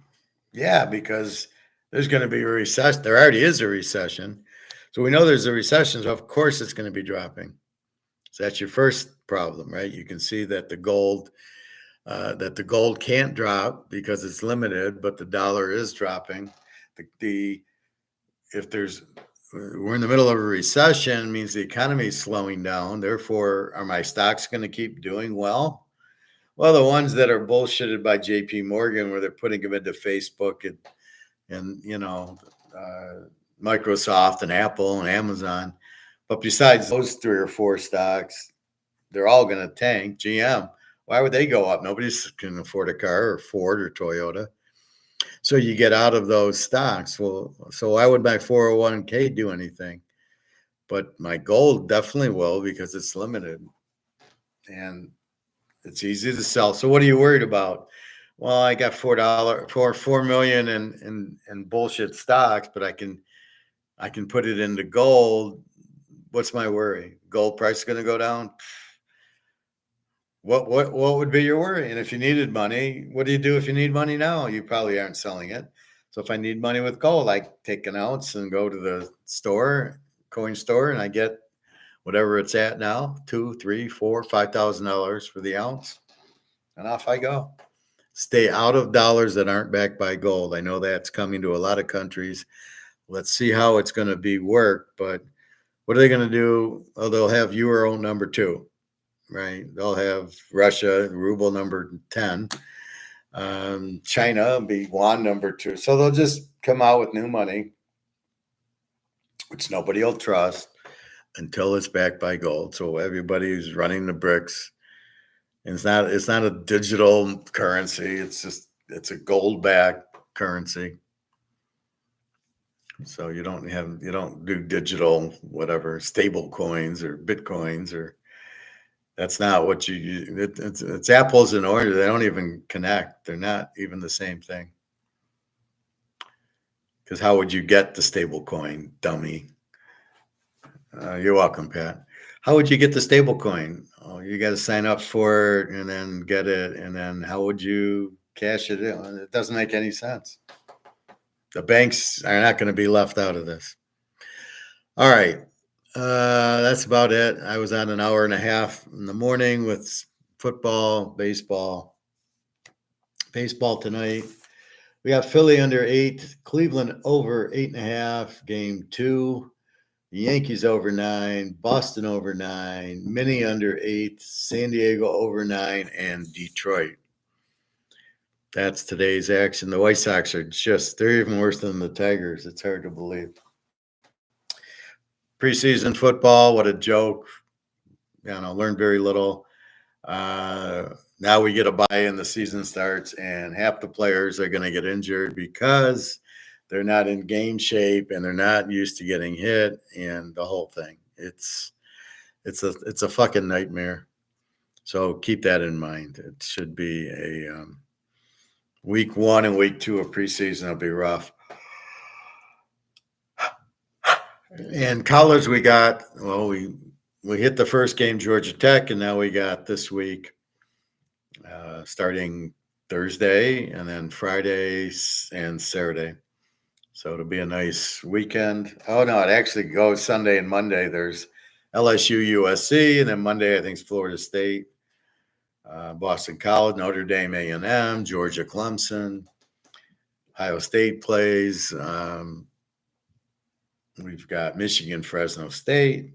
S1: Yeah, because there's going to be a recession. There already is a recession. So we know there's a recession. So of course it's going to be dropping. So that's your first problem, right? You can see that the gold can't drop because it's limited, but the dollar is dropping. if we're in the middle of a recession, means the economy is slowing down. Therefore, are my stocks going to keep doing well? Well, the ones that are bullshitted by JP Morgan, where they're putting them into Facebook and Microsoft and Apple and Amazon. But besides those 3 or 4 stocks, they're all going to tank. GM, why would they go up? Nobody can afford a car, or Ford or Toyota. So you get out of those stocks. Well, so why would my 401k do anything? But my gold definitely will, because it's limited and it's easy to sell. So what are you worried about? Well, I got $4 million in bullshit stocks, but I can put it into gold. What's my worry? Gold price is going to go down. What would be your worry? And if you needed money, what do you do if you need money now? You probably aren't selling it. So if I need money with gold, I take an ounce and go to the coin store, and I get whatever it's at now, $2,000, $3,000, $4,000, $5,000 for the ounce, and off I go. Stay out of dollars that aren't backed by gold. I know that's coming to a lot of countries. Let's see how it's going to be worked. But what are they going to do? Oh, they'll have euro number 2, right? They'll have Russia ruble number 10. China be yuan number 2. So they'll just come out with new money, which nobody will trust until it's backed by gold. So everybody's running the BRICS. And it's not a digital currency. It's a gold backed currency. So you don't do digital whatever stable coins or bitcoins, or that's not what it's apples and oranges. They don't even connect. They're not even the same thing. Because how would you get the stable coin, dummy? You're welcome, Pat. How would you get the stable coin? Oh, you got to sign up for it and then get it. And then how would you cash it in? It doesn't make any sense. The banks are not going to be left out of this. All right. That's about it. I was on an hour and a half in the morning with football, baseball. Baseball tonight. We got Philly under 8, Cleveland over 8.5, game 2. The Yankees over 9, Boston over 9, Minnie under 8, San Diego over 9, and Detroit. That's today's action. The White Sox they're even worse than the Tigers. It's hard to believe. Preseason football, what a joke. Learned very little. Now we get a bye-in, the season starts, and half the players are going to get injured because they're not in game shape and they're not used to getting hit, and the whole thing. It's a fucking nightmare. So keep that in mind. It should be a week 1 and week 2 of preseason will be rough. And college, we hit the first game, Georgia Tech, and now we got this week starting Thursday and then Friday and Saturday. So it'll be a nice weekend. Oh, no, it actually goes Sunday and Monday. There's LSU, USC, and then Monday, I think, is Florida State, Boston College, Notre Dame, A&M, Georgia, Clemson, Ohio State plays. We've got Michigan, Fresno State,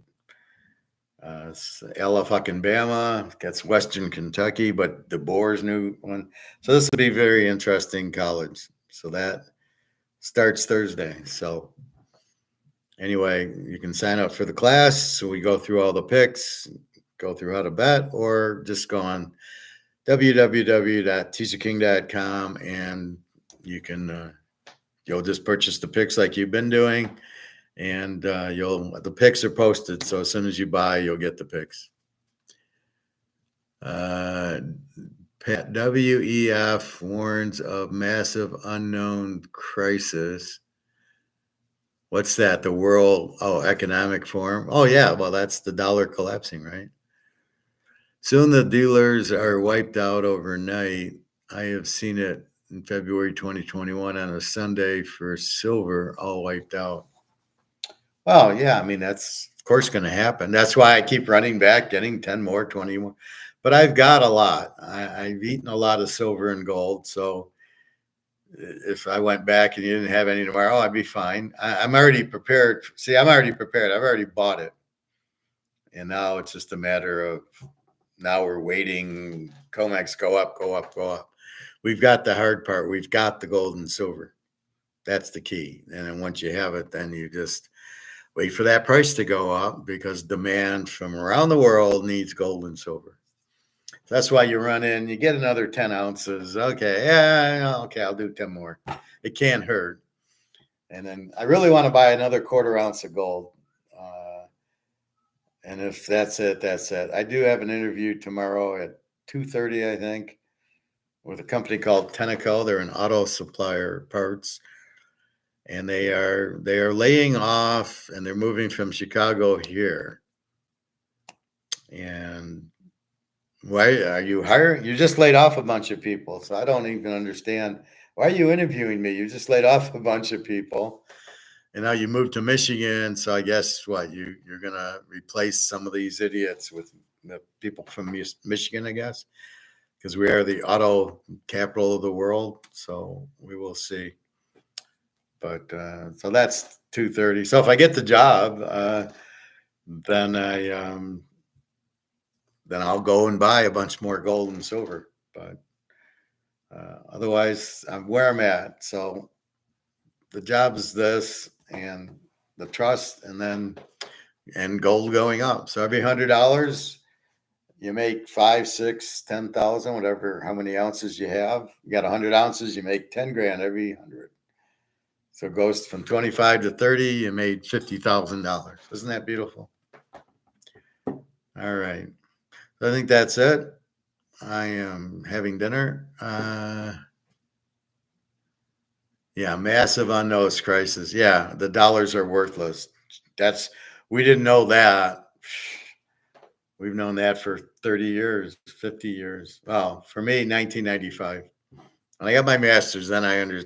S1: fucking Bama, gets Western Kentucky, but the Boers new one. So this will be very interesting college. So that starts Thursday. So anyway, you can sign up for the class. So we go through all the picks, go through how to bet, or just go on www.teaserking.com and you'll just purchase the picks like you've been doing. And the picks are posted, so as soon as you buy, you'll get the picks. WEF warns of massive unknown crisis. What's that? The World Economic Forum? Oh yeah, well that's the dollar collapsing, right? Soon the dealers are wiped out overnight. I have seen it in February 2021 on a Sunday for silver, all wiped out. Well, yeah, I mean, that's of course going to happen. That's why I keep running back, getting 10 more, 20 more. But I've got a lot. I've eaten a lot of silver and gold. So if I went back and you didn't have any tomorrow, I'd be fine. I'm already prepared. See, I'm already prepared. I've already bought it. And now it's just a matter of, now we're waiting. Comex go up, go up, go up. We've got the hard part. We've got the gold and silver. That's the key. And then once you have it, then you just wait for that price to go up, because demand from around the world needs gold and silver. That's why you run in, you get another 10 ounces. Okay, yeah, okay, I'll do 10 more. It can't hurt. And then I really want to buy another 1/4 ounce of gold. And if that's it, that's it. I do have an interview tomorrow at 2:30, I think, with a company called Tenneco. They're an auto supplier parts. And they are laying off, and they're moving from Chicago here. And why are you hiring? You just laid off a bunch of people. So I don't even understand. Why are you interviewing me? You just laid off a bunch of people. And now you moved to Michigan. So I guess what, you're going to replace some of these idiots with the people from Michigan, I guess, because we are the auto capital of the world. So we will see. But so that's 2:30. So if I get the job, then I'll go and buy a bunch more gold and silver. But otherwise, I'm where I'm at. So the job is this, and the trust, and gold going up. So every $100, you make 5, 6, 10,000, whatever, how many ounces you have. You got 100 ounces, you make 10 grand every 100. So it goes from 25 to 30, you made $50,000. Isn't that beautiful? All right. I think that's it. I am having dinner. Yeah, massive unknowns crisis. Yeah, the dollars are worthless. We didn't know that. We've known that for 30 years, 50 years. Well, for me, 1995. When I got my master's, then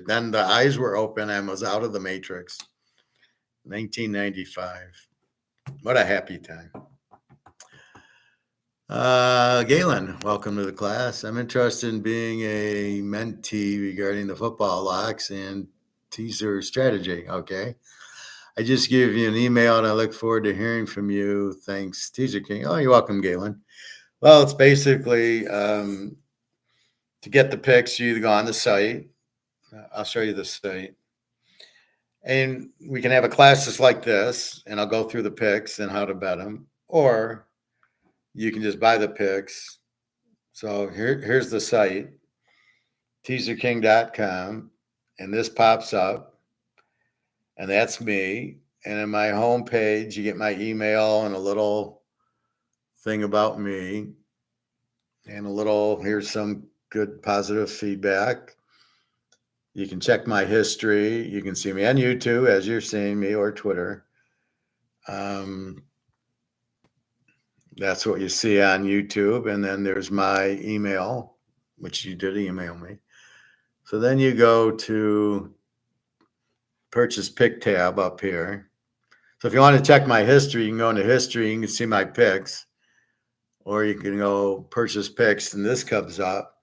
S1: then the eyes were open. I was out of the matrix. 1995. What a happy time. Galen, welcome to the class. I'm interested in being a mentee regarding the football locks and teaser strategy. Okay. I just gave you an email and I look forward to hearing from you. Thanks, Teaserking. Oh, you're welcome, Galen. Well, it's basically to get the picks, you either go on the site. I'll show you the site. And we can have a class just like this, and I'll go through the picks and how to bet them. Or you can just buy the picks. So here's the site, teaserking.com, and this pops up, and that's me. And in my home page, you get my email and a little thing about me, and here's some good positive feedback. You can check my history. You can see me on YouTube as you're seeing me, or Twitter. That's what you see on YouTube. And then there's my email, which you did email me. So then you go to purchase pick tab up here. So if you want to check my history, you can go into history. You can see my picks, or you can go purchase picks, and this comes up.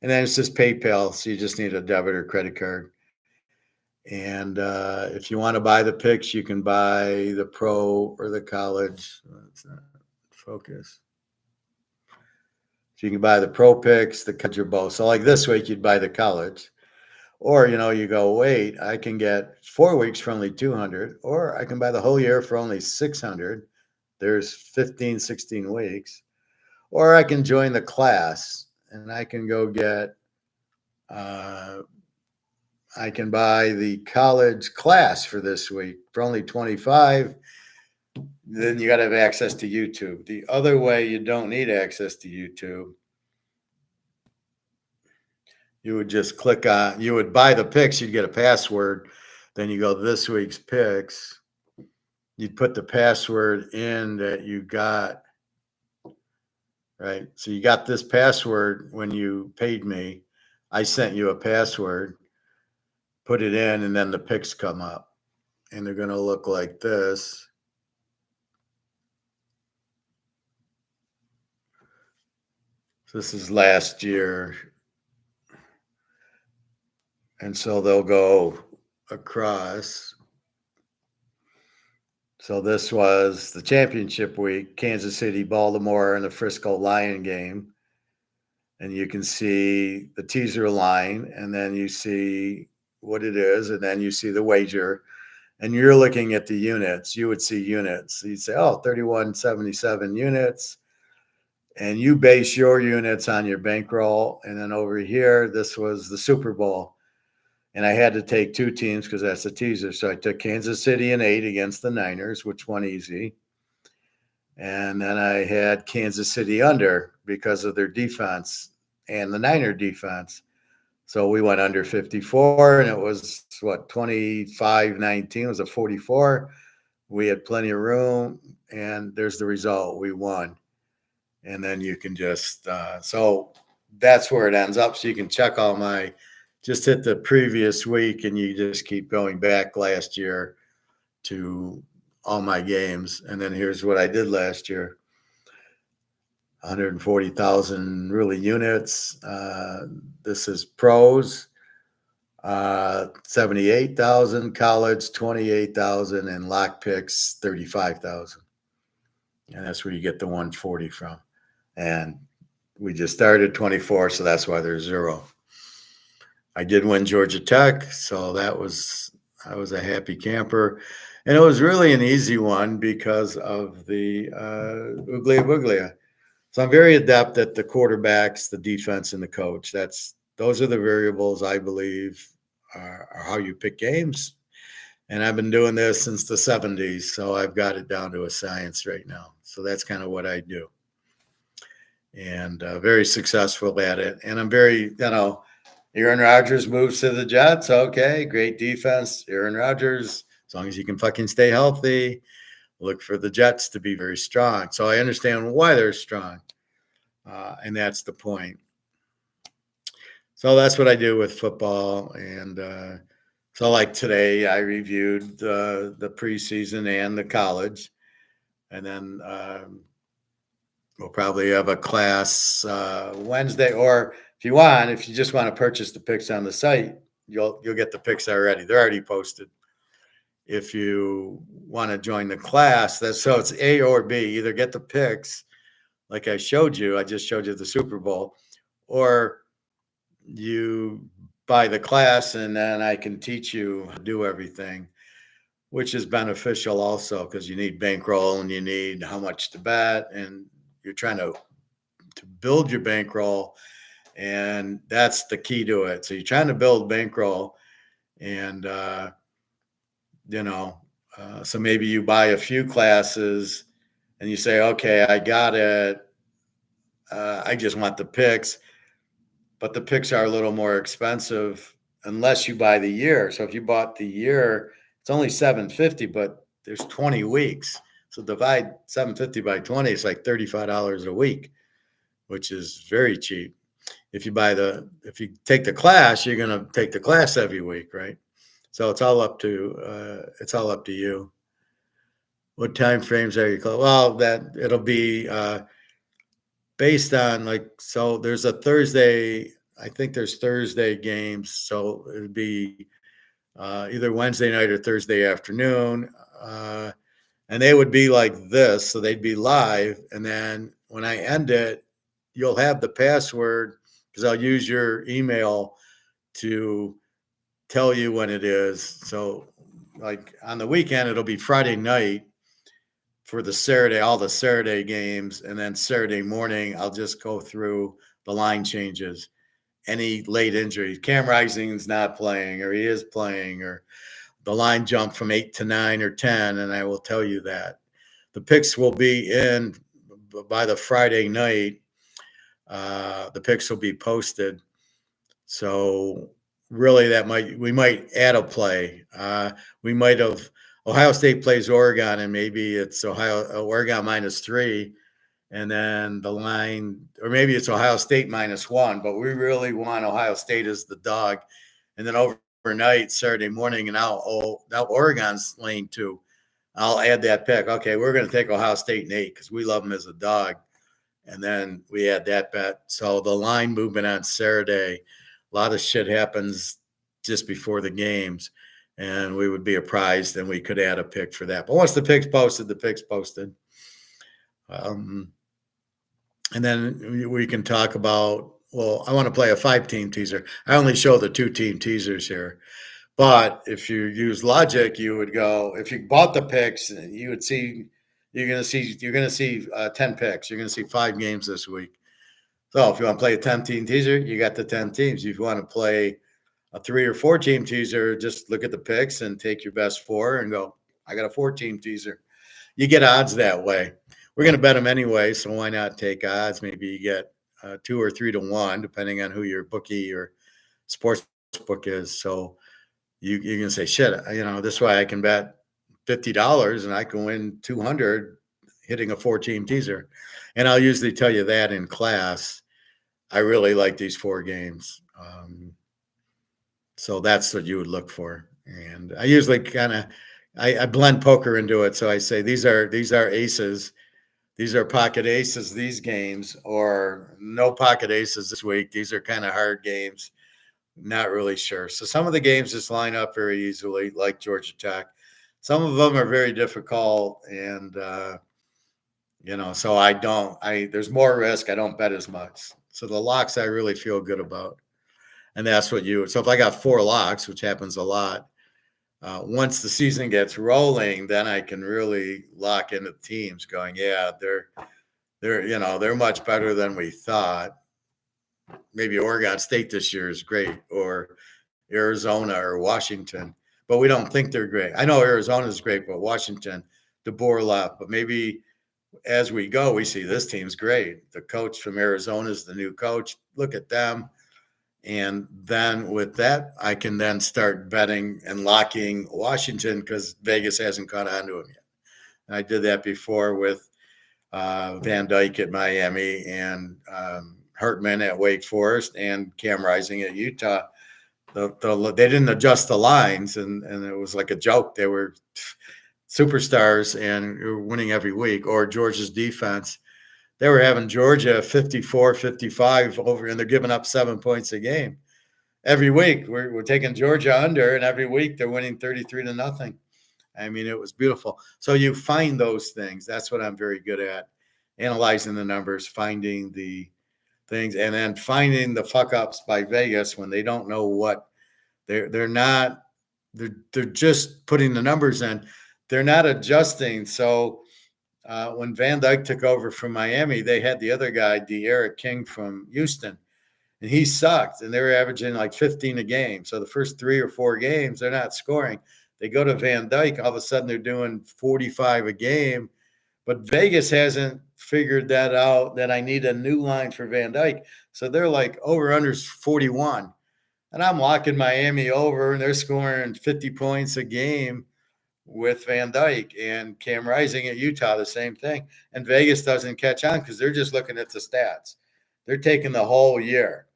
S1: And then it's just PayPal. So you just need a debit or credit card. And if you want to buy the picks, you can buy the pro or the college. Let's not focus. So you can buy the pro picks, the college, or both. So like this week, you'd buy the college. Or, you go, wait, I can get 4 weeks for only 200, or I can buy the whole year for only 600. There's 15, 16 weeks. Or I can join the class, and I can go get, I can buy the college class for this week for only 25. Then you got to have access to YouTube. The other way, you don't need access to YouTube. You would just click on, you would buy the picks, you'd get a password. Then you go this week's picks. You'd put the password in that you got, right? So you got this password when you paid me. I sent you a password, put it in, and then the picks come up. And they're going to look like this. So this is last year. And so they'll go across. So this was the championship week, Kansas City, Baltimore, and the Frisco Lion game. And you can see the teaser line, and then you see what it is, and then you see the wager. And you're looking at the units. You would see units. You'd say, oh, 3177 units. And you base your units on your bankroll. And then over here, this was the Super Bowl. And I had to take two teams because that's a teaser. So I took Kansas City in 8 against the Niners, which won easy. And then I had Kansas City under because of their defense and the Niner defense. So we went under 54, and it was, 25-19. It was a 44. We had plenty of room, and there's the result. We won. And then you can just so that's where it ends up. So you can check all my, just hit the previous week, and you just keep going back last year to all my games. And then here's what I did last year. 140,000 really units. This is pros. 78,000, college 28,000, and lock picks 35,000. And that's where you get the 140 from. And we just started 24, so that's why there's 0. I did win Georgia Tech, so I was a happy camper. And it was really an easy one because of the Uglia Buglia. So I'm very adept at the quarterbacks, the defense, and the coach. Those are the variables I believe are how you pick games. And I've been doing this since the 70s, so I've got it down to a science right now. So that's kind of what I do. And very successful at it. And I'm very, Aaron Rodgers moves to the Jets. Okay, great defense. Aaron Rodgers, as long as you can fucking stay healthy, look for the Jets to be very strong. So I understand why they're strong. And that's the point. So that's what I do with football. And so like today, I reviewed the preseason and the college. And then we'll probably have a class Wednesday, or if you just want to purchase the picks on the site, you'll get the picks already. They're already posted. If you want to join the class, so it's A or B. Either get the picks, like I showed you. I just showed you the Super Bowl, or you buy the class, and then I can teach you how to do everything, which is beneficial also because you need bankroll and you need how much to bet, and you're trying to build your bankroll, and that's the key to it. So you're trying to build bankroll, and so maybe you buy a few classes and you say, okay, I got it. I just want the picks, but the picks are a little more expensive unless you buy the year. So if you bought the year, it's only $750, but there's 20 weeks. So divide 750 by 20, it's like $35 a week, which is very cheap. If you take the class, you're going to take the class every week, right? So it's all up to you. What time frames are you? Well, it'll be based on so there's a Thursday. I think there's Thursday games, so it'd be either Wednesday night or Thursday afternoon, and they would be like this, so they'd be live. And then when I end it, you'll have the password because I'll use your email to tell you when it is. So like on the weekend, it'll be Friday night for the Saturday, all the Saturday games. And then Saturday morning, I'll just go through the line changes, any late injuries. Cam Rising's not playing, or he is playing, or the line jumped from 8 to 9 or 10. And I will tell you that the picks will be in by the Friday night. The picks will be posted. So really we might add a play. We might have Ohio State plays Oregon, and maybe it's Oregon -3, and then the line, or maybe it's Ohio State -1, but we really want Ohio State as the dog. And then overnight, Saturday morning, and now Oregon's lane 2. I'll add that pick. Okay, we're going to take Ohio State in 8 because we love them as a dog. And then we add that bet. So the line movement on Saturday, a lot of shit happens just before the games, and we would be apprised, and we could add a pick for that. But once the pick's posted, the pick's posted. And then we can talk about, well, I want to play a 5-team teaser. I only show the 2-team teasers here. But if you use logic, you would go, if you bought the picks, you would see, you're going to see 10 picks. You're going to see 5 games this week. So if you want to play a 10-team teaser, you got the 10 teams. If you want to play a 3 or 4-team teaser, just look at the picks and take your best 4 and go, I got a 4-team teaser. You get odds that way. We're going to bet them anyway, so why not take odds? Maybe you get 2 or 3 to 1, depending on who your bookie or sports book is. So you can say, shit, this way I can bet $50 and I can win 200 hitting a 4-team teaser. And I'll usually tell you that in class. I really like these 4 games. So that's what you would look for. And I usually I blend poker into it. So I say, these are aces. These are pocket aces, these games, or no pocket aces this week. These are kind of hard games. Not really sure. So some of the games just line up very easily, like Georgia Tech. Some of them are very difficult, and so there's more risk. I don't bet as much. So the locks I really feel good about, and that's what so if I got 4 locks, which happens a lot, once the season gets rolling, then I can really lock into the teams, going, yeah, they're much better than we thought. Maybe Oregon State this year is great, or Arizona or Washington, but we don't think they're great. I know Arizona is great, but Washington, DeBoer left. But maybe as we go, we see this team's great. The coach from Arizona is the new coach. Look at them. And then with that, I can then start betting and locking Washington because Vegas hasn't caught on to him yet. And I did that before with Van Dyke at Miami and Hartman at Wake Forest and Cam Rising at Utah. They didn't adjust the lines, and it was like a joke. They were superstars and were winning every week. Or Georgia's defense. They were having Georgia 54, 55 over, and they're giving up 7 points a game. Every week, we're taking Georgia under, and every week they're winning 33-0. I mean, it was beautiful. So you find those things. That's what I'm very good at, analyzing the numbers, finding the things, and then finding the fuck-ups by Vegas when they don't know what they're just putting the numbers in. They're not adjusting. So when Van Dyke took over from Miami, they had the other guy, De'Aaron King from Houston, and he sucked. And they were averaging like 15 a game. So the first 3 or 4 games, they're not scoring. They go to Van Dyke, all of a sudden they're doing 45 a game. But Vegas hasn't figured that out, that I need a new line for Van Dyke. So they're like over-unders 41. And I'm locking Miami over, and they're scoring 50 points a game with Van Dyke, and Cam Rising at Utah, the same thing. And Vegas doesn't catch on because they're just looking at the stats. They're taking the whole year.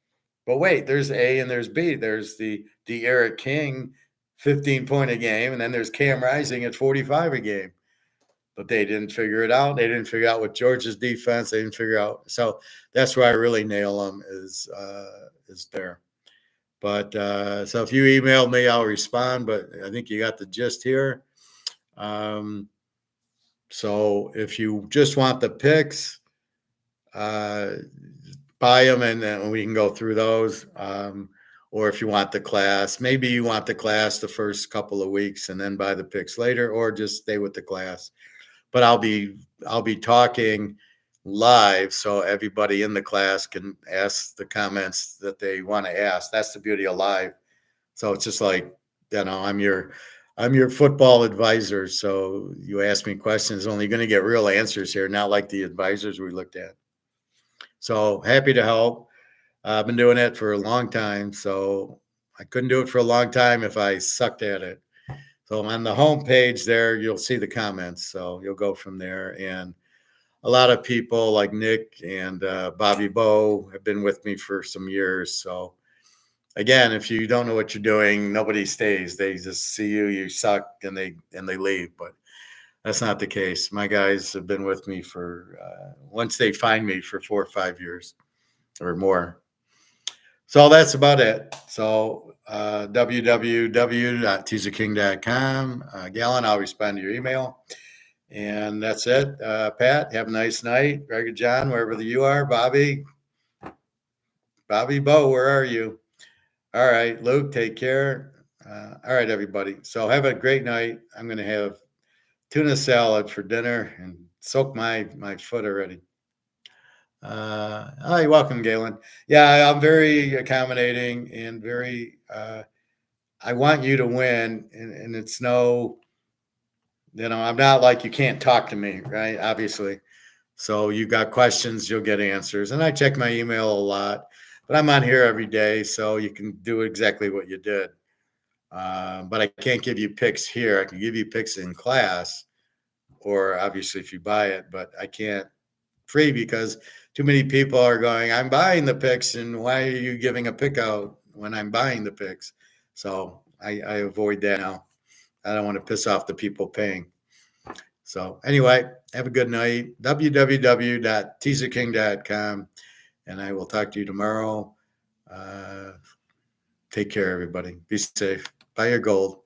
S1: But wait, there's A and there's B. There's the De'Aaron King 15-point a game, and then there's Cam Rising at 45 a game. But they didn't figure it out. They didn't figure out what Georgia's defense. They didn't figure out. So that's where I really nail them is there. But so if you email me, I'll respond. But I think you got the gist here. So if you just want the picks, buy them and we can go through those. Or if you want the class, maybe you want the class the first couple of weeks and then buy the picks later, or just stay with the class. But I'll be talking live so everybody in the class can ask the comments that they want to ask. That's the beauty of live. So it's just like, I'm your football advisor. So you ask me questions, only going to get real answers here, not like the advisors we looked at. So happy to help. I've been doing it for a long time. So I couldn't do it for a long time if I sucked at it. So on the home page there, you'll see the comments. So you'll go from there. And a lot of people like Nick and Bobby Bowe have been with me for some years. So again, if you don't know what you're doing, nobody stays. They just see you suck, and they leave. But that's not the case. My guys have been with me for once they find me for 4 or 5 years or more. So that's about it. So www.teaserking.com. Galen, I'll respond to your email. And that's it. Pat, have a nice night. Greg and John, wherever you are. Bobby, Bo, where are you? All right, Luke, take care. All right, everybody. So have a great night. I'm going to have tuna salad for dinner and soak my foot already. Hi, welcome, Galen. Yeah, I'm very accommodating and very, I want you to win. And it's no, I'm not like you can't talk to me, right? Obviously. So you got questions, you'll get answers. And I check my email a lot, but I'm on here every day, so you can do exactly what you did. But I can't give you picks here. I can give you picks in class, or obviously if you buy it, but I can't free because too many people are going, I'm buying the picks, and why are you giving a pick out when I'm buying the picks? So I avoid that now. I don't want to piss off the people paying. So anyway, have a good night. www.teaserking.com. And I will talk to you tomorrow. Take care, everybody. Be safe. Buy your gold.